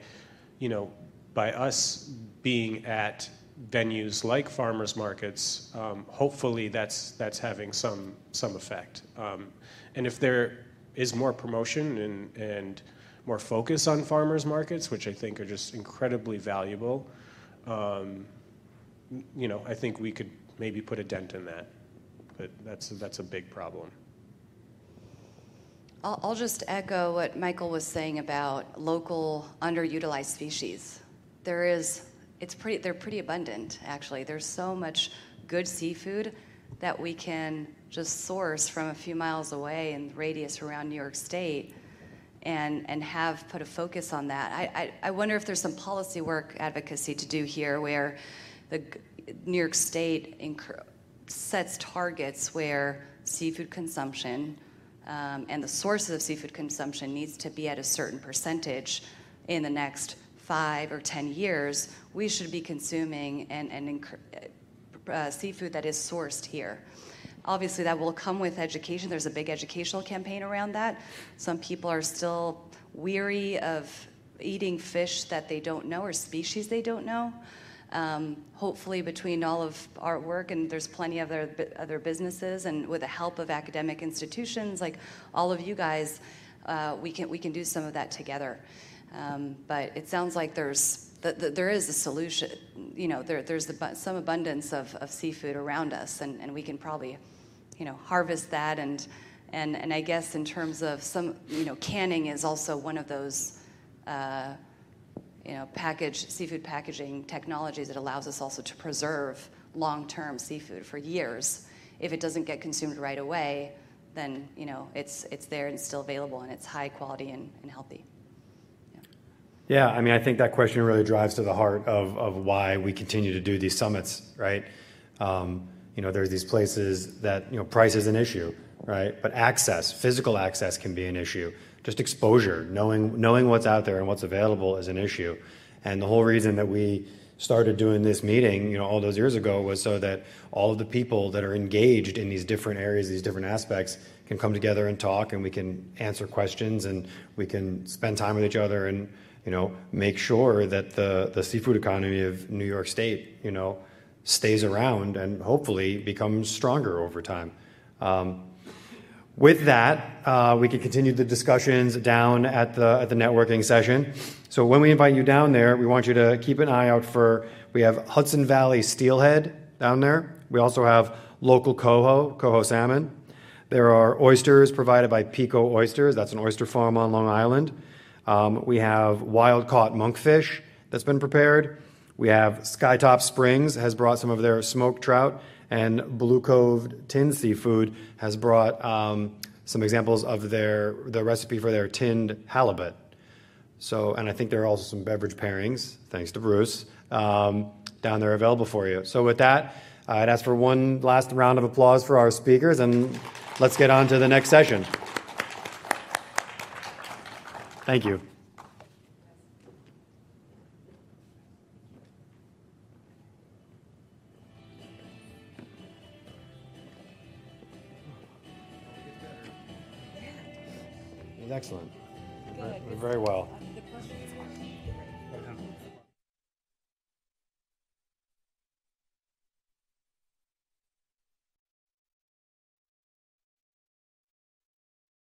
us being at venues like farmers markets, hopefully that's having some effect. And if there is more promotion and more focus on farmers markets, which I think are just incredibly valuable, I think we could maybe put a dent in that, but that's a big problem. I'll just echo what Michael was saying about local underutilized species. They're pretty abundant, actually. There's so much good seafood that we can just source from a few miles away in the radius around New York State and have put a focus on that. I wonder if there's some policy work advocacy to do here where the New York State sets targets where seafood consumption and the sources of seafood consumption needs to be at a certain percentage in the next 5 or 10 years. We should be consuming seafood that is sourced here. Obviously, that will come with education. There's a big educational campaign around that. Some people are still weary of eating fish that they don't know or species they don't know. Hopefully, between all of our work, and there's plenty of other businesses, and with the help of academic institutions like all of you guys, we can do some of that together. But it sounds like there is a solution. There's some abundance of seafood around us, and we can probably, harvest that. And I guess in terms of some, canning is also one of those, seafood packaging technologies that allows us also to preserve long-term seafood for years. If it doesn't get consumed right away, then it's there and it's still available and it's high quality and healthy. Yeah, I think that question really drives to the heart of why we continue to do these summits, right? There's these places that, price is an issue, right? But access, physical access can be an issue. Just exposure, knowing what's out there and what's available is an issue. And the whole reason that we started doing this meeting, all those years ago was so that all of the people that are engaged in these different areas, these different aspects, can come together and talk, and we can answer questions, and we can spend time with each other and make sure that the seafood economy of New York State, stays around and hopefully becomes stronger over time. With that, we can continue the discussions down at the networking session. So when we invite you down there, we want you to keep an eye out we have Hudson Valley steelhead down there. We also have local coho salmon. There are oysters provided by Pico Oysters. That's an oyster farm on Long Island. We have wild-caught monkfish that's been prepared. We have Skytop Springs has brought some of their smoked trout, and Blue Cove Tin Seafood has brought some examples of the recipe for their tinned halibut. So, and I think there are also some beverage pairings, thanks to Bruce, down there available for you. So with that, I'd ask for one last round of applause for our speakers, and let's get on to the next session. Thank you. Excellent. Very well.